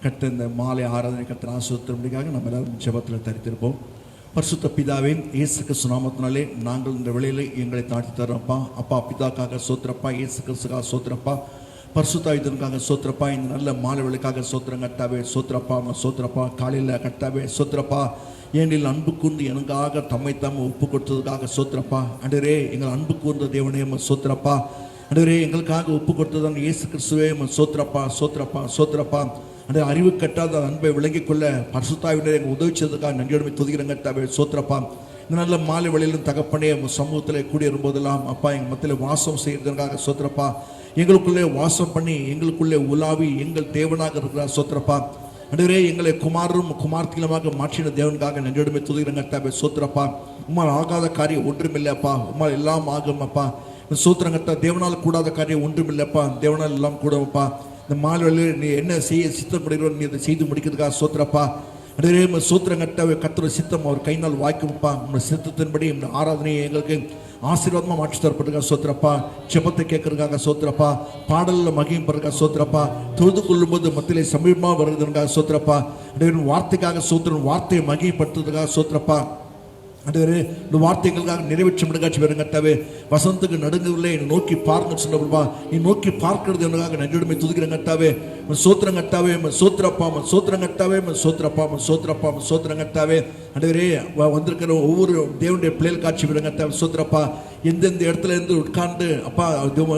கர்த்தர் இந்த மாலை ஆராதனை கர்த்தர் ஆசீர்வதிக்கும்படியாக நம்ம எல்லாரும் ஜெபத்தில் தரித்திருப்போம். பரிசுத்த பிதாவே, இயேசு கிறிஸ்து நாமத்தினாலே நாங்கள் இந்த வேளையிலே எங்களை தாழ்த்தி தர்றோம்ப்பா. அப்பா பிதாக்காக சோத்திரப்பா, இயேசு கிறிஸ்துக்காக சோத்திரப்பா, பரிசுத்தாயுதனுக்காக சோத்திரப்பா. இந்த நல்ல மாலை வேளைக்காக சோத்திரம் கர்த்தாவே, சோத்திரப்பா சோத்திரப்பா. காலையில் கர்த்தாவே சோத்திரப்பா, எங்களில் அன்பு கூர்ந்து எனக்காக தம்மை தாம் ஒப்பு கொடுத்ததுக்காக சோத்திரப்பா. அண்டரே எங்கள் அன்பு கூர்ந்த தேவனே சோத்திரப்பா. அண்டரே எங்களுக்காக ஒப்பு கொடுத்ததான் இயேசு கிறிஸ்துவே சோத்திரப்பா சோத்திரப்பா சோத்திரப்பா. அந்த அறிவு கட்டாத அன்பை விளங்கிக் கொள்ள பரிசுத்தாவினர் எங்கள் உதவிச்சதுக்காக நன்றியோடுமை துதிக்கிறங்க சோத்திரப்பா. இந்த நல்ல மாலை வேளையிலும் தகப்பனே சமூகத்தில் கூடியிரும்போதெல்லாம் அப்பா எங்கள் மத்தியில் வாசம் செய்கிறதுக்காக சோத்திரப்பா. எங்களுக்குள்ளே வாசம் பண்ணி எங்களுக்குள்ளே உலாவி எங்கள் தேவனாக இருக்கிறார் சோத்திரப்பா. அண்டவரே எங்களை குமாரும் குமார்த்திகளுமாக மாற்றின தேவனுக்காக நன்றியோடுமை துதிக்கிறங்க சோத்திரப்பா. உம்மால் ஆகாத காரியம் ஒன்றுமில்லைப்பா, உம்மால் எல்லாம் ஆகும் அப்பா. சோத்திரங்கட்ட தேவனால் கூடாத காரியம் ஒன்றுமில்லைப்பா, தேவனால் எல்லாம் கூடப்பா. இந்த மாலையில் நீ என்ன செய்ய சித்தப்படுகிறோ நீ அதை செய்து முடிக்கிறதுக்காக சோத்திரப்பா. அண்டவரே சோத்திரங்கட்ட கர்த்தருடைய சித்தம் அவர் கையினால் வாய்க்கும்ப்பா. உங்கள் சித்தத்தின்படி இந்த ஆராதனையை எங்களுக்கு ஆசீர்வாதமாக மாற்றி தரப்பட்டிருக்கா சோத்திரப்பா. ஜெபத்தை கேட்கறதுக்காக சோத்திரப்பா. பாடலில் மகியும் படுறதுக்காக சோத்திரப்பா. தொழுது கொள்ளும்போது மத்தியிலே சமீபமாக வருதுக்காக சோத்திரப்பா. அண்டவரின் வார்த்தைக்காக சோத்திரம், வார்த்தையை மகிமைப்படுத்துறதுக்காக சோத்திரப்பா. அண்டவரே இந்த வார்த்தைகளுக்காக நிறைவேற்ற முடிகாட்சி வருங்கட்டாவே. வசந்தத்துக்கு நடுங்கவில்லை, என்னை நோக்கி பாருங்க சொன்னப்பா. நீ நோக்கி பார்க்கிறது எனக்காக நன்றியுடைமை துதிக்கிறங்கட்டாவே. சோத்திரங்கட்டாவே சோத்திரப்பா சோத்திரங்கட்டாவே சோத்திரப்பா சோத்திரப்பா சோத்திரங்கட்டாவே. அண்டவரே வந்திருக்கிற ஒவ்வொரு தேவனுடைய பிள்ளைகள் காட்சி வருங்கட்டாவே சோத்திரப்பா. எந்தெந்த இடத்துல இருந்து உட்கார்ந்து அப்பா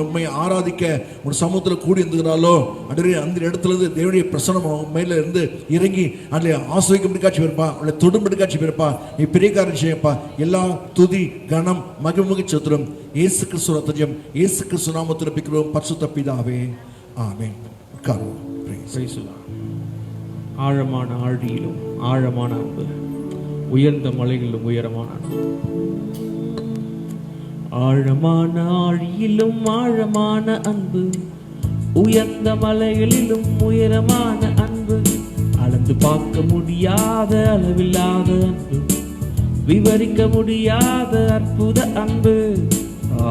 உண்மையை ஆராதிக்க ஒரு சமூகத்தில் கூடி இருந்துகிறாலோ அண்டவரே அந்த இடத்துல இருந்து தேவனுடைய பிரசனம் மேல இருந்து இறங்கி அதில் ஆசிரியக்க காட்சி வருப்பா, அவளை தொடும்படி காட்சி வருப்பா. நீ பெரிய காரியம் செய்யப்பா. எல்லா துதி கனம் மகிழ்முகி சோத்திரம் இயேசு கிறிஸ்து ரத்தம் இயேசு கிறிஸ்து நாமத்தில் பிக்கிறோம் பரிசுத்த பிதாவே, ஆமென். ஆழமான ஆழியிலும் ஆழமான அன்பு, உயர்ந்த மலைகளிலும் உயரமான அன்பு. ஆழமான ஆழியிலும் ஆழமான அன்பு, உயர்ந்த மலைகளிலும் உயரமான அன்பு. அளந்து பார்க்க முடியாத அளவில்லாத அன்பு, விவரிக்க முடியாத அற்புத அன்பு.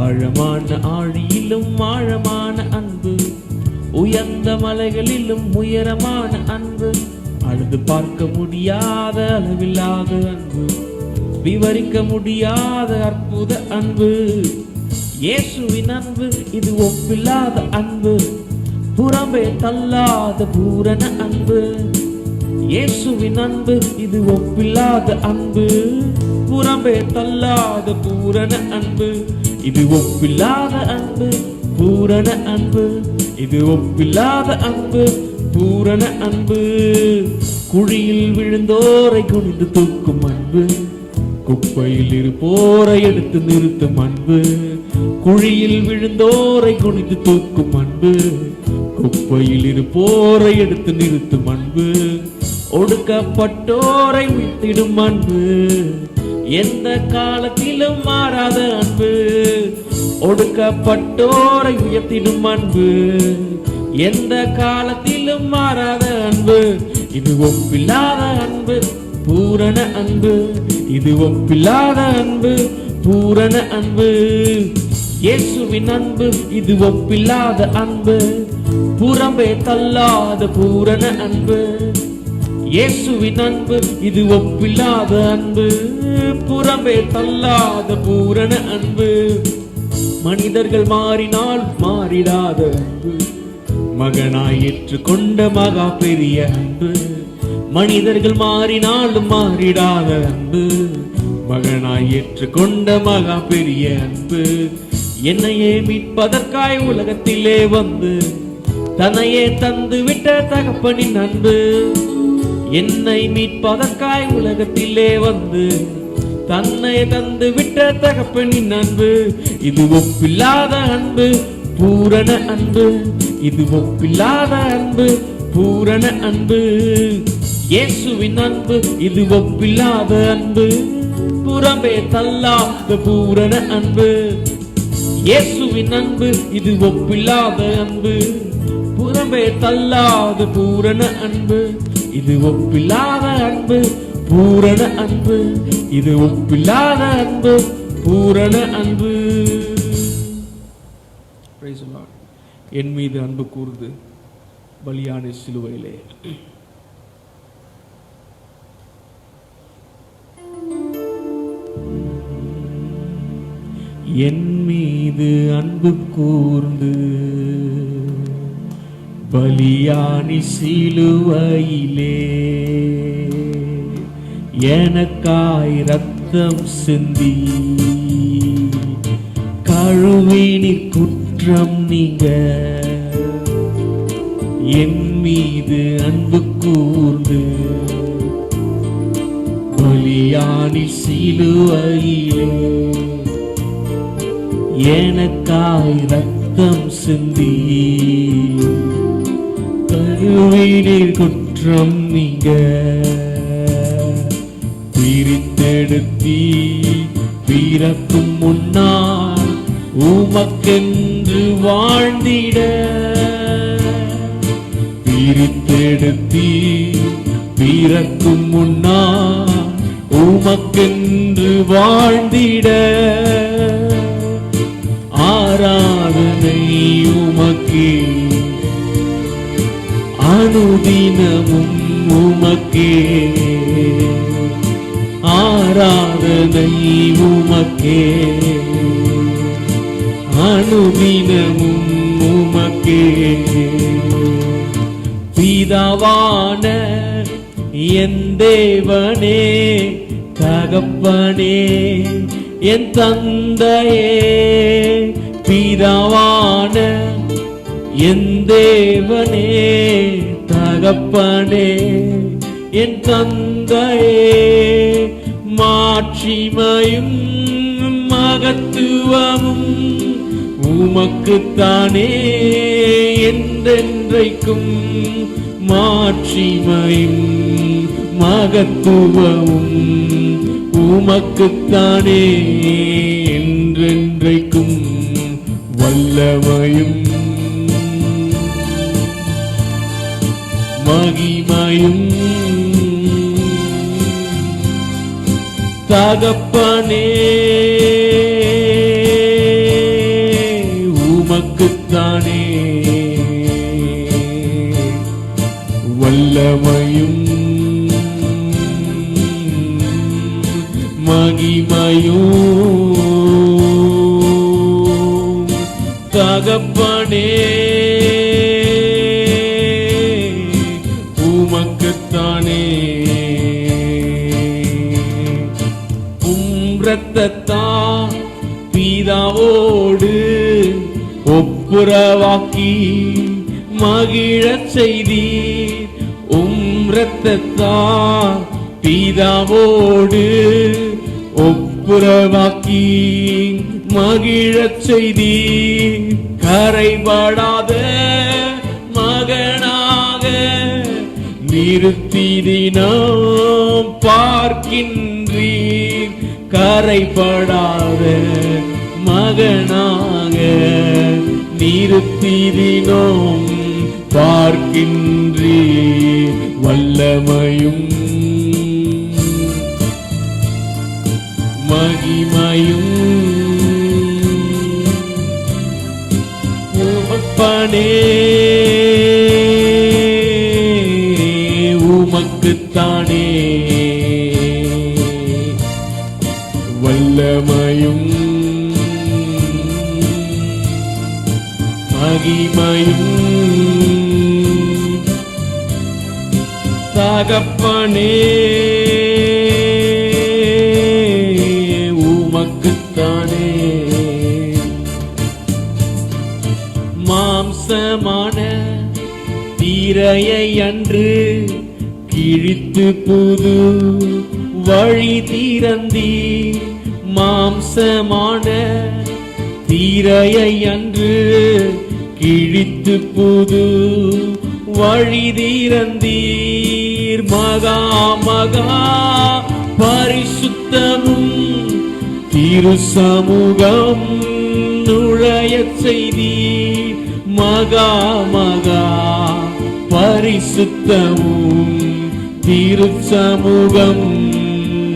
ஆழமான ஆழியிலும் ஆழமான அன்பு, உயர்ந்த மலைகளிலும் உயரமான அன்பு. அளந்து பார்க்க முடியாத அளவில்லாத அன்பு, விவரிக்க முடியாத அற்புத அன்பு. இயேசுவின் அன்பு இது ஒப்பில்லாத அன்பு, புறம்பே தள்ளாத பூரண அன்பு. இயேசுவின் அன்பு இது ஒப்பில்லாத அன்பு, புறம்பே தள்ளாத பூரண அன்பு. இது ஒப்பில்லாத அன்பு, பூரண அன்பு. இது ஒப்பில்லாத அன்பு, பூரண அன்பு. குழியில் விழுந்தோரை குனிந்து தூக்கும் அன்பு, குப்பையில் இருப்போரை எடுத்து நிறுத்தும் அன்பு. குழியில் விழுந்தோரை குனிந்து தூக்கும் அன்பு, குப்பையில் இருப்போரை எடுத்து நிறுத்தும் அன்பு. ஒடுக்கப்பட்டோரை உயர்த்திடும் அன்பு, எந்த காலத்திலும் மாறாத அன்பு. ஒடுக்கப்பட்டோரை உயர்த்திடும் அன்பு, எந்த காலத்திலும் மாறாத அன்பு. இது ஒப்பில்லாத அன்பு, பூரண அன்பு. இது ஒப்பில்லாத அன்பு, பூரண அன்பு. இயேசுவின் அன்பு இது ஒப்பில்லாத அன்பு, புறம்பே தள்ளாத பூரண அன்பு. இயேசுவின் அன்பு இது ஒப்பில்லாத அன்பு, புறம்பே தள்ளாத பூரண அன்பு. மனிதர்கள் மாறினால் மாறிடாத அன்பு, மகனாய் ஏற்றுக்கொண்ட மகா பெரிய அன்பு. மனிதர்கள் மாறினாலும் மாறிடாத அன்பு, மகனாய் ஏற்றுக்கொண்ட மகா பெரிய அன்பு. என்னையே மீட்பதற்காய் உலகத்திலே வந்து தன்னையே தந்து விட்ட தகப்பனின் அன்பு. என்னை மீட்பதற்காய் உலகத்திலே வந்து தன்னை தந்து விட்ட தகப்பனின் அன்பு. இது ஒப்பில்லாத அன்பு, பூரண அன்பு. இது ஒப்பில்லாத அன்பு, பூரண அன்பு. இயேசுவின் அன்பு இது ஒப்பில்லாத அன்பு, புறம்பே தள்ளாத பூரண அன்பு. இயேசுவின் அன்பு இது ஒப்பில்லாத அன்பு, புறம்பே தள்ளாத பூரண அன்பு. இது ஒப்பில்லாத அன்பு, பூரண அன்பு. இது ஒப்பில்லாத அன்பு, பூரண அன்பு. என் மீது அன்பு கூர்ந்து பலியான சிலுவையிலே என் மீது அன்பு கூர்ந்து பலியானி சிலுவையிலே எனக்காய் ரத்தம் சிந்தி கழுவினிற் குற்றம் நீங்க என் மீது அன்பு கூர்ந்து பலியானி சிலுவையிலே எனக்காய் ரத்தம் சிந்தி கழுவினிற் குற்றம் நீங்க பிரித்தெடுத்தீ பிறக்கும் முன்னால் உமக்கென்று வாழ்ந்திட பிரித்தெடுத்தீ பிறக்கும் முன்னால் உமக்கென்று வாழ்ந்திட ஆராதனை உமக்கே அனுதினமும் உமக்கே ஆராதனை உமக்கே அனுதினமும் உமக்கே பிதாவான என் தேவனே தகப்பனே என் தந்தையே பிதாவான என் தேவனே தகப்பனே என் தந்தையே மாட்சிமையும் மகத்துவமும் உமக்குத்தானே என்றென்றைக்கும் மாட்சிமையும் மகத்துவமும் உமக்குத்தானே என்றென்றைக்கும் வல்லமையும் மகிமையும் தகப்பனே உமக்குத்தானே வல்லமையும் மகிமையும் தகப்பனே உமக்குத்தானே இரத்தத்தா பிதாவோடு ஒப்புரவாக்கி மகிழச் செய்தீர் இரத்தத்தா பிதாவோடு ஒப்புரவாக்கி மகிழச் செய்தீர் கரைபடாத மகனாக நிறுத்தி தினம் பார்க்கின்றீர் கரைபடாத மகனாக நிறுத்தி தினம் பார்க்கின்றீர் வல்லமையும் மகிமையும் உமப்பனே உமக்குத்தானே வல்லமையும் மகிமையும் தகப்பனே உமக்குத்தானே மாம்சமான திரையை அன்று கிழித்து புது வழி திறந்தீர் மாம்சமான திரையை அன்று கிழித்து புது வழி திறந்தீர் மகா மகா பரிசுத்தமும் திரு சமூகம் நுழையச் செய்தீர் மகா மகா பரிசுத்தமும் திரு சமூகம்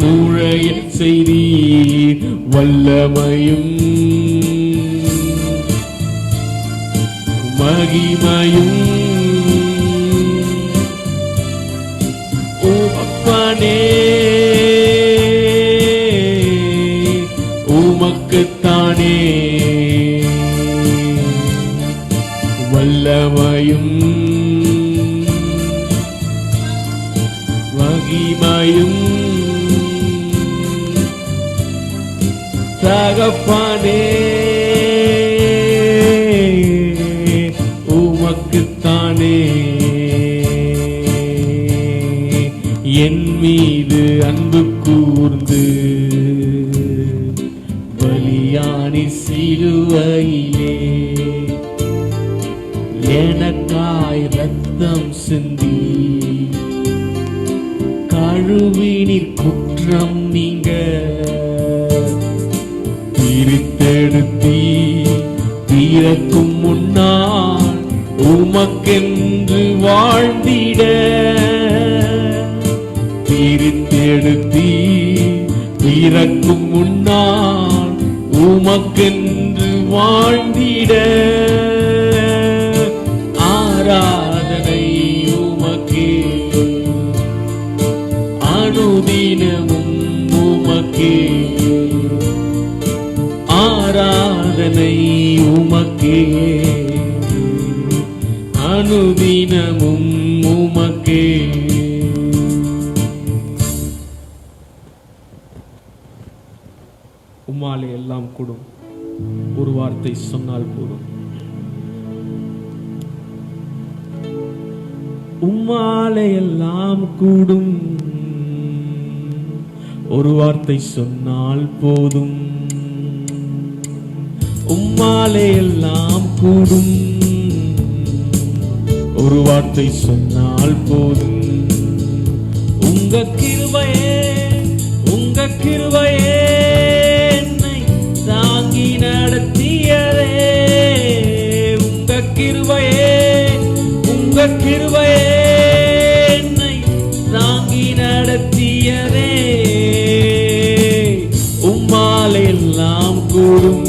நுழையச் செய்தீர் வல்லமையும் மகிமையும் உமப்பனே உமக்குத்தானே மகிமையும் தகப்பனே உமக்குத்தானே. என் மீது அன்பு கூர்ந்து பலியானி சிலுவையிலே எனக்காய் ரத்தம் சிந்தி கழுவினிற் குற்றம் நீங்க பிரித்தெடுத்தீ. பிறக்கும் முன்னால் உமக்கென்று வாழ்ந்திட பிரித்தெடுத்தீ. பிறக்கும் முன்னால் உமக்கென்று வாழ்ந்திட ஆராதனை உமக்கே அனுதினமும் உமக்கே. ஆராதனை உமக்கே அனுதினமும் உமக்கே. உம்மாலே எல்லாம் கூடும். ஒரு வார்த்தை சொன்னால் போதும். உம்மாலே எல்லாம் கூடும். ஒரு வார்த்தை சொன்னால் போதும். உம்மாலே எல்லாம் கூடும். ஒரு வார்த்தை சொன்னால் போதும். உங்க கிருபையே உங்க கிருபையே என்னை தாங்கி நடத்தியதே. உங்க கிருபையே உங்க கிருபையே என்னை தாங்கி நடத்தியதே. உம்மாலே எல்லாம் கூடும்.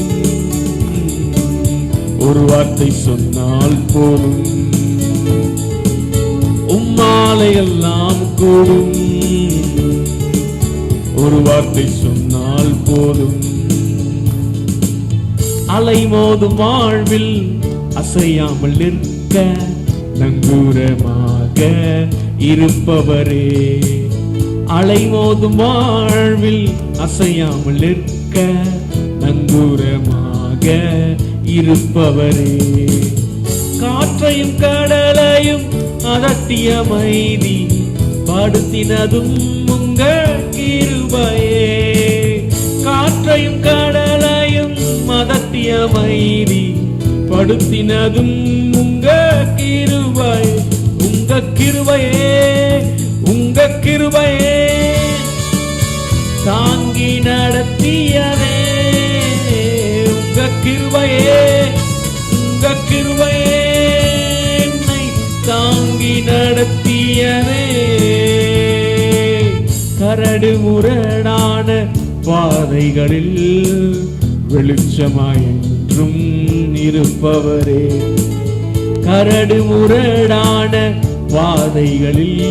ஒரு வார்த்தை சொன்னால் போதும். உம்மாலே எல்லாம் கூடும். ஒரு வார்த்தை சொன்னால் போதும். அலைமோதும் வாழ்வில் அசையாமல் நிற்க நங்கூரமாக இருப்பவரே. அலைமோதும் வாழ்வில் அசையாமல் நிற்க நங்கூரமாக இருப்பவரே. காற்றையும் கடலையும் அதட்டிய அமைதி படுத்தினதும் உங்க கிருபையே. காற்றையும் கடலையும் அதட்டிய அமைதி படுத்தினதும் உங்க கிருபை. உங்க கிருபையே உங்க கிருபையே தாங்கி நடத்தியதே. உங்க கிருபையே உங்க கிருபையே என்னை தாங்கி நடத்தியதே. கரடு முரடான பாதைகளில் வெளிச்சமாயென்றும் இருப்பவரே. கரடு முரடான பாதைகளில்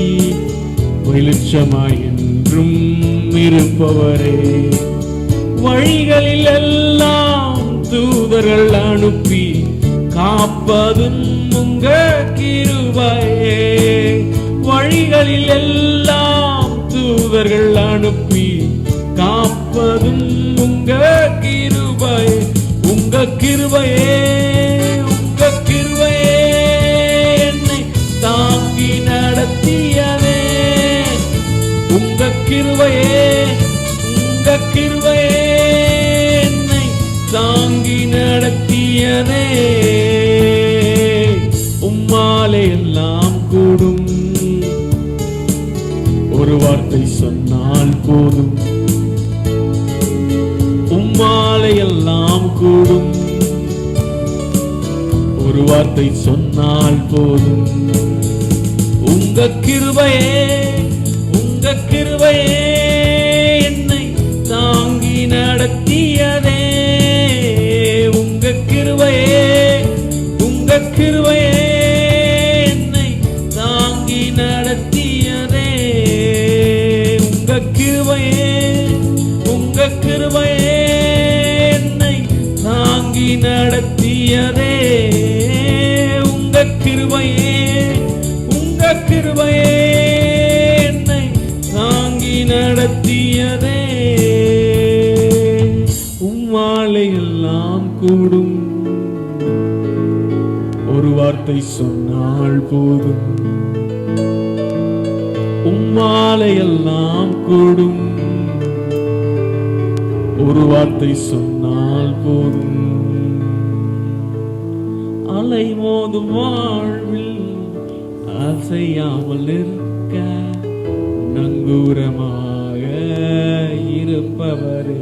வெளிச்சமாயென்றும் இருப்பவரே. வழிகளில் எல்லாம் தூதர்கள் அனுப்பி காப்பதும் உங்க கிருபையே. வழிகளில் எல்லாம் தூதர்கள் அனுப்பி காப்பதும் உங்க கிருபை. உங்க கிருபையே உங்க கிருபையே என்னை தாங்கி நடத்தியதே. உங்க கிருபையே உங்க கிருபையே என்னை தாங்கி நடத்தியதே. உம்மாலே எல்லாம் கூடும். ஒரு வார்த்தை சொன்னால் போதும். உம்மாலே எல்லாம் கூடும். ஒரு வார்த்தை சொன்னால் போதும். உங்க கிருபையே உங்க கிருபையே என்னை தாங்கி நடத்தியதே. உங்க கிருபையே உங்க கிருபையே என்னை தாங்கி நடத்தியதே. உங்க கிருபையே உங்க கிருபையே என்னை தாங்கி நடத்தியதே. உங்க கிருபையே உங்க கிருபையே என்னை கூடும். ஒரு வார்த்தை சொன்னால் போதும், உம்மாலை எல்லாம் கூடும். ஒரு வார்த்தை சொன்னால் போதும். அலை மோதும் வாழ்வில் அசையாமல் இருக்க நங்கூரமாக இருப்பவரே.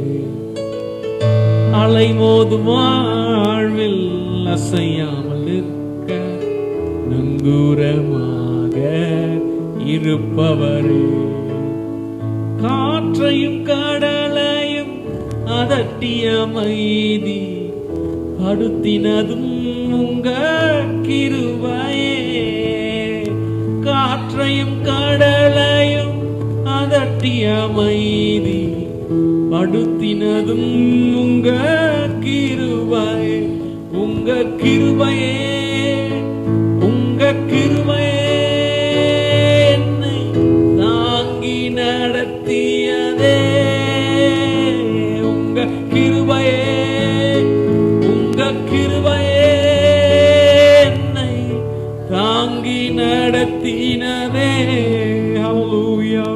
அலை மோதும் வாழ்வில் அசையாமல் இருக்க நங்கூரமாக இருப்பவரே. காற்றையும் கடலையும் அதட்டிய அமைதி படுத்தினதும் உங்க கிருபையே. காற்றையும் கடலையும் அதட்டிய அமைதி படுத்தினதும் உங்க கிருபையே. உங்க கிருபையே, உங்க கிருபையே என்னை தாங்கி நடத்தியதே. உங்க கிருபையே, உங்க கிருபையே என்னை தாங்கி நடத்தினதே. ஹல்லேலூயா.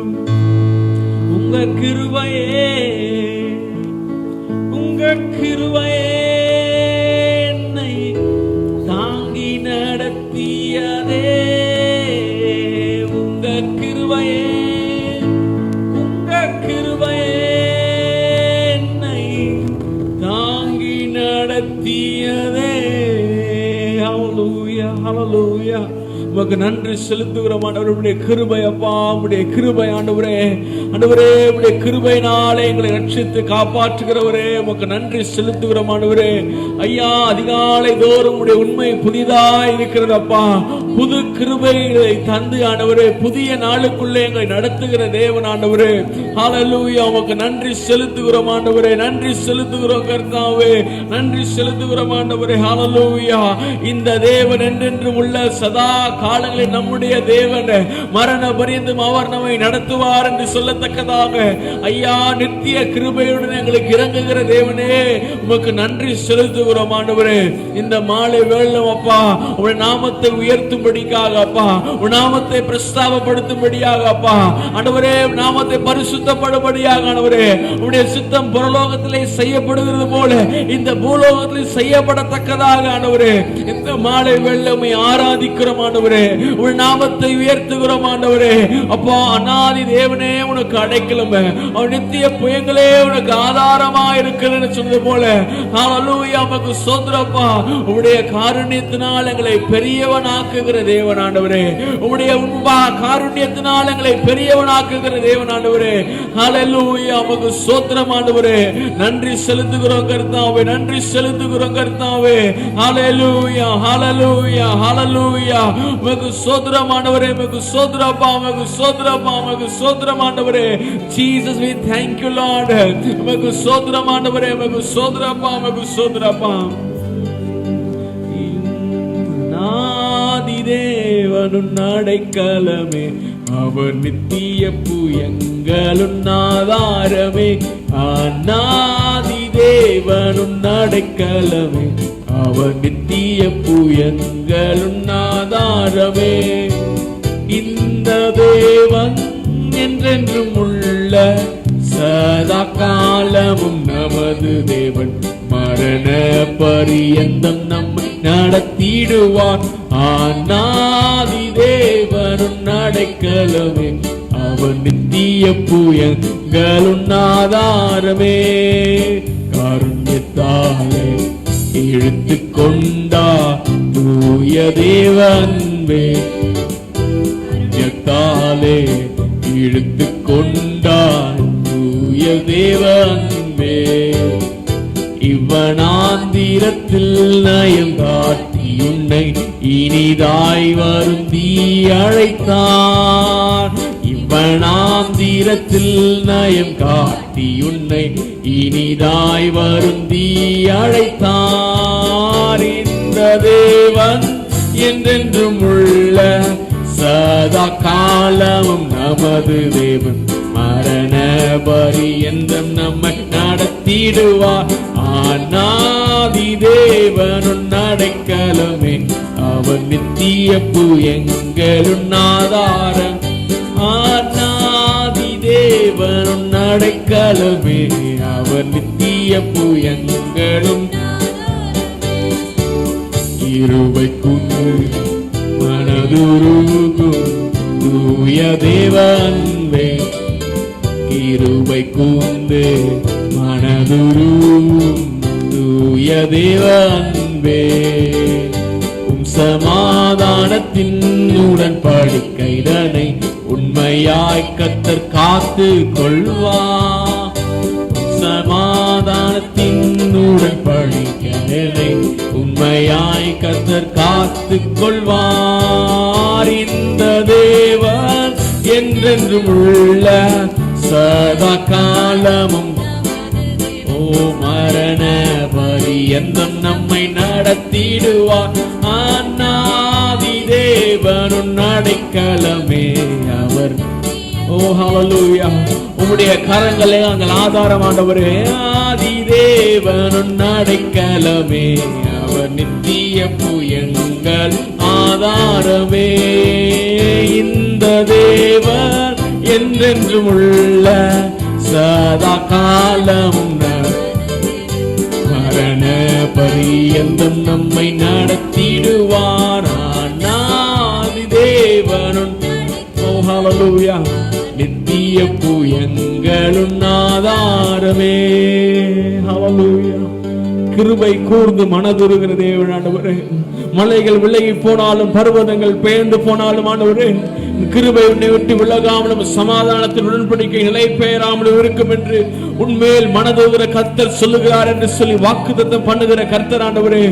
உங்க கிருபையே, உங்க கிருபையே என்னை தாங்கி நடத்தியதே. உங்க கிருபையே, உங்க கிருபையே என்னை தாங்கி நடத்தியதே. ஹல்லேலூயா, ஹல்லேலூயா. உமக்கு நன்றி செலுத்துகிறோம் ஆண்டவரே. கிருபை அப்பா, உம்முடைய கிருபை ஆண்டவரே. ஆண்டவரே, உம்முடைய கிருபையினாலே எங்களை ரட்சித்து காப்பாற்றுகிறவரே, உமக்கு நன்றி செலுத்துகிறோம் ஆண்டவரே. ஐயா, அதிகாலை தோறும் உம்முடைய உண்மை புதிதாய் இருக்கிறது அப்பா. புது கிருபைகளை தந்து ஆண்டவரே, புதிய நாளுக்குள்ளே எங்களை நடத்துகிற தேவன் ஆண்டவரே. ஹல்லேலூயா. உமக்கு நன்றி செலுத்துகிறோம் ஆண்டவரே. நன்றி செலுத்துகிறோம் கர்த்தாவே. நன்றி செலுத்துகிறோம் ஆண்டவரே. ஹல்லேலூயா. இந்த தேவன் என்றென்றும் உள்ள சதா காலங்களில் நம்முடைய தேவன் மரண பரியந்தம் அவர் நம்மை நடத்துவார் என்று சொல்லத்தக்கதாக ஐயா, நித்திய கிருபையுடன் எங்களுக்கு இறங்குகிற தேவனே, உமக்கு நன்றி செலுத்துகிறோம் ஆண்டவரே. இந்த மாலை வேளையிலும் அப்பா, உடைய நாமத்தை உயர்த்தும்படிக்காக அப்பா, உடைய நாமத்தை பிரஸ்தாபப்படுத்தும்படியாக அப்பா ஆண்டவரே, நாமத்தை பரிசுத்தப்படும்படியாக ஆண்டவரே, உடைய சித்தம் பரலோகத்திலே செய்யப்படுகிறது போல இந்த பூலோகத்திலே செய்யப்படத்தக்கதாக ஆண்டவரே, இந்த மாலை வேளையிலும் ஆராதிக்கிறோம் ஆண்டவரே. உன் நாமத்தை உயர்த்துகிறோம் ஆண்டவரே. அப்பா, அநாதி தேவனே, உனக்கு அடைக்கலம், அவன் நித்திய புயங்களே உனக்கு ஆதாரமா இருக்கிறது சொன்னது போல ஹல்லேலூயா. உமக்கு ஸ்தோத்திரப்பா. உம்முடைய காருண்யத்தினால் எங்களை பெரியவனாக்குகிற தேவன் ஆண்டவரே. உம்முடைய உண்பா காருண்யத்தினால் எங்களை பெரியவனாக்குகிற தேவன் ஆண்டவரே. ஹல்லேலூயா. உமக்கு ஸ்தோத்திரம் ஆண்டவரே. நன்றி செலுத்துகிறோம் கர்த்தாவே. நன்றி செலுத்துகிறோம் கர்த்தாவே. ஹல்லேலூயா, ஹல்லேலூயா, ஹல்லேலூயா. உமக்கு ஸ்தோத்திரம் ஆண்டவரே. உமக்கு ஸ்தோத்திரப்பா, உமக்கு ஸ்தோத்திரப்பா, உமக்கு ஸ்தோத்திரம் ஆண்டவரே. Jesus, we thank you Lord. உமக்கு ஸ்தோத்திரம் ஆண்டவரே. உமக்கு ஸ்தோத்திரப்பா, உமக்கு ஸ்தோத்திரப்பா. நாதி தேவனுன் அடைக்கலமே, அவர் நித்திய புயங்களுன் ஆதாரமே. அநாதி தேவனுன் அடைக்கலமே, அவர் நித்திய புயங்களுன் ஆதாரமே. இந்த தேவன் என்றென்றும் உள்ள சதா காலமும் நமது தேவன், மரண பரியந்தம் நம்மை நடத்திடுவார். அநாதி தேவனுன் அடைக்கலமே, அவர் நித்திய புயங்களுன் ஆதாரமே. காருண்யத்தாலே இழுத்து கொண்டா தூய தேவன்பே, காருண்யத்தாலே இழுத்து கொண்டா தூய தேவன்பே. இவனாந்திரத்தில் நயம் காட்டி உன்னை இனிதாய் வருந்தி அழைத்தார். இவனாந்திரத்தில் நயம் காட்டி உன்னை இனிதாய் வருந்தி அழைத்தார். இந்த தேவன் என்றென்றும் உள்ள சதா காலமும் நமது தேவன், மரண பரியந்தம் நம்மை நடத்திடுவார். அநாதி ஆதி தேவனுன் அடைக்கலமே, அவர் நித்தியப்பு எங்களுன் ஆதாரம். ஆதி தேவனுன் அடைக்கலமே, அவர் நித்தியப்பு எங்களும். கிருபை கொண்டு மனதுருகும் தூய தேவ அன்பே, கிருபை கொண்டு மனதுருகும் தூய தேவ அன்பே, சமாதானத்தின் உடன்படிக்கைதனை உண்மையாய் கர்த்தர் காத்து கொள்வார். சமாதானத்தின் உடன்படிக்கைதனை உண்மையாய் கர்த்தர் காத்து கொள்வார். இந்த தேவன் என்றென்றும் உள்ள சதா காலமும் மரண பரியந்தம் நம்மை நடத்திடுவார். ஆதி தேவனுன் அடைக்கலமே அவர். ஓ ஹல்லேலூயா. உம்முடைய கரங்களே அங்கள் ஆதாரம் ஆண்டவரே. ஆதி தேவனுன் அடைக்கலமே, அவர் நித்திய புயங்கள் ஆதாரமே. இந்த தேவன் என்றென்றும் உள்ள சதா காலமும் மரண பரியந்தம் நம்மை நடத்திடுவார். ஆதி தேவனுன் ஹல்லேலூயா நித்திய புயங்களும் ஆதாரமே. ஹல்லேலூயா. கிருபை கூர்ந்து மனதுருகிற தேவன் ஆண்டவரே. மலைகள் விலகி போனாலும் பர்வதங்கள் பெயர்ந்து போனாலும் ஆண்டவரே, கிருபை உன்னை விட்டு விலகாமலும் சமாதானத்தின் உடன்படிக்கை நிலை பெயராமலும் இருக்கும் என்று உன்மேல் மனதுருகிற கர்த்தர் சொல்லுகிறார் என்று சொல்லி வாக்குத்தத்தம் பண்ணுகிற கர்த்தர் ஆண்டவரே.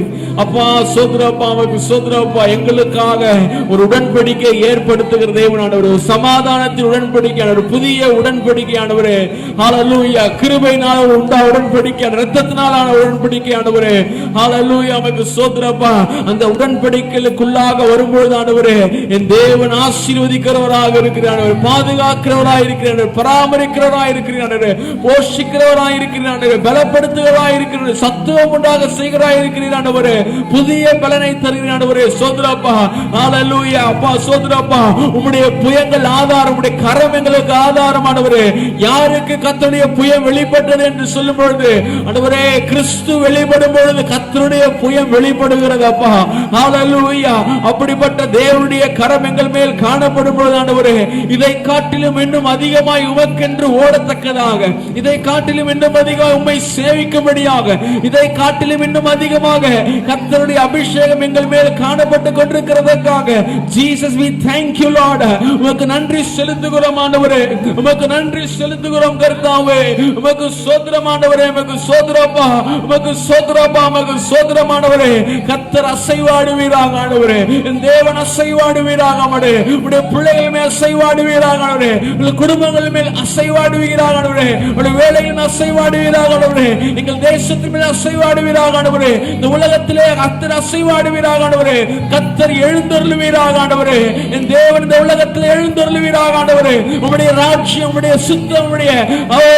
அப்பா சோதரப்பா, அவருக்கு சோதரப்பா, எங்களுக்காக ஒரு உடன்படிக்கை ஏற்படுத்துகிற தேவன் ஆண்டவரே. ஒரு சமாதானத்தின் உடன்படிக்கை, ஒரு புதிய உடன்படிக்கை ஆண்டவரே. ஹல்லேலூயா. கிருபையினால் உண்டா உடன்படிக்கை, இரத்தத்தினாலான உடன்படிக்கை ஆண்டவரே. ஹல்லேலூயா. அவருக்கு சோதரப்பா. அந்த உடன்படிக்கைக்குள்ளாக வரும்பொழுது ஆண்டவரே, என் தேவன் ஆசீர்வதிக்கிறவராக இருக்கிறார், பாதுகாக்கிறவராக இருக்கிறார், பராமரிக்கிறவராக இருக்கிறார், போஷிக்கிறவராக இருக்கிறார், பலப்படுத்துகிறவராக இருக்கிறார், சத்துவம் உண்டாக செய்கிறவராக இருக்கிறார், புதிய பலனை தருகிறார். சோதரப்பா. ஹல்லேலூயா. அப்பா சோதரப்பா, உம்முடைய புயங்கள் ஆதாரம், உம்முடைய கரம் எங்களுக்கு ஆதாரமானவரே. யாருக்கு கர்த்தருடைய புயம் வெளிப்பட்டது என்று சொல்லும் பொழுது ஆண்டவரே, கிறிஸ்து வெளிப்படும் பொழுது கர்த்தருடைய புயம் வெளிப்படுகிறது. அப்பா ஹல்லேலூயா. அப்படிப்பட்ட தேவனுடைய கரம் எங்கள் மேல் காணப்படும் பொழுது ஆண்டவரே, இதை காட்டிலும் இன்னும் அதிகமாய் உமக்கென்று ஓடத்தக்கதாக, இதை காட்டிலும் இன்னும் அதிகமாக உம்மை சேவிக்கும்படியாக, இதை காட்டிலும் இன்னும் அதிகமாக கர்த்தருடைய அபிஷேகம் எங்கள் மேல் காணப்பட்டு கொண்டிருக்கிறதற்காக Jesus we thank you Lord. உமக்கு நன்றி செலுத்துகிறோம் ஆண்டவரே. உமக்கு நன்றி செலுத்துகிறோம் கர்த்தாவே. உமக்கு ஸ்தோத்திரம் ஆண்டவரே. உமக்கு ஸ்தோத்திரப்பா. உமக்கு ஸ்தோத்திரப்பா. உமக்கு ஸ்தோத்திரம் ஆண்டவரே. கர்த்தர் அசைவாடுவீராக ஆண்டவரே. என் தேவன் அசைவாடுவீராக ஆண்டவரே. உம்முடைய பிள்ளைகள் மேல் அசைவாடுவீராக ஆண்டவரே. உங்கள் குடும்பங்கள் மேல் அசைவாடுவீராக ஆண்டவரே. உம்முடைய வேலையில் அசைவாடுவீராக ஆண்டவரே. எங்கள் தேசத்தின் மேல் அசைவாடுவீராக ஆண்டவரே. இந்த உலகத்திலே கர்த்தர் அசைவாடுவீராக ஆண்டவரே. கர்த்தர் எழுந்தருளுவீராக ஆண்டவரே. என் தேவன் இந்த உலகத்தில் எழுந்தருளுவீராக ஆண்டவரே. உம்முடைய ராஜ்யம், உம்முடைய சித்தம், உம்முடைய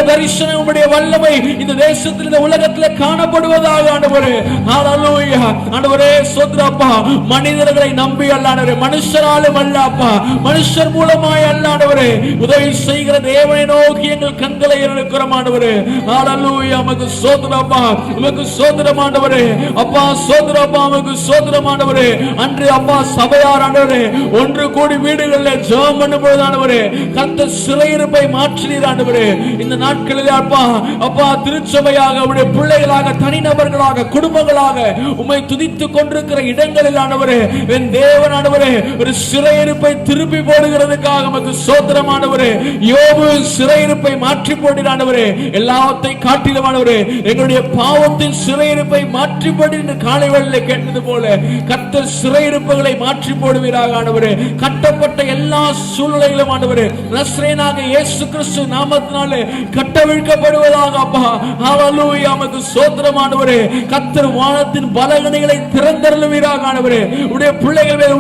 தரிசனம், உம்முடைய வல்லமை இந்த தேசத்தில் இந்த உலகத்தில் காணப்படுவதாக ஆண்டவரே. ஹல்லேலூயா. ஆண்டவரே சோத்ரப்பா, மனிதர்களை நம்பி அல்ல ஆண்டவரே, மனுஷராலும் அல்ல அப்பா, மனுஷர் மூலமாய் அல்ல ஆண்டவரே, உதவி செய்கிற தேவனை நோக்கி எங்கள் கண்களை ஏறெடுக்கிறோம் ஆண்டவரே. ஹல்லேலூயா. உமக்கு சோத்ரப்பா. உமக்கு சோத்ரம் ஆண்டவரே. அப்பா சோத்ரப்பா. உமக்கு சோத்ரம் ஆண்டவரே. அன்று அப்பா சபையார் ஆண்டவரே ஒன்று கூடி வீடுகளில் ஜெபம் பண்ணும் பொழுது ஆண்டவரே, கர்த்தர் சிறையிருப்பை மாற்றினீர் ஆண்டவரே. இந்த நாட்களில் அப்பா அப்பா திருச்சபையாக, உம்முடைய பிள்ளைகளாக, தனிநபர்களாக, குடும்பங்களாக உம்மை துதித்துக் கொண்டிருக்கிற இடங்களில் ஆண்டவரே, என் தேவன் ஆண்டவரே, ஒரு சிறையிருப்பை திருப்பி போடுகிறதுக்காக உமக்கு ஸ்தோத்திரம் ஆண்டவரே. யோபு சிறையிருப்பை மாற்றி போடுகிறார் ஆண்டவரே. எல்லாவற்றை காட்டிலும் ஆண்டவரே, எங்களுடைய பாவத்தின் சிறையிருப்பை மாற்றி போடு என்று காலை வேளையிலே கேட்டது போல கர்த்தர் சிறையிருப்புகளை மாற்றி போடுவீராக ஆண்டவரே. கட்டப்பட்ட எல்லா சூழ்நிலைகளும் ஆண்டவரே, நஸ்ரேனாகிய இயேசு கிறிஸ்து நாமத்தினாலே கட்டவிழ்க்கப்படுவதாக அப்பா. ஹல்லேலூயா. உமக்கு ஸ்தோத்திரம் ஆண்டவரே. கர்த்தர் வானத்தின் பலகணிகளை திறந்தருளுவீராக ஆண்டவரே. உடைய பிள்ளைகள் மேல்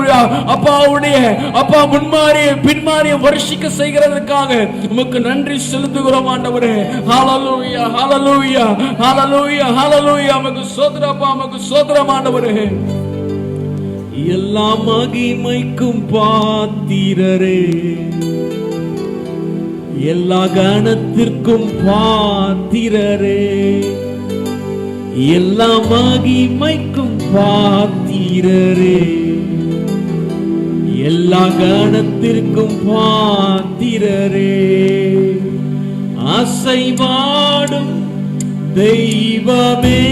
அப்பா உடைய அப்பா முன்மாறிய பின்மாறிய வருஷிக்க செய்கிறதற்காக உமக்கு நன்றி செலுத்துகிறோம் ஆண்டவரே. ஹல்லேலூயா ஹல்லேலூயா ஹல்லேலூயா ஹல்லேலூயா. உமக்கு ஸ்தோத்திரம் அப்பா. உமக்கு ஸ்தோத்திரம் ஆண்டவரே. எல்லா மகிமைக்கும் பாத்திரரே, எல்லா கனத்திற்கும் பாத்திரரே, எல்லா மகிமைக்கும் பாத்திரரே, எல்லா கனத்திற்கும் பாத்திரரே. அசைவாடும் தெய்வமே,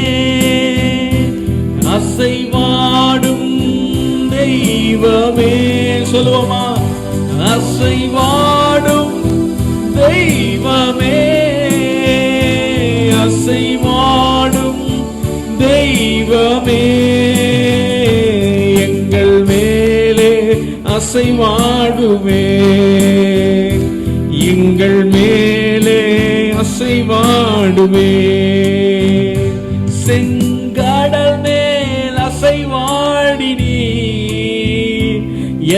அசைவாடும் தெய்வமே. சொல்லுவோமா? அசைவாடும் தெய்வமே, அசைவாடும் தெய்வமே. எங்கள் மேலே அசைவாடுமே, எங்கள் மேலே அசைவாடுமே. செங்கடல் மேல் அசைவாடினீ,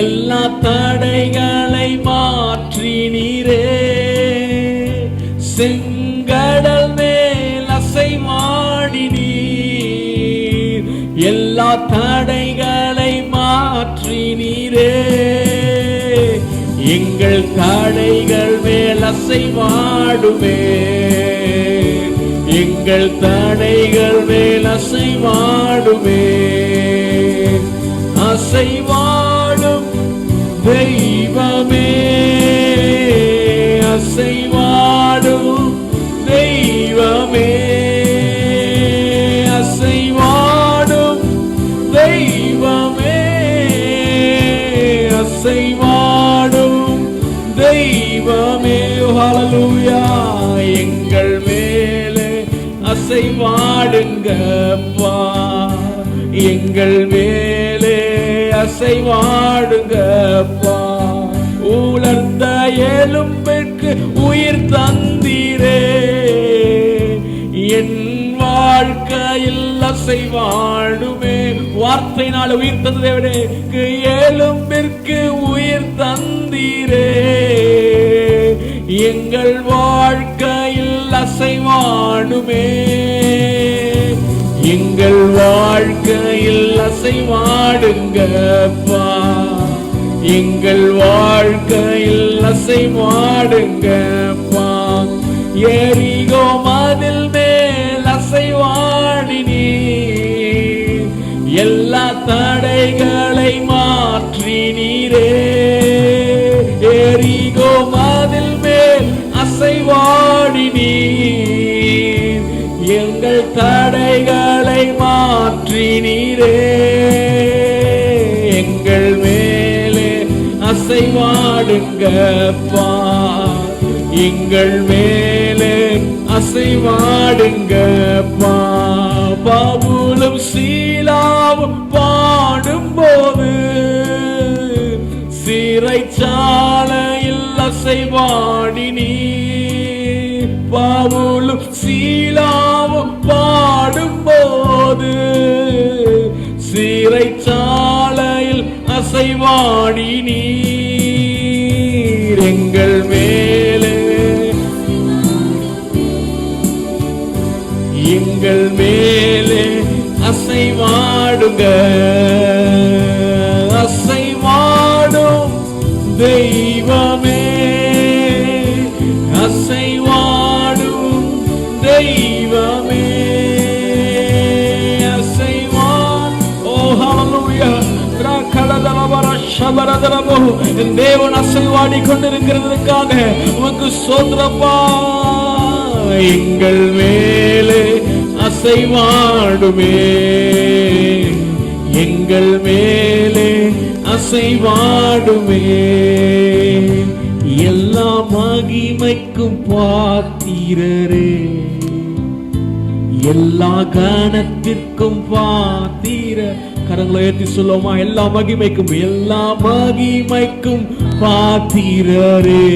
எல்லா தடைகளை மாற்றினீரே. செங்கடல் மேல் அசைவாடினீர், எல்லா தடைகளை மாற்றினீரே. எங்கள் தடைகள் மேல் அசைவாடுமே, எங்கள் தடைகள் மேல் அசைவாடுமே. அசைவாடும் தெய்வமே, அசைவாடும் தெய்வமே, அசைவாடும் தெய்வமே, அசைவாடும் தெய்வமே. ஹல்லேலூயா. எங்கள் மேலே அசைவாடுங்கப்பா, எங்கள் மேலே அசைவாடுங்கப்பா. உலர்ந்த எலும்பிற்கு உயிர் தந்தீரே, என் வாழ்க்கையில் அசைவாடுமே. வார்த்தையினால் உயிர் தந்ததே, எலும்பிற்கு உயிர் தந்தீரே, எங்கள் வாழ்க்கையில் அசைவாடுமே, எங்கள் வாழ்க்கையில் அசைவாடுங்கப்பா, எங்கள் வாழ்க்கையில் அசைவாடுங்கப்பா. எரிகோ மதில் மேல் அசைவாடினீ, எல்லா தடைகளை மாற்றினீரே. எரிகோ மதில் மேல் அசைவாடினீர், எங்கள் தடைகளை மாற்றினீரே. எங்கள் மேலே அசைவாடுங்கப்பா, எங்கள் மேலே அசைவாடுங்கப்பா. பவுலும் சீலாவும் பாடும்போது சிறைச்சாலையில் அசைவாடினீர். பவுலும் சீலாவும் பாடும்போது சிறைச்சாலையில் அசைவாடினீர். எங்கள் மேலே எங்கள் மேலே அசைவாடுங்க, அசைவாடும் தெய்வமே, அசைவாடும் தெய்வமே, தேவன் அசைவாடி கொண்டிருக்கிறதுக்காக உமக்கு ஸ்தோத்திரப்பா. எங்கள் மேலே அசைவாடுமே, எங்கள் மேலே அசைவாடுமே. எல்லா மகிமைக்கும் பாத்திரரே, எல்லா கனத்திற்கும் பாத்திர கரங்களை ஏற்றி சொல்லுவோமா? எல்லா மகிமைக்கும் பாத்திரரே,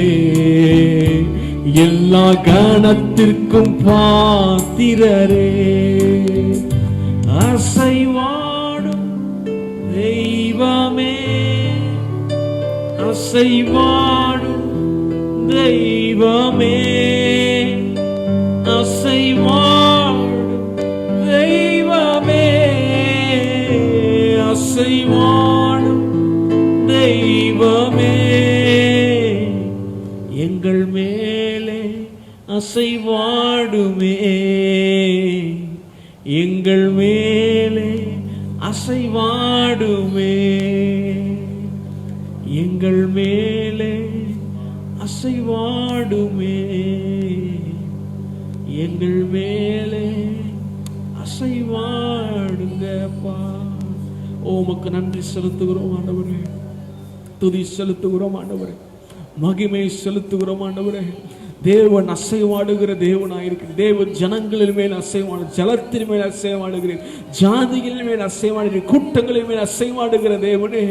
எல்லா கணத்திற்கும் பாத்திரரே, அசைவாடும் தெய்வமே, அசைவாடும் தெய்வமே, அசைவாடும் தெய்வமே, அசைவாடும் தெய்வமே, எங்கள் மேலே அசைவாடுமே, எங்கள் மேலே அசைவாடுமே, எங்கள் மேலே அசைவாடுமே, எங்கள் மேலே அசைவாடுங்கப்பா. உமக்கு நன்றி செலுத்துகிறோம் ஆண்டவரே, துதி செலுத்துகிறோம் ஆண்டவரே, மகிமை செலுத்துகிறோம் ஆண்டவரே. தேவன் அசைவாடுகிற தேவனாயிருக்கிற தேவன் ஜனங்களின் மேல் அசைவாடு, ஜலத்தின் மேல் அசைவாடுகிறேன், ஜாதிகளின் மேல் அசைவாடுகிறேன், கூட்டங்களின் மேல் அசைவாடுகிற தேவனே.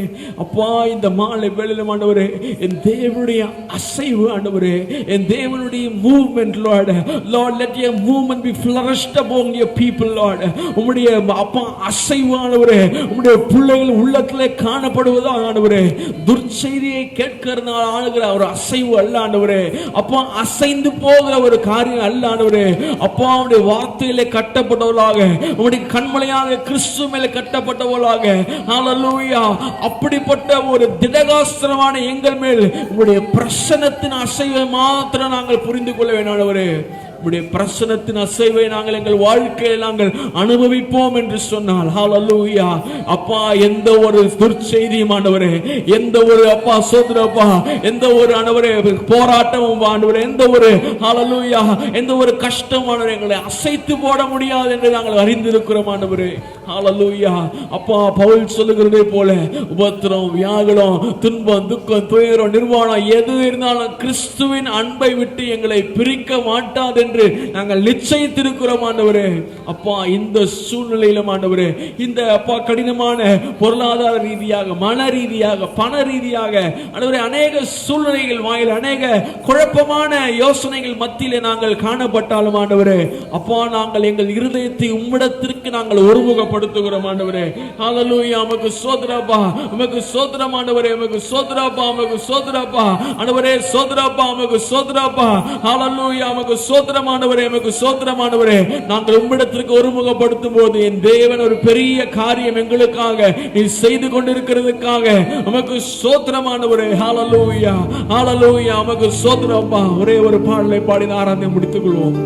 அப்பா, இந்த மாலை வேளையிலும் ஆண்டவரே, என் தேவனுடைய அசைவு ஆண்டவரே, என் தேவனுடைய movement Lord, Lord let your movement be flourished among your people Lord. உம்முடைய அப்பா அசைவு ஆண்டவரே, உம்முடைய பிள்ளைகள் உள்ளத்திலே காணப்படுவதா ஆண்டவரே. துர்ச்செய்தியை கேட்கிறதுனால ஆளுகிற ஒரு அசைவு அல்ல ஆண்டவரே. அப்பா, அசைந்து போகிற ஒரு காரியம் அல்ல ஆண்டவரே. அப்பா, உம்முடைய வார்த்தையிலே கட்டப்பட்டவர்களாக, உம்முடைய கண்மலையாக கிறிஸ்து மேலே கட்டப்பட்டவர்களாக, ஹல்லேலூயா, அப்படிப்பட்ட ஒரு திடகாஸ்திரமான எங்கள் மேல் உம்முடைய பிரசன்னத்தின் அசைவை மாத்திரம் நாங்கள் புரிந்து கொள்ள வேண்டும் ஆண்டவரே. உம்முடைய பிரசன்னத்தின் அசைவை நாங்கள் எங்கள் வாழ்க்கையில் நாங்கள் அனுபவிப்போம் என்று சொன்னால், ஹல்லேலூயா, அப்பா, எந்த ஒரு துர்ச்செய்தியும் ஆண்டவரே, எந்த ஒரு அப்பா சோதரப்பா, எந்த ஒரு ஆண்டவரே போராட்டமும் ஆண்டவரே, எந்த ஒரு ஹல்லேலூயா, எந்த ஒரு கஷ்டமானவரே எங்களை அசைத்து போட முடியாது என்று நாங்கள் அறிந்திருக்கிறோம் ஆண்டவரே. ஹல்லேலூயா. அப்பா, பவுல் சொல்லுகிறதே போல உபத்திரம், வியாகுலம், துன்பம், துக்கம், துயரம், நிர்வாணம் எது இருந்தாலும் கிறிஸ்துவின் அன்பை விட்டு எங்களை பிரிக்க மாட்டாது என்று நாங்கள் நிச்சயித்திருக்கிறோம் ஆண்டவரே. அப்பா, இந்த சூழ்நிலையிலும் ஆண்டவரே, இந்த அப்பா கடினமான பொருளாதார ரீதியாக, மன ரீதியாக, பண ரீதியாக ஆண்டவரே, அநேக சூழ்நிலைகள் வாயில், அநேக குழப்பமான யோசனைகள் மத்தியிலே நாங்கள் காணப்பட்டாலும் ஆண்டவரே, அப்பா, நாங்கள் எங்கள் இருதயத்தை உம்மிடத்திற்கு நாங்கள் ஒருமுகப்படுத்துகிறோம் ஆண்டவரே. ஹல்லேலூயா. உமக்கு ஸ்தோத்திரப்பா, உமக்கு ஸ்தோத்திரம் ஆண்டவரே, உமக்கு ஸ்தோத்திரப்பா, உமக்கு ஸ்தோத்திரப்பா ஆண்டவரே, ஸ்தோத்திரப்பா, உமக்கு ஸ்தோத்திரப்பா, ஹல்லேலூயா, உமக்கு ஸ்தோத்திரம் ஆண்டவரே, உமக்கு ஸ்தோத்திரம் ஆண்டவரே. நாங்கள் உம்மிடத்திற்கு ஒருமுகப்படுத்தும் போது என் தேவன் ஒரு பெரிய காரியம் எங்களுக்காக நீ செய்து கொண்டிருக்கிறதுக்காக உமக்கு ஸ்தோத்திரம் ஆண்டவரே. ஹல்லேலூயா, ஹல்லேலூயா, உமக்கு ஸ்தோத்திரப்பா. ஒரே ஒரு பாடலை பாடி ஆராதனை முடித்துக் கொள்வோம்.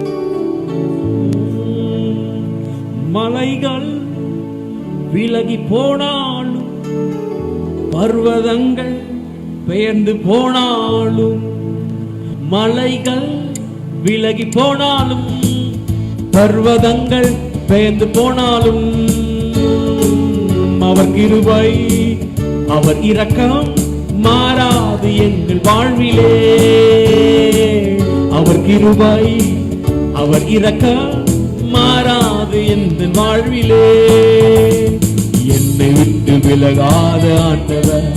மலைகள் விலகி போனாலும், பர்வதங்கள் பெயர்ந்து போனாலும், மலைகள் விலகி போனாலும், பர்வதங்கள் பெயர்ந்து போனாலும், அவர் கிருபை, அவர் இரக்கம் மாறாது எங்கள் வாழ்விலே. அவர் கிருபை, அவர் இரக்கம் மாறாது எங்கள் வாழ்விலே. என்னை விட்டு விலகாத ஆண்டவர்,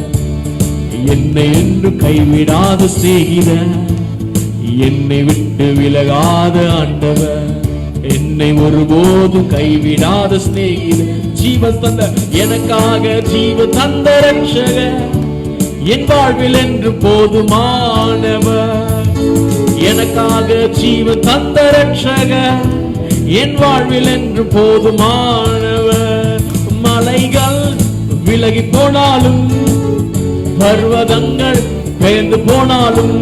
என்னை என்று கைவிடாத சிநேகிதர், என்னை விட்டு விலகாத ஆண்டவர், என்னை ஒருபோதும் கைவிடாத சிநேகிதர், ஜீவன் தந்த எனக்காக ஜீவன் தந்த ரட்சகர், என் வாழ்வில் என்று போதுமானவர், எனக்காக ஜீவன் தந்த ரட்சகர், என் வாழ்வில் என்று போதுமானவர். மலைகள் விலகி போனாலும், பர்வதங்கள் பெயர்ந்து போனாலும்,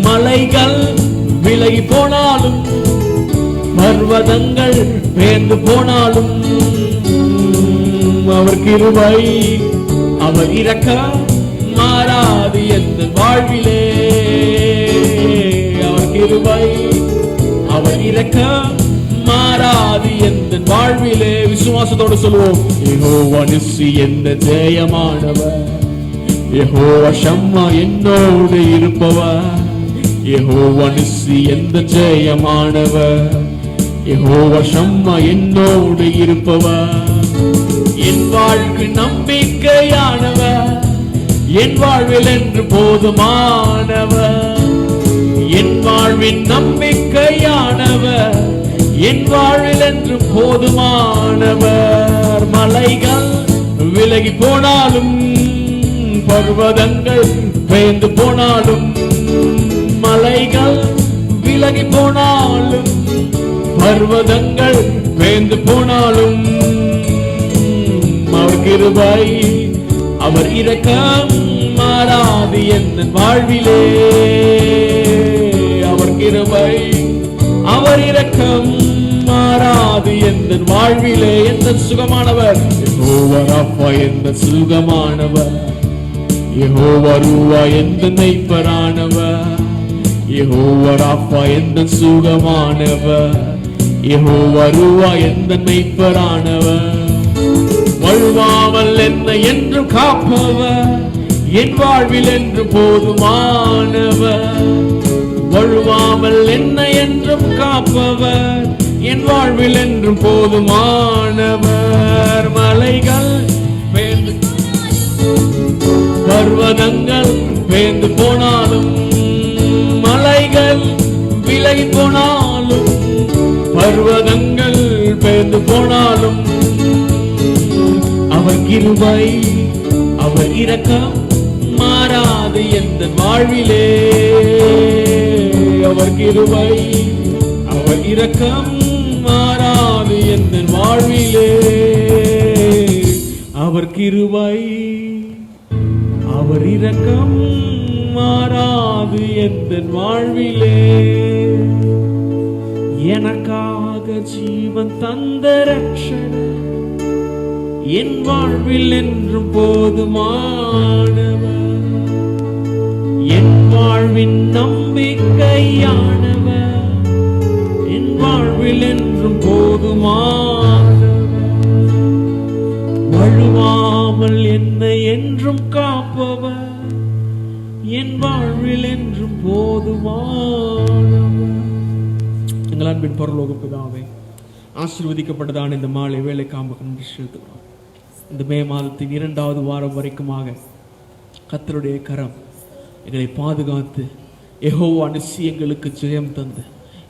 மலைகள் விலகி போனாலும், பர்வதங்கள் பெயர்ந்து போனாலும், அவர் கிருபை, அவர் இரக்கம் மாறாது எந்த வாழ்விலே. அவர் கிருபை, அவர் இரக்கம் மாறாது எந்த வாழ்விலே. விசுவாசத்தோடு சொல்லுவோம். யெகோவா நிஸ்ஸி எந்த ஜெயமானவர், யெகோவா ஷம்மா என்னோடு இருப்பவர், யெகோவா நிஸ்ஸி எந்த ஜெயமானவர், யெகோவா ஷம்மா என்னோடு இருப்பவர். என் வாழ்வு நம்பிக்கையானவர், என் வாழ்வில் என்று போதுமானவர். என் வாழ்வின் நம்பிக்கையானவர், என் வாழ்வில் என்று போதுமானவர். மலைகள் விலகி போனாலும், பர்வதங்கள் பெயர்ந்து போனாலும், மலைகள் விலகி போனாலும், பர்வதங்கள் பெயர்ந்து போனாலும், அவர் கிருபை அவர் இரக்கம் மாறாது என் வாழ்விலே. அவர் கிருபை அவர் இரக்கம் மாறாது என் வாழ்விலே. எந்த சுகமானவர் யெகோவா ராஃபா, எந்த சுகமானவர் யெகோவா ரூவா, எந்த மெய்ப்பரானவர் யெகோவா ராஃபா, எந்த சுகமானவர் யெகோவா ரூவா, எந்த மெய்ப்பரானவர். வழுவாமல் என்னை என்றும் காப்பவர், என் வாழ்வில் என்று போதுமானவர். வழுவாமல் என்னை என்றும் காப்பவர், என் வாழ்வில் என்றும் போதுமானவர். மலைகள் பெயர்ந்து பர்வதங்கள் பெயர்ந்து போனாலும், மலைகள் விலகி போனாலும், பர்வதங்கள் பெயர்ந்து போனாலும், அவர் கிருபை அவர் இரக்கம் மாறாது எந்த வாழ்விலே. அவர் கிருபை அவர் இரக்கம் மாறாது எந்த வாழ்விலே. அவர் கிருபை அவர் இரக்கம் மாறாது எந்த வாழ்விலே. எனக்காக ஜீவன் தந்த ரட்சகர், என் வாழ்வில் என்றும் போதுமானவர். என் வாழ்வின் நம்பிக்கையானவர், என் வாழ்வில் என்றும் போதுமானவர். வழுவாமல் என்னை என்றும் காப்பவர், என் வாழ்வில் என்றும் போதுமானவர். எங்கள் அன்பின் பரலோக பிதாவே, ஆசீர்வதிக்கப்பட்டதான இந்த மாலை வேலைக்காக நன்றி செலுத்துகிறோம். இந்த மே மாதத்தின் 2வது வாரம் வரைக்குமாக கர்த்தருடைய கரம் எங்களை பாதுகாத்து, யெகோவா நிசி எங்களுக்கு ஜெயம் தந்து,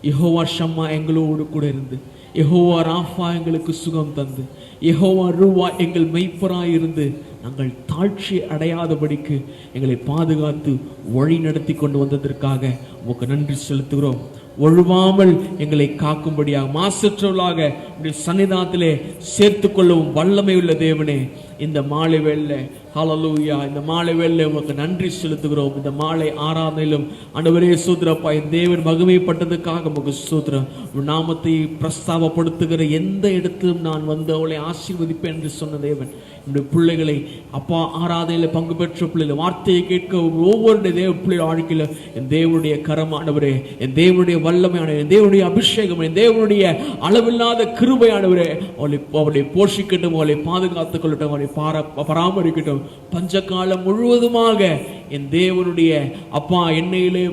யெகோவா ஷம்மா எங்களோடு கூட இருந்து, யெகோவா ராஃபா எங்களுக்கு சுகம் தந்து, யெகோவா ரூவா எங்கள் மெய்ப்பராய் இருந்து நாங்கள் தாழ்ச்சி அடையாதபடிக்கு எங்களை பாதுகாத்து வழி நடத்தி கொண்டு வந்ததற்காக உமக்கு நன்றி செலுத்துகிறோம். ஒழுவாமல் எங்களை காக்கும்படியாக மாசற்றவர்களாக உடைய சன்னிதானத்திலே சேர்த்து கொள்ளவும் வல்லமை உள்ள தேவனே, இந்த மாலை வேளை ஹல்லேலூயா, இந்த மாலை வேளை உமக்கு நன்றி செலுத்துகிறோம். இந்த மாலை ஆராதனையிலும் ஆண்டவரே சூத்திரப்பா, என் தேவன் மகிமைப்பட்டதுக்காக உமக்கு சூத்திரம். நாமத்தை பிரஸ்தாபப்படுத்துகிற எந்த இடத்திலும் நான் வந்து அவளை ஆசீர்வதிப்பேன் என்று சொன்ன தேவன், என்னுடைய பிள்ளைகளை அப்பா ஆராதனையில் பங்கு பெற்ற பிள்ளைகள் வார்த்தையை கேட்க ஒவ்வொரு தேவ பிள்ளைகள் வாழ்க்கையில் என் தேவனுடைய கரமானவரே, என் தேவனுடைய வல்லமையானவரே, என் தேவனுடைய அபிஷேகம், என் தேவனுடைய அளவில்லாத கிருபையானவரே, அவளை போஷிக்கட்டும், அவளை பாதுகாத்துக் கொள்ளட்டும், அவளை பராமரிக்கட்டும். பஞ்சகாலம் முழுவதுமாக என் தேவனுடைய அப்பா எண்ணெயிலே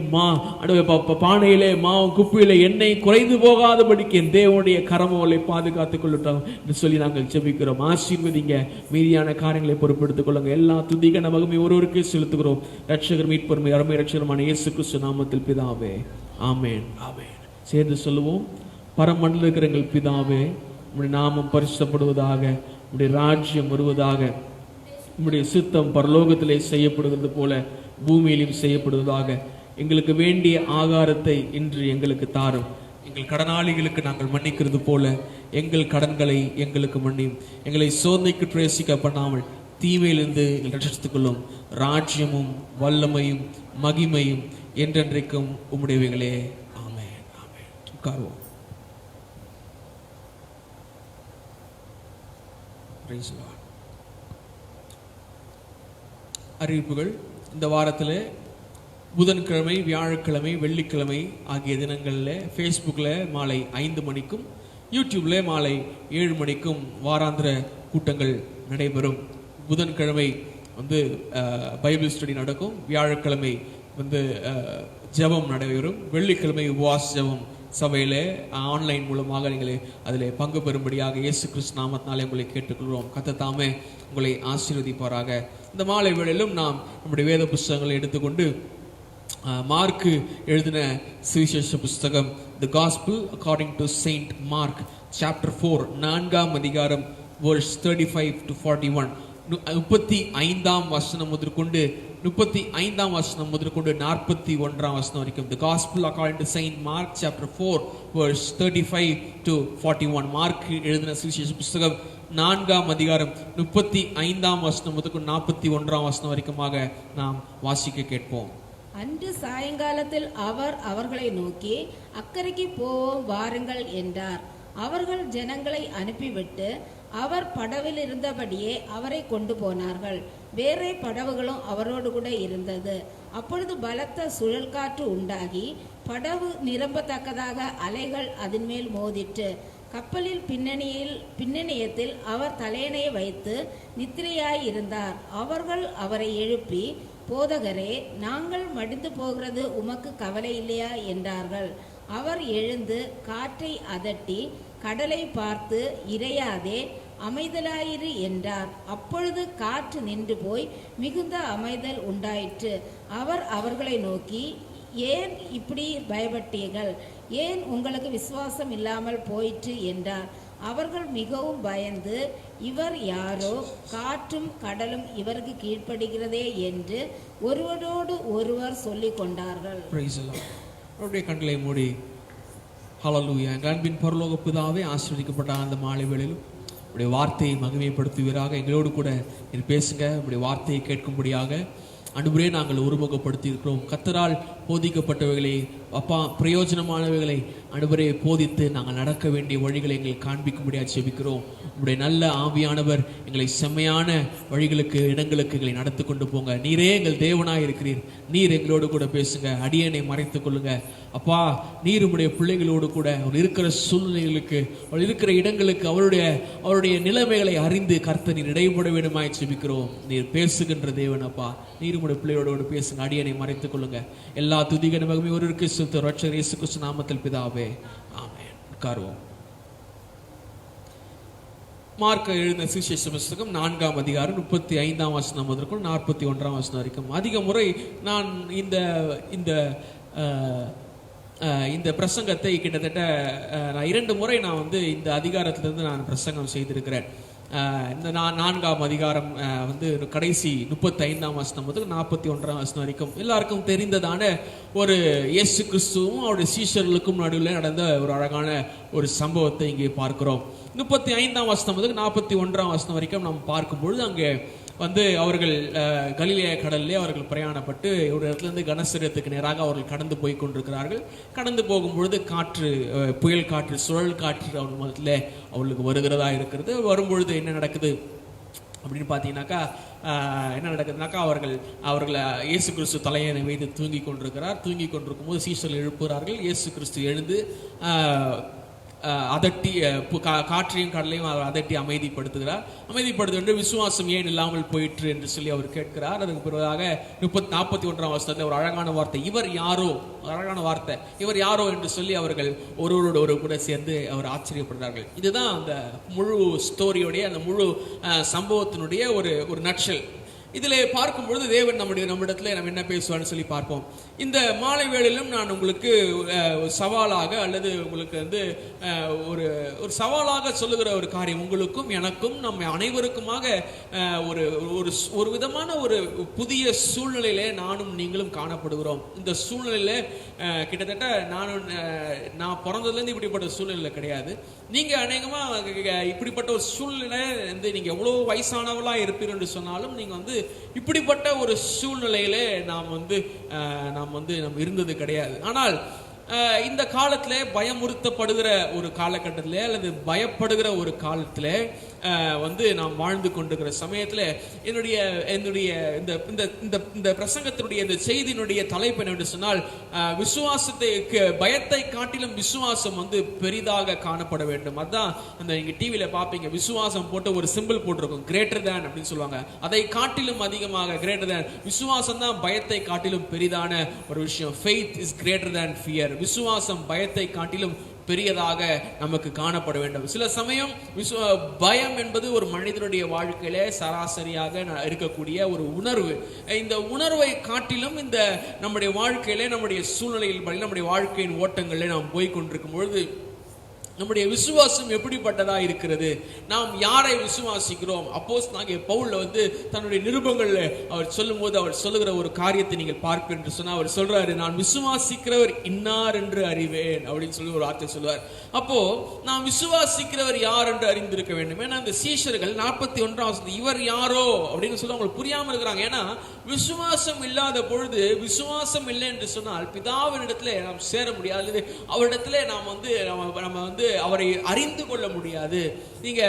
பானையிலே மாவும் குப்பியிலே எண்ணெய் குறைந்து போகாதபடிக்கு என் தேவனுடைய கரமோலை பாதுகாத்துக் கொள்ளட்டும் என்று சொல்லி நாங்கள் ஜெபிக்கிறோம். ஆசீர்வதிங்க, மீதியான காரியங்களை பொறுப்பெடுத்துக் கொள்ளுங்க. எல்லா துதிக மகிமை ஒருவருக்கே செலுத்துகிறோம். ரட்சகர் மீட்பெருமை அருமை ரட்சகருமான இயேசு கிறிஸ்து நாமத்தில் பிதாவே, ஆமென் ஆமென். சேர்ந்து சொல்லுவோம். பரமண்டல இருக்கிற எங்கள் பிதாவே, உம்முடைய நாமம் பரிசுத்தப்படுவதாக, உம்முடைய ராஜ்யம் வருவதாக, உம்முடைய சித்தம் பரலோகத்திலே செய்யப்படுவது போல பூமியிலும் செய்யப்படுவதாக. எங்களுக்கு வேண்டிய ஆகாரத்தை இன்று எங்களுக்கு தாரும். எங்கள் கடனாளிகளுக்கு நாங்கள் மன்னிக்கிறது போல எங்கள் கடன்களை எங்களுக்கு மன்னியும். எங்களை சோதனைக்கு பிரவேசிக்க பண்ணாமல் தீமையிலிருந்து எங்கள் ரட்சித்துக் கொள்ளும். ராஜ்யமும் வல்லமையும் மகிமையும் என்றென்றைக்கும் உம்முடையவைகளே. ஆமென் ஆமென். உட்காருவோம். Praise the Lord. அறிவிப்புகள். இந்த வாரத்தில் புதன்கிழமை, வியாழக்கிழமை, வெள்ளிக்கிழமை ஆகிய தினங்களில் ஃபேஸ்புக்கில் மாலை 5 மணிக்கும் யூடியூப்பில் மாலை 7 மணிக்கும் வாராந்திர கூட்டங்கள் நடைபெறும். புதன்கிழமை பைபிள் ஸ்டடி நடக்கும். வியாழக்கிழமை ஜெபம் நடைபெறும். வெள்ளிக்கிழமை உபவாச ஜெபம் சபையிலே ஆன்லைன் மூலமாக நீங்கள் அதில் பங்கு பெறும்படியாக இயேசு கிறிஸ்து நாமத்தினாலே உங்களை கேட்டுக்கொள்கிறோம். கர்த்தர் தாமே உங்களை ஆசீர்வதிப்பாராக. இந்த மாலை வேளையிலும் நாம் நம்முடைய வேத புஸ்தகங்களை எடுத்துக்கொண்டு மார்க்கு எழுதின சுவிசேஷ புஸ்தகம் the gospel according to saint Mark chapter 4 4ஆம் அதிகாரம் verse 35 to 41 35ஆம் வசனம் முதற்கொண்டு 35ஆம் வசனம் முதற்கொண்டு 41ஆம் வசனம் வரைக்கும். The gospel according to saint Mark chapter 4 verse 35 to 41. Mark எழுதின சுவிசேஷ புஸ்தகம் 4ஆம் அதிகாரம் 35ஆம் வசனம் முதற்கொண்டு 41ஆம் வசனம் வரைக்குமாக நாம் வாசிக்க கேட்போம். அன்று சாயங்காலத்தில் அவர் அவர்களை நோக்கி, அக்கறைக்கு போவோம் வாருங்கள் என்றார். அவர்கள் ஜனங்களை அனுப்பிவிட்டு அவர் படவில் இருந்தபடியே அவரை கொண்டு போனார்கள். வேறே படவுகளும் அவரோடு கூட இருந்தது. அப்பொழுது பலத்த சுழல் காற்று உண்டாகி படவு நிரம்பத்தக்கதாக அலைகள் அதன் மேல் மோதிற்று. கப்பலில் பின்னணியத்தில் அவர் தலையணையை வைத்து நித்திரையாயிருந்தார். அவர்கள் அவரை எழுப்பி, போதகரே, நாங்கள் மடிந்து போகிறது உமக்கு கவலை இல்லையா என்றார்கள். அவர் எழுந்து காற்றை அதட்டி கடலை பார்த்து, இறையாதே, அமைதலாயிரு என்றார். அப்பொழுது காற்று நின்று போய் மிகுந்த அமைதல் உண்டாயிற்று. அவர் அவர்களை நோக்கி, ஏன் இப்படி பயப்பட்டீர்கள்? ஏன் உங்களுக்கு விசுவாசம் இல்லாமல் போயிற்று என்றார். அவர்கள் மிகவும் பயந்து, இவர் யாரோ, காற்றும் கடலும் இவருக்கு கீழ்ப்படுகிறதே என்று ஒருவரோடு ஒருவர் சொல்லிக் கொண்டார்கள். அவருடைய கண்களை மூடி ஹல்லேலூயா. எங்கள் அன்பின் பரலோக பிதாவே, ஆசீர்வதிக்கப்பட்ட அந்த மாலை வேளையிலும் உடைய வார்த்தையை மகிமைப்படுத்துவீராக. எங்களோடு கூட நீர் பேசுங்க. உடைய வார்த்தையை கேட்கும்படியாக அன்றுவரே நாங்கள் ஒருமுகப்படுத்தி இருக்கிறோம். கர்த்தரால் போதிக்கப்பட்டவைகளை அப்பா பிரயோஜனமானவைகளை அன்றுவரே போதித்து நாங்கள் நடக்க வேண்டிய வழிகளை எங்களுக்கு காண்பிக்கும்படியாக ஜெபிக்கிறோம். உங்களுடைய நல்ல ஆவியானவர் எங்களை செம்மையான வழிகளுக்கு இடங்களுக்கு எங்களை நடத்தி கொண்டு போங்க. நீரே எங்கள் தேவனாய் இருக்கிறீர். நீர் எங்களோடு கூட பேசுங்க. அடியனை மறைத்துக் கொள்ளுங்க அப்பா. நீர் உடைய பிள்ளைகளோடு கூட அவர் இருக்கிற சூழ்நிலைகளுக்கு, அவர் இருக்கிற இடங்களுக்கு, அவருடைய நிலைமைகளை அறிந்து கர்த்தர் நீர் இடைப்பட வேண்டுமாய் ஜெபிக்கிறோம். நீர் பேசுகின்ற தேவன் அப்பா. நீர் உடைய பிள்ளைகளோடு பேசுங்க. அடியனை மறைத்துக் கொள்ளுங்க. எல்லா துதிக மகிமை ஒருவருக்கு சுத்த ரட்சகர் இயேசு கிறிஸ்து நாமத்தில் பிதாவே, ஆமென். உட்காருவோம். மார்க் எழுதின சுவிசேஷ புஸ்தகம் 4ஆம் அதிகாரம் 35ஆம் வசனம் முதற்கொண்டு 41ஆம் வசனம் வரைக்கும். அதிக முறை நான் இந்த பிரசங்கத்தை கிட்டத்தட்ட 2 முறை நான் இந்த அதிகாரத்திலிருந்து நான் பிரசங்கம் செய்திருக்கிறேன். இந்த 4ஆம் அதிகாரம் கடைசி 35ஆம் வசனம் முதல் 41ஆம் வசனம் வரைக்கும் எல்லாருக்கும் தெரிந்ததான ஒரு இயேசு கிறிஸ்துவும் அவருடைய சீஷர்களுக்கும் நடுவில் நடந்த ஒரு அழகான ஒரு சம்பவத்தை இங்கே பார்க்கிறோம். 35ஆம் வசனம் முதல் 41ஆம் வசனம் வரைக்கும் நாம் பார்க்கும்பொழுது அங்கே அவர்கள் கலிலேய கடலிலே அவர்கள் பிரயாணப்பட்டு ஒரு இடத்துலேருந்து கனசரத்துக்கு நேராக அவர்கள் கடந்து போய் கொண்டிருக்கிறார்கள். கடந்து போகும்பொழுது காற்று, புயல் காற்று, சுழல் காற்று அவர் மதத்தில் அவர்களுக்கு வருகிறதா இருக்கிறது. வரும்பொழுது என்ன நடக்குது அப்படின்னு பார்த்தீங்கன்னாக்கா, என்ன நடக்குதுனாக்கா, அவர்களை இயேசு கிறிஸ்து தலையணை வைத்து தூங்கி கொண்டிருக்கிறார். தூங்கி கொண்டிருக்கும் போது சீஷர்கள் எழுப்புகிறார்கள். இயேசு கிறிஸ்து எழுந்து அதட்டி காற்றையும் கடலையும் அதட்டி அமைதிப்படுத்துகிறார். அமைதிப்படுத்த விசுவாசம் ஏன் இல்லாமல் போயிற்று என்று சொல்லி அவர் கேட்கிறார். அதுக்கு பிறகு 41ஆம் வசனத்தில் ஒரு அழகான வார்த்தை, இவர் யாரோ, அழகான வார்த்தை, இவர் யாரோ என்று சொல்லி அவர்கள் ஒருவரோடு ஒரு கூட சேர்ந்து அவர் ஆச்சரியப்படுறார்கள். இதுதான் அந்த முழு ஸ்டோரியோடைய, அந்த முழு சம்பவத்தினுடைய ஒரு நட்சல். இதில் பார்க்கும்பொழுது தேவன் நம்மிடத்தில் நம்ம என்ன பேசுவான்னு சொல்லி பார்ப்போம். இந்த மாலை வேளையிலும் நான் உங்களுக்கு சவாலாக அல்லது உங்களுக்கு ஒரு சவாலாக சொல்லுகிற ஒரு காரியம், உங்களுக்கும் எனக்கும் நம்ம அனைவருக்குமாக ஒரு விதமான ஒரு புதிய சூழ்நிலையிலே நானும் நீங்களும் காணப்படுகிறோம். இந்த சூழ்நிலையில கிட்டத்தட்ட நான் பிறந்ததுலேருந்து இப்படிப்பட்ட சூழ்நிலை கிடையாது. நீங்க அநேகமா இப்படிப்பட்ட ஒரு சூழ்நிலை நீங்க எவ்வளவு வயசானவளா இருப்பீர்கள் என்று சொன்னாலும் நீங்க இப்படிப்பட்ட ஒரு சூழ்நிலையிலே நம்ம இருந்தது கிடையாது. ஆனால் இந்த காலத்திலே பயமுறுத்தப்படுகிற ஒரு காலகட்டத்திலே அல்லது பயப்படுகிற ஒரு காலத்திலே வந்து நாம் வாழ்ந்து கொண்டிருக்கிற சமயத்துல என்னுடைய இந்த பிரசங்கத்தினுடைய இந்த செய்தியினுடைய தலைப்பு என்னவென்று சொன்னால், விசுவாசத்தை பயத்தை காட்டிலும் விசுவாசம் வந்து பெரிதாக காணப்பட வேண்டும். அதான் அந்த நீங்க டிவியில பாப்பீங்க, விசுவாசம் போட்டு ஒரு சிம்பிள் போட்டிருக்கும், கிரேட்டர் தேன் அப்படின்னு சொல்லுவாங்க. அதை காட்டிலும் அதிகமாக கிரேட்டர் தேன், விசுவாசம் தான் பயத்தை காட்டிலும் பெரிதான ஒரு விஷயம். faith is greater than fear. விசுவாசம் பயத்தை காட்டிலும் பெரியதாக நமக்கு காணப்பட வேண்டும். சில சமயம் பயம் என்பது ஒரு மனிதனுடைய வாழ்க்கையில சராசரியாக இருக்கக்கூடிய ஒரு உணர்வு. இந்த உணர்வை காட்டிலும் இந்த நம்முடைய வாழ்க்கையில, நம்முடைய சூழ்நிலையில், நம்முடைய வாழ்க்கையின் ஓட்டங்களில் நாம் போய் கொண்டிருக்கும் பொழுது நம்முடைய விசுவாசம் எப்படிப்பட்டதா இருக்கிறது, நாம் யாரை விசுவாசிக்கிறோம். அப்போஸ்தலனாகிய பவுல் வந்து தன்னுடைய நிருபங்கள்ல அவர் சொல்லும் போது அவர் சொல்லுகிற ஒரு காரியத்தை நீங்கள் பார்ப்பீர்கள் என்று சொன்னா, அவர் சொல்றாரு, நான் விசுவாசிக்கிறவர் இன்னார் என்று அறிவேன் அப்படின்னு சொல்லி ஒரு வார்த்தை சொல்லுவார். அப்போ நாம் விசுவாசிக்கிறவர் யார் என்று அறிந்திருக்க வேண்டும். ஏன்னா அந்த சீஷர்கள் 41 இவர் யாரோ அப்படின்னு சொல்லி அவங்களுக்கு புரியாம இருக்கிறாங்க. ஏன்னா விசுவாசம் இல்லாத பொழுது, விசுவாசம் இல்லை என்று சொன்னால் பிதாவினிடத்துல நாம் சேர முடியாது, அவரிடத்துல நாம் வந்து நம்ம வந்து அவரை அறிந்து கொள்ள முடியாது. நீங்க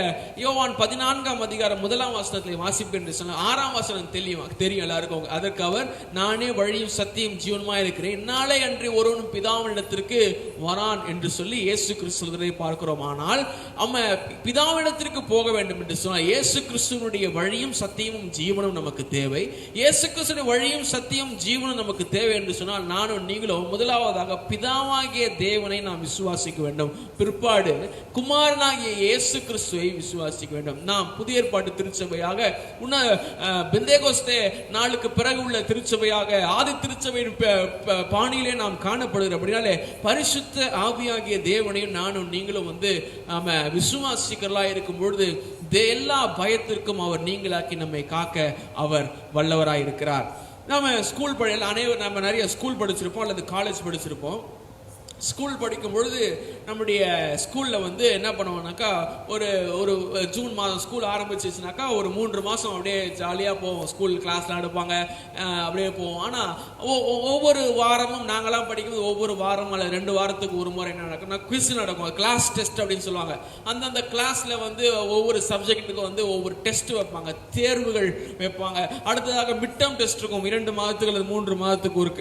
யோவான் 14 அதிகாரம் 1 வாசிப்பேன் என்று சொன்ன 6 வசனம் தெரியும் எல்லாருக்கும். அதற்கு அவர், நானே வழியும் சத்தியம் ஜீவனுமாய் இருக்கிறேன், என்னாலே அன்றி ஒருவனும் பிதாவினிடத்திற்கு வரான் என்று சொல்லி இயேசு கிறிஸ்து சொல்வதை பார்க்கிறோம். ஆனால் நம்ம பிதாவினிடத்திற்கு போக வேண்டும் என்று சொன்னால் இயேசு கிறிஸ்துவனுடைய வழியும் சத்தியமும் ஜீவனும் நமக்கு தேவை. இயேசு கிறிஸ்துவின் வழியும் சத்தியம் ஜீவனும் நமக்கு தேவை என்று சொன்னால் நானும் நீங்களும் முதலாவதாக பிதாவாகிய தேவனை நாம் விசுவாசிக்க வேண்டும். பிற்பாடு குமாரனாகிய இயேசு கிறிஸ்துவை விசுவாசிக்க வேண்டும். நாம் புதிய ஏற்பாட்டு திருச்சபையாக பெந்தேகோஸ்தே நாளுக்கு பிறகு உள்ள திருச்சபையாக ஆதி திருச்சபையின் பாணியிலே நாம் காணப்படுகிற அப்படினாலே பரிசுத்த ஆவியாகிய தேவனையும் நானும் நீங்களும் வந்து நாம விசுவாசிக்கிறலா இருக்கும் பொழுது எல்லா பயத்திற்கும் அவர் நீங்களாக்கி நம்மை காக்க அவர் வல்லவராய் இருக்கிறார். நாம ஸ்கூல் நம்ம நிறைய ஸ்கூல் படிச்சிருப்போம் அல்லது காலேஜ் படிச்சிருப்போம். ஸ்கூல் படிக்கும் பொழுது நம்முடைய ஸ்கூலில் வந்து என்ன பண்ணுவோம்னாக்கா, ஒரு ஜூன் மாதம் ஸ்கூல் ஆரம்பிச்சிச்சுனாக்கா ஒரு 3 மாதம் அப்படியே ஜாலியாக போவோம். ஸ்கூல் கிளாஸ்லாம் எடுப்பாங்க, அப்படியே போவோம். ஆனால் ஒவ்வொரு வாரமும் நாங்களாம் படிக்கும்போது ஒவ்வொரு வாரம் அல்ல 2 வாரத்துக்கு ஒரு முறை என்ன நடக்கும்னா குவிஸ் நடக்கும், கிளாஸ் டெஸ்ட் அப்படின்னு சொல்லுவாங்க. அந்தந்த கிளாஸில் வந்து ஒவ்வொரு சப்ஜெக்ட்டுக்கும் வந்து ஒவ்வொரு டெஸ்ட் வைப்பாங்க, தேர்வுகள் வைப்பாங்க. அடுத்ததாக மிட் டேர்ம் டெஸ்ட் இருக்கும், 2 மாதத்துக்கு அல்லது 3 மாதத்துக்கு ஒரு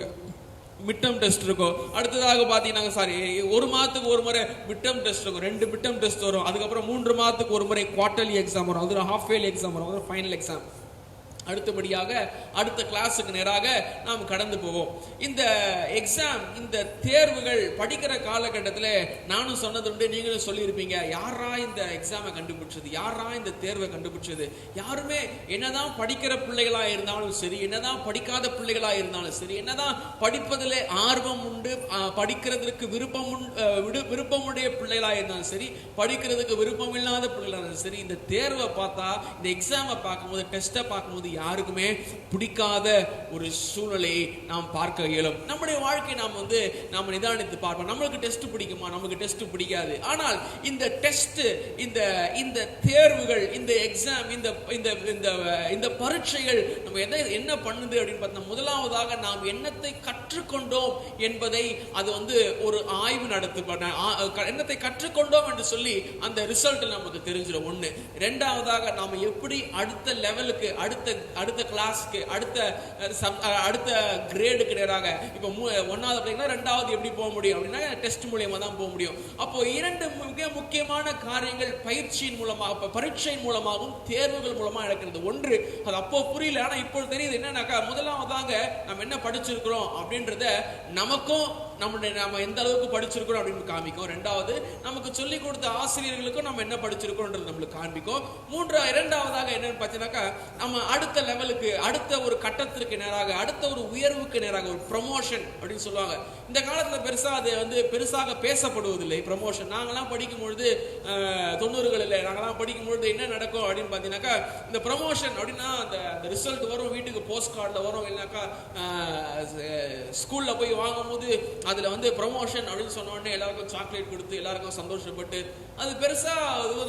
மிட் டேர்ம் டெஸ்ட் இருக்கும். அடுத்ததாக பார்த்தீங்கன்னா 1 மாதத்துக்கு ஒரு முறை மிட் டேர்ம் டெஸ்ட் இருக்கும், 2 மிட் டேர்ம் டெஸ்ட் வரும். அதுக்கப்புறம் 3 மாதத்துக்கு ஒரு முறை குவார்டர்லி எக்ஸாம் வரும், அது ஹாஃப் இயர்லி எக்ஸாம் வரும், அது ஃபைனல் எக்ஸாம். அடுத்தபடியாக அடுத்த கிளாஸுக்கு நேராக நாம் கடந்து போவோம். இந்த எக்ஸாம், இந்த தேர்வுகள் படிக்கிற காலகட்டத்தில் நானும் சொன்னதுண்டு, நீங்களும் சொல்லியிருப்பீங்க, யாரா இந்த எக்ஸாமை கண்டுபிடிச்சது, யாரா இந்த தேர்வை கண்டுபிடிச்சது. யாருமே என்னதான் படிக்கிற பிள்ளைகளா இருந்தாலும் சரி, என்னதான் படிக்காத பிள்ளைகளா இருந்தாலும் சரி, என்னதான் படிப்பதில் ஆர்வம் உண்டு, படிக்கிறதுக்கு விருப்பமுடைய பிள்ளைகளா இருந்தாலும் சரி, படிக்கிறதுக்கு விருப்பம் இல்லாத பிள்ளைகளா இருந்தாலும் சரி, இந்த தேர்வை பார்த்தா, இந்த எக்ஸாமை பார்க்கும்போது, டெஸ்ட்டை பார்க்கும்போது யாருக்குமே பிடிக்காத ஒரு சூழ்நிலையை நாம் பார்க்க இயலும். நம்முடைய வாழ்க்கை நாம் நிதானித்து பார்ப்போம். நம்மளுக்கு டெஸ்ட் பிடிக்குமா? நமக்கு டெஸ்ட் பிடிக்காது. ஆனால் இந்த டெஸ்ட், இந்த தேர்வுகள், இந்த எக்ஸாம், இந்த பரீட்சைகள் நம்ம என்ன பண்ணுது அப்படின்னு பார்த்தா, முதலாவதாக நாம் என்னத்தை கற்றுக்கொண்டோம் என்பதை அது வந்து ஒரு ஆய்வு நடத்து, என்னத்தை கற்றுக்கொண்டோம் என்று சொல்லி அந்த ரிசல்ட் நமக்கு தெரிஞ்சிடும். 1. 2வது நாம எப்படி அடுத்த லெவலுக்கு, அடுத்த கிளாஸ்க்கு, அடுத்த கிரேடுக்கு நேராக, இப்போ 1வது படிக்கணும், 2வது எப்படி போக முடியும் அப்படின்னா டெஸ்ட் மூலமா தான் போக முடியும். அப்போ 2 மிக முக்கியமான காரியங்கள் பயிற்சியின் மூலமாக, பரீட்சையின் மூலமாகவும் தேர்வுகள் மூலமா நடக்கிறது. 1 அது அப்போ புரியல, ஆனா இப்போ தெரியுது. என்னன்னாக்கா, முதலாவதாக நம்ம என்ன படிச்சிருக்கிறோம் அப்படின்றத நமக்கும் நம்ம எந்த அளவுக்கு படிச்சிருக்கிறோம் அப்படின்னு காமிக்கும். 2வது நமக்கு சொல்லிக் கொடுத்த ஆசிரியர்களுக்கும் நம்ம என்ன படிச்சிருக்கிறோம்ன்றது நம்மளுக்கு காண்பிக்கும். 2வதாக என்னன்னு பார்த்தீங்கன்னாக்கா, நம்ம அடுத்த லெவலுக்கு, அடுத்த ஒரு கட்டத்திற்கு நேராக, அடுத்த ஒரு உயர்வுக்கு நேராக, ஒரு ப்ரமோஷன் அப்படின்னு சொல்லுவாங்க. இந்த காலத்துல அது வந்து பெருசாக பேசப்படுவதில்லை ப்ரமோஷன். நாங்கெல்லாம் படிக்கும் பொழுது 90களில் நாங்கெல்லாம் படிக்கும் பொழுது என்ன நடக்கும் அப்படின்னு பார்த்தீங்கன்னாக்கா, இந்த ப்ரமோஷன் அப்படின்னா அந்த ரிசல்ட் வரும், வீட்டுக்கு போஸ்ட் கார்டில் வரும், இல்லைனாக்கா ஸ்கூல்ல போய் வாங்கும் போது அதுல வந்து ப்ரமோஷன் அப்படின்னு சொன்ன உடனே எல்லாருக்கும் சாக்லேட் கொடுத்து எல்லாருக்கும் சந்தோஷப்பட்டு அது பெருசா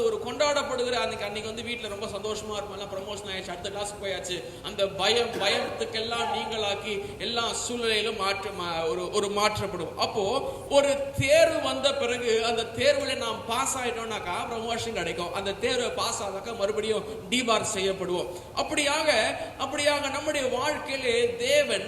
ஒரு கொண்டாடப்படுகிற அன்னைக்கு வந்து வீட்டுல ரொம்ப சந்தோஷமா இருக்கும். எல்லாம் ப்ரமோஷன் ஆயிடுச்சு, அடுத்த கிளாஸ் போயாச்சு. அந்த பயத்துக்கெல்லாம் நீங்களாக்கி எல்லா சூழ்நிலையிலும் ஒரு மாற்றப்படும். அப்போ ஒரு தேர்வு வந்த பிறகு அந்த தேர்வுல நாம் பாஸ் ஆயிட்டோம்னாக்கா ப்ரமோஷன் கிடைக்கும். அந்த தேர்வை பாஸ் ஆனாக்கா மறுபடியும் டிபார் செய்யப்படுவோம். அப்படியாக நம்முடைய வாழ்க்கையிலே தேவன்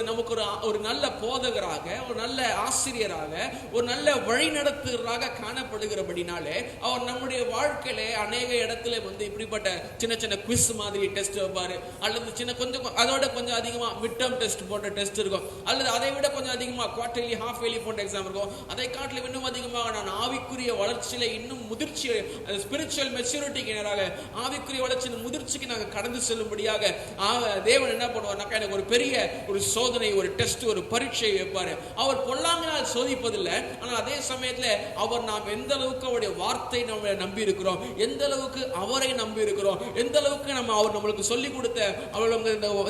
நமக்கு ஒரு நல்ல போதகராக, ஒரு நல்ல ஆசிரியராக, ஒரு நல்ல வழிநடத்துகிறாக காணப்படுகிறபடினாலே அவர் நம்முடைய வாழ்க்கையிலே அநேக இடத்துல வந்து இப்படிப்பட்ட சின்ன சின்ன குவிஸ் மாதிரி டெஸ்ட் வைப்பாரு, அல்லது கொஞ்சம் அதோட கொஞ்சம் அதிகமா மிட் டர்ம் டெஸ்ட் போன்ற டெஸ்ட் இருக்கும், அல்லது அதை விட கொஞ்சம் அதிகமா குவார்டர்லி ஹாஃப் இயர்லி போன்ற எக்ஸாம் இருக்கும். அதை காட்டிலும் இன்னும் அதிகமாக நான் ஆவிக்குரிய வளர்ச்சியில இன்னும் முதிர்ச்சி, ஸ்பிரிச்சுவல் மெச்சூரிட்டிக்கு நேராக ஆவிக்குரிய வளர்ச்சியின் முதிர்ச்சிக்கு நாங்கள் கடந்து செல்லும்படியாக தேவன் என்ன பண்ணுவார்னாக்கா எனக்கு ஒரு பெரிய ஒரு சோதனை, ஒரு டெஸ்ட், ஒரு பரீட்சை வைப்பாரு. அவர் பொல்லாங்கனால் சோதிப்பதில்லை, ஆனால் அதே சமயத்துல அவர் நாம் எந்த அளவுக்கு அவருடைய வார்த்தை நம்ம நம்பி இருக்கிறோம், எந்த அளவுக்கு அவரை நம்பி இருக்கிறோம், எந்த அளவுக்கு அவர் நம்மளுக்கு சொல்லிக் கொடுத்த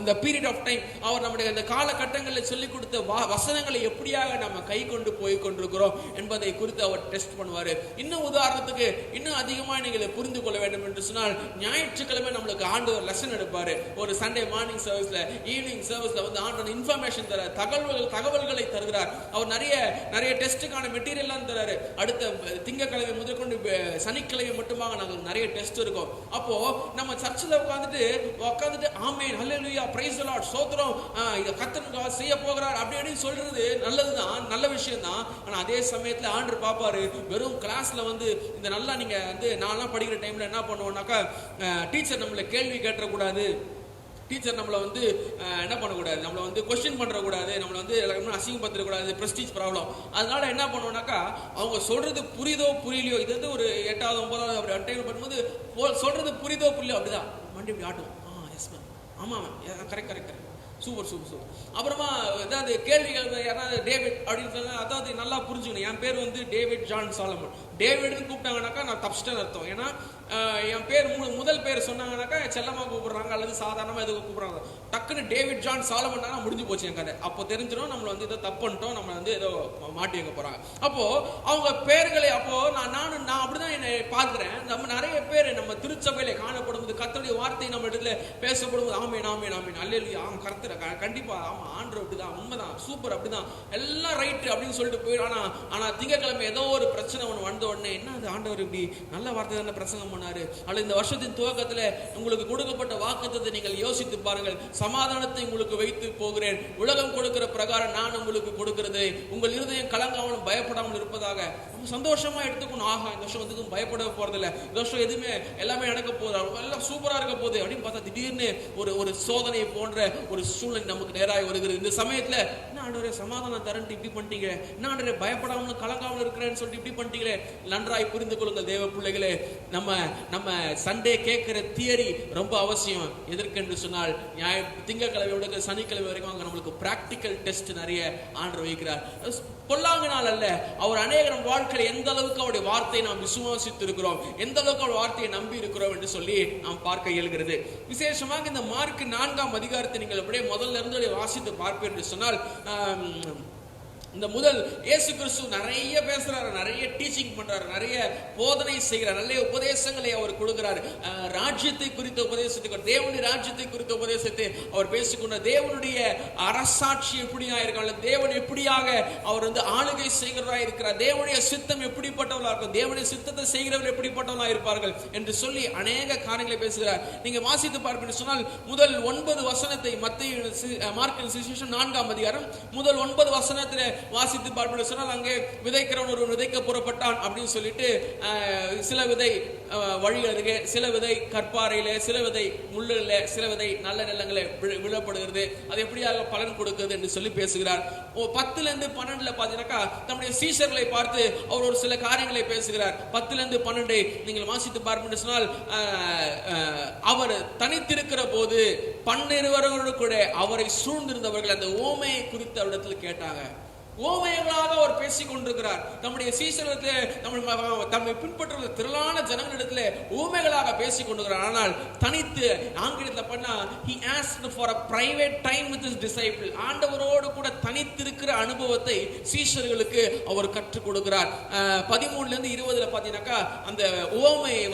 இந்த பீரியட் ஆஃப் டைம், அவர் நம்முடைய இந்த காலகட்டங்களில் சொல்லிக் கொடுத்த வசனங்களை எப்படியாக நம்ம கை கொண்டு போய் கொண்டிருக்கிறோம் என்பதை குறித்து அவர் டெஸ்ட் பண்ணுவாரு. இன்னும் உதாரணத்துக்கு இன்னும் அதிகமாக நீங்கள் புரிந்து கொள்ள வேண்டும் என்று சொன்னால், ஞாயிற்றுக்கிழமை நம்மளுக்கு ஆண்டவர் லெசன் எடுப்பாரு. ஒரு சண்டே மார்னிங் சர்வீஸ்ல, ஈவினிங் சர்வீஸ்ல வந்து ஆண்டவர் இன்ஃபர்மேஷன் தர, தகவல்களை தருகிறார். அவர் நிறைய டெஸ்டுக்கான மெட்டீரியல் தராரு. அடுத்த திங்கட்கிழமை முதற்கொண்டு சனிக்கிழமை மட்டுமாக நாங்கள் நிறைய டெஸ்ட் இருக்கும். அப்போ நம்ம சர்ச்சில் உட்காந்துட்டு ஆமென் ஹல்லேலூயா பிரைஸ் தி லார்ட் சோத்ரம் கர்த்தர் செய்ய போகிறார் அப்படின்னு சொல்றது நல்லதுதான், நல்ல விஷயம் தான். ஆனா அதே சமயத்துல ஆண்டவர் பாப்பாரு, வெறும் கிளாஸ்ல வந்து இந்த நல்லா நீங்க வந்து நான்லாம் படிக்கிற டைம்ல என்ன பண்ணுவோம்னாக்கா, டீச்சர் நம்மள கேள்வி கேட்டக்கூடாது, டீச்சர் நம்மளை வந்து என்ன பண்ணக்கூடாது, நம்மளை வந்து கொஸ்டின் பண்ணக்கூடாது, நம்மளை வந்து எல்லாருமே அசிங்கப்படுத்தக்கூடாது, பிரஸ்டீஜ் ப்ராப்ளம். அதனால என்ன பண்ணுவோம்னாக்கா, அவங்க சொல்றது புரியுதோ புரியலையோ, இது வந்து ஒரு 8வது 9வது அப்படி டைம் பண்ணும்போது சொல்றது புரியுதோ புரியலையோ அப்படிதான் மண்டி இப்படி ஆட்டும். எஸ் மேம், ஆமா மேம், கரெக்ட், சூப்பர். அப்புறமா ஏதாவது கேள்விகள் யாராவது டேவிட் அப்படின்னு சொன்னா, அதாவது நல்லா புரிஞ்சுக்கணும், என் பேர் வந்து டேவிட் ஜான் சாலமன். டேவிட்னு கூப்பிட்டாங்கனாக்கா நான் தப்பிச்சிட்டேன்னு அர்த்தம். ஏன்னா என் பேர் முதல் பேர் சொன்னாங்கனாக்கா செல்லமா கூப்பிடுறாங்க அல்லது சாதாரணமா எதுவும் கூப்பிடுறாங்க. டக்குன்னு டேவிட் ஜான் சாலமன் முடிஞ்சு போச்சு என் கதை. அப்போ தெரிஞ்சிடும் நம்மளை வந்து ஏதோ தப்பு பண்ணிட்டோம், நம்ம வந்து ஏதோ மாட்டி வைக்க போறாங்க. அப்போ அவங்க பேர்களை அப்போ நான் அப்படிதான் என்னை பார்க்கிறேன். நம்ம நிறைய பேர் நம்ம திருச்சபையில காணப்படும்போது கர்த்தருடைய வார்த்தை நம்ம இடத்துல பேசப்படும்போது ஆமென் அல்லேலூயா கர்த்தர் கண்டிப்பா ஆமா ஆண்டவர் அப்படிதான் உண்மைதான் சூப்பர் அப்படிதான் எல்லாம் ரைட் அப்படின்னு சொல்லிட்டு போயிடும். ஆனா திங்கட்கிழமை ஏதோ ஒரு பிரச்சனை ஒன்று வந்த உடனே என்ன அது ஆண்டவர் இப்படி நல்ல வார்த்தை தானே பிரசங்கம் பண்ணாரு, அல்லது இந்த வருஷத்தின் துவக்கத்துல உங்களுக்கு கொடுக்கப்பட்ட வாக்குத்தத்தை நீங்கள் யோசித்து பாருங்கள். சமாதானத்தை உங்களுக்கு வைத்து போகிறேன், உலகம் கொடுக்கிற பிரகாரம் நான் உங்களுக்கு கொடுக்கிறது, உங்கள் இருதயம் கலங்காமலும் பயப்படாமல் இருப்பதாக. சந்தோஷமா எடுத்துக்கணும். ஆஹா இந்த வருஷம் வந்து பயப்பட போறதில்லை, இந்த வருஷம் எதுவுமே எல்லாமே நடக்க போகுது, எல்லாம் சூப்பரா இருக்க போகுது அப்படின்னு பார்த்தா திடீர்னு ஒரு சோதனை போன்ற ஒரு சூழ்நிலை நமக்கு நேராக வருகிறது. இந்த சமயத்துல என்ன ஆண்டவரே சமாதானம் தரன்ட்டு இப்படி பண்ணிட்டீங்க, என்ன ஆண்டவரே பயப்படாமலும் கலங்காமல் இருக்கிறேன்னு சொல்லிட்டு இப்படி பண்ணிட்டீங்களே. நன்றாய் புரிந்து கொள்ளுங்கள் தேவ பிள்ளைகளே, நம்ம சண்டே கேட்கிற தியரி ரொம்ப அவசியம். எதற்கென்று சொன்னால் திங்கட்கிழமை சனிக்கிழமை வரைக்கும் அங்க நம்மளுக்கு பிராக்டிக்கல் டெஸ்ட் நிறைய ஆண்டவர் வைக்கிறார். பொல்லாங்கினால் அல்ல, அவர் அநேகரம் வாழ்க்கையில் எந்த அளவுக்கு அவருடைய வார்த்தையை நாம் விசுவாசித்து இருக்கிறோம், எந்த அளவுக்கு அவர் வார்த்தையை நம்பி இருக்கிறோம் என்று சொல்லி நாம் பார்க்க இயல்கிறது. விசேஷமாக இந்த மார்க் 4ஆம் அதிகாரத்தை நீங்கள் அப்படியே முதல்ல இருந்து வாசித்து பார்ப்பீர்கள் என்று சொன்னால், இந்த முதல் இயேசு கிறிஸ்து நிறைய பேசுறாரு, நிறைய டீச்சிங் பண்றாரு, நிறைய போதனை செய்கிறார், நிறைய உபதேசங்களை அவர் கொடுக்கிறார். ராஜ்யத்தை குறித்த உபதேசத்தை, தேவனுடைய ராஜ்யத்தை குறித்த உபதேசத்தை அவர் பேசிக்கொண்ட, தேவனுடைய அரசாட்சி எப்படியா இருக்காங்க, தேவன் எப்படியாக அவர் வந்து ஆளுகை செய்கிறதா இருக்கிறார், தேவனுடைய சித்தம் எப்படிப்பட்டவர்களா இருக்கும், தேவனுடைய சித்தத்தை செய்கிறவர்கள் எப்படிப்பட்டவர்களா இருப்பார்கள் என்று சொல்லி அநேக காரியங்களை பேசுகிறார். நீங்க வாசித்து பார்ப்பீர்கள் சொன்னால் முதல் 9 வசனத்தை மார்க்கின் சுவிசேஷம் 4ஆம் அதிகாரம் முதல் 9 வசனத்திலே வாசித்து பார்ப்பது சொன்னால், அங்கே விதைக்கிறவன் ஒரு விதைக்க புறப்பட்டான் அப்படின்னு சொல்லிட்டு சில விதை வழி அருகே, சில விதை கற்பாறையில, சில விதை முள்ளில, சில விதை நல்ல நிலங்களை விழப்படுகிறது, அது எப்படியாக பலன் கொடுக்கிறது என்று சொல்லி பேசுகிறார். 10லிருந்து 12 பார்த்தீங்கன்னாக்கா நம்முடைய சீஷர்களை பார்த்து அவர் ஒரு சில காரியங்களை பேசுகிறார். 10லிருந்து 12 நீங்கள் வாசித்து பார்ப்பது சொன்னால், அவர் தனித்திருக்கிற போது 12 கூட அவரை சூழ்ந்திருந்தவர்கள் அந்த ஓமையை குறித்து அவரிடத்தில் கேட்டாங்க. ஓமைகளாக அவர் பேசிக் கொண்டிருக்கிறார். நம்முடைய சீசனத்திலே தம்மை பின்பற்ற திரளான ஜனங்களிடத்திலே ஊமைகளாக பேசிக் கொண்டிருக்கிறார். ஆனால் தனித்து ஆங்கிலத்தில் பண்ணா he asked for a private time with his disciple. ஆண்டவரோடு கூட தனித்திருக்கிற அனுபவத்தை சீஷர்களுக்கு அவர் கற்றுக் கொடுக்கிறார். 13-20 பாத்தீங்கன்னாக்கா அந்த ஓமையை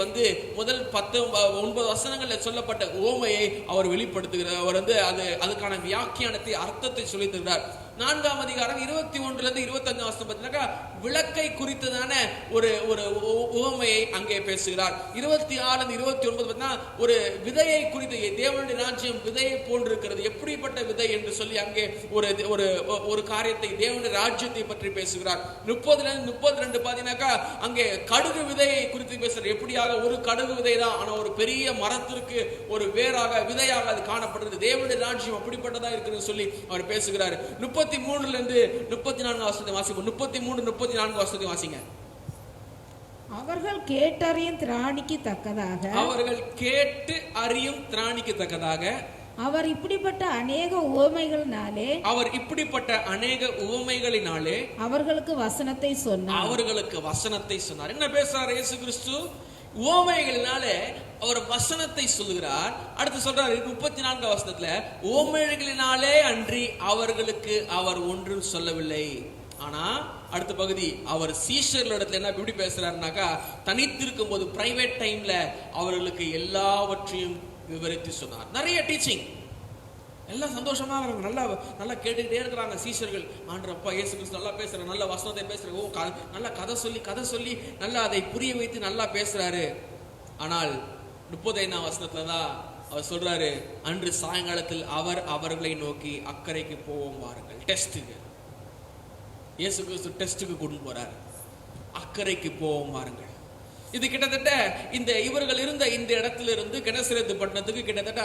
முதல் 9 வசனங்களில் சொல்லப்பட்ட ஓமையை அவர் வெளிப்படுத்துகிறார். அவர் அதுக்கான வியாக்கியானத்தை அர்த்தத்தை சொல்லித் தருகிறார். 4ஆம் அதிகாரம் 21-25 வசனம் பார்த்தீங்கன்னாக்கா விளக்கை குறித்ததான ஒரு உவமையை அங்கே பேசுகிறார். 26-29 பார்த்தீங்கன்னா ஒரு விதையை குறித்து, தேவனுடைய ராஜ்யம் விதையை போன்றிருக்கிறது, எப்படிப்பட்ட விதை என்று சொல்லி அங்கே ஒரு காரியத்தை, தேவனுடைய ராஜ்யத்தை பற்றி பேசுகிறார். 30-32 பார்த்தீங்கன்னாக்கா அங்கே கடுகு விதையை குறித்து பேசுகிறார். எப்படியாக ஒரு கடுகு விதை தான், ஆனால் ஒரு பெரிய மரத்திற்கு ஒரு வேறாக விதையாக அது காணப்படுறது. தேவனுடைய ராஜ்யம் அப்படிப்பட்டதா இருக்குன்னு சொல்லி அவர் பேசுகிறார். 33-34 வசனத்தை வாசிப்போம். 33-34 வசனத்தை வாசிங்க. அவர்கள் கேட்டறியும் திராணிக்கு தக்கதாக, அவர்கள் கேட்டு அறியும் திராணிக்கு தக்கதாக அவர் இப்படிப்பட்ட அநேக உவமைகளினாலே அவர்களுக்கு வசனத்தை சொன்னார். என்ன பேசுறார் இயேசு கிறிஸ்து? உவமைகளினாலே அவர் வசனத்தை சொல்லுகிறார். அடுத்து சொல்றாரு 34 வசனத்துல, உவமைகளினாலே அன்றி அவர்களுக்கு அவர் ஒன்றும் சொல்லவில்லை. ஆனா அடுத்த பகுதி அவர் சீஷர்களிடத்துல என்ன எப்படி பேசுறாருனாக்கா, தனித்திருக்கும் போது பிரைவேட் டைம்ல அவர்களுக்கு எல்லாவற்றையும் விவரித்து சொன்னார். நிறைய டீச்சிங், எல்லாம் சந்தோஷமா நல்லா நல்லா கேட்டுக்கிட்டே இருக்கிறாங்க சீஷர்கள். ஆண்டவரப்பா இயேசு கிறிஸ்து நல்லா பேசுறாரு, நல்ல வசனத்தை பேசுறாரு, நல்லா கதை சொல்லி நல்லா அதை புரிய வைத்து நல்லா பேசுறாரு. ஆனால் 35ஆம் வசனத்துலதான் அவர் சொல்றாரு, அன்று சாயங்காலத்தில் அவர் அவர்களை நோக்கி அக்கறைக்கு போவோம் வாருங்கள். டெஸ்ட்டுக்கு இயேசு கிறிஸ்து டெஸ்ட்டுக்கு கொண்டு போறாரு. அக்கறைக்கு போவோம் வாருங்கள். இது கிட்டத்தட்ட இவர்கள் இருந்த இந்த இடத்துல இருந்து கெனசரேத்து பட்டணத்துக்கு கிட்டத்தட்ட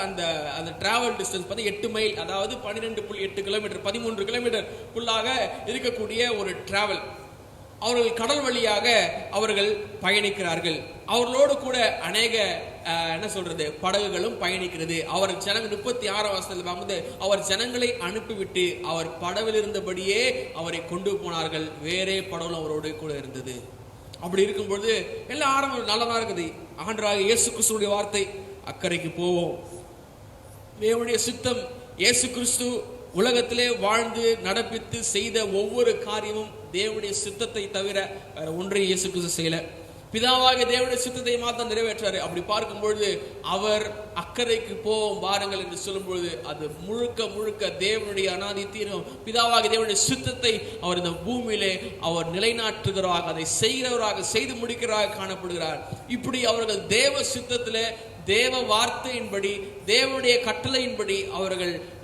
அந்த டிராவல் டிஸ்டன்ஸ் 8 மைல், அதாவது 12.8 கிலோமீட்டர், 13 கிலோமீட்டர் புல்லாக இருக்கக்கூடிய ஒரு டிராவல். அவர்கள் கடல் வழியாக அவர்கள் பயணிக்கிறார்கள். அவர்களோடு கூட அநேக படகுகளும் பயணிக்கிறது. அவர் ஜனங்கள் 36 வசனத்தில் அவர் ஜனங்களை அனுப்பிவிட்டு அவர் படவில் இருந்தபடியே அவரை கொண்டு போனார்கள். வேறே படவும் அவரோடு கூட இருந்தது. அப்படி இருக்கும்பொழுது எல்லாம் ஆரம்பம் நல்லதா இருக்குது. ஆண்டவராகிய இயேசு கிறிஸ்துவுடைய வார்த்தை, அக்கறைக்கு போவோம். தேவனுடைய சித்தம். இயேசு கிறிஸ்து உலகத்திலே வாழ்ந்து நடப்பித்து செய்த ஒவ்வொரு காரியமும் தேவனுடைய சித்தத்தை தவிர வேற ஒன்றையும் இயேசு கிறிஸ்து செய்யல. பிதாவாகிய தேவனுடைய சித்தத்தை மாத்திரம் நிறைவேற்றாரு. அப்படி பார்க்கும்பொழுது அவர் அக்கறைக்கு போவோம் வாருங்கள் என்று சொல்லும் பொழுது அது முழுக்க தேவனுடைய அநாதித்தீரும் பிதாவாகிய தேவனுடைய சித்தத்தை அவர் இந்த பூமியிலே அவர் நிலைநாட்டுகிறவராக, அதை செய்கிறவராக, செய்து முடிக்கிறவராக காணப்படுகிறார். இப்படி அவர்கள் தேவ சித்தத்திலே, தேவ வார்த்தையின்படி, தேவனுடைய கட்டளையின்படி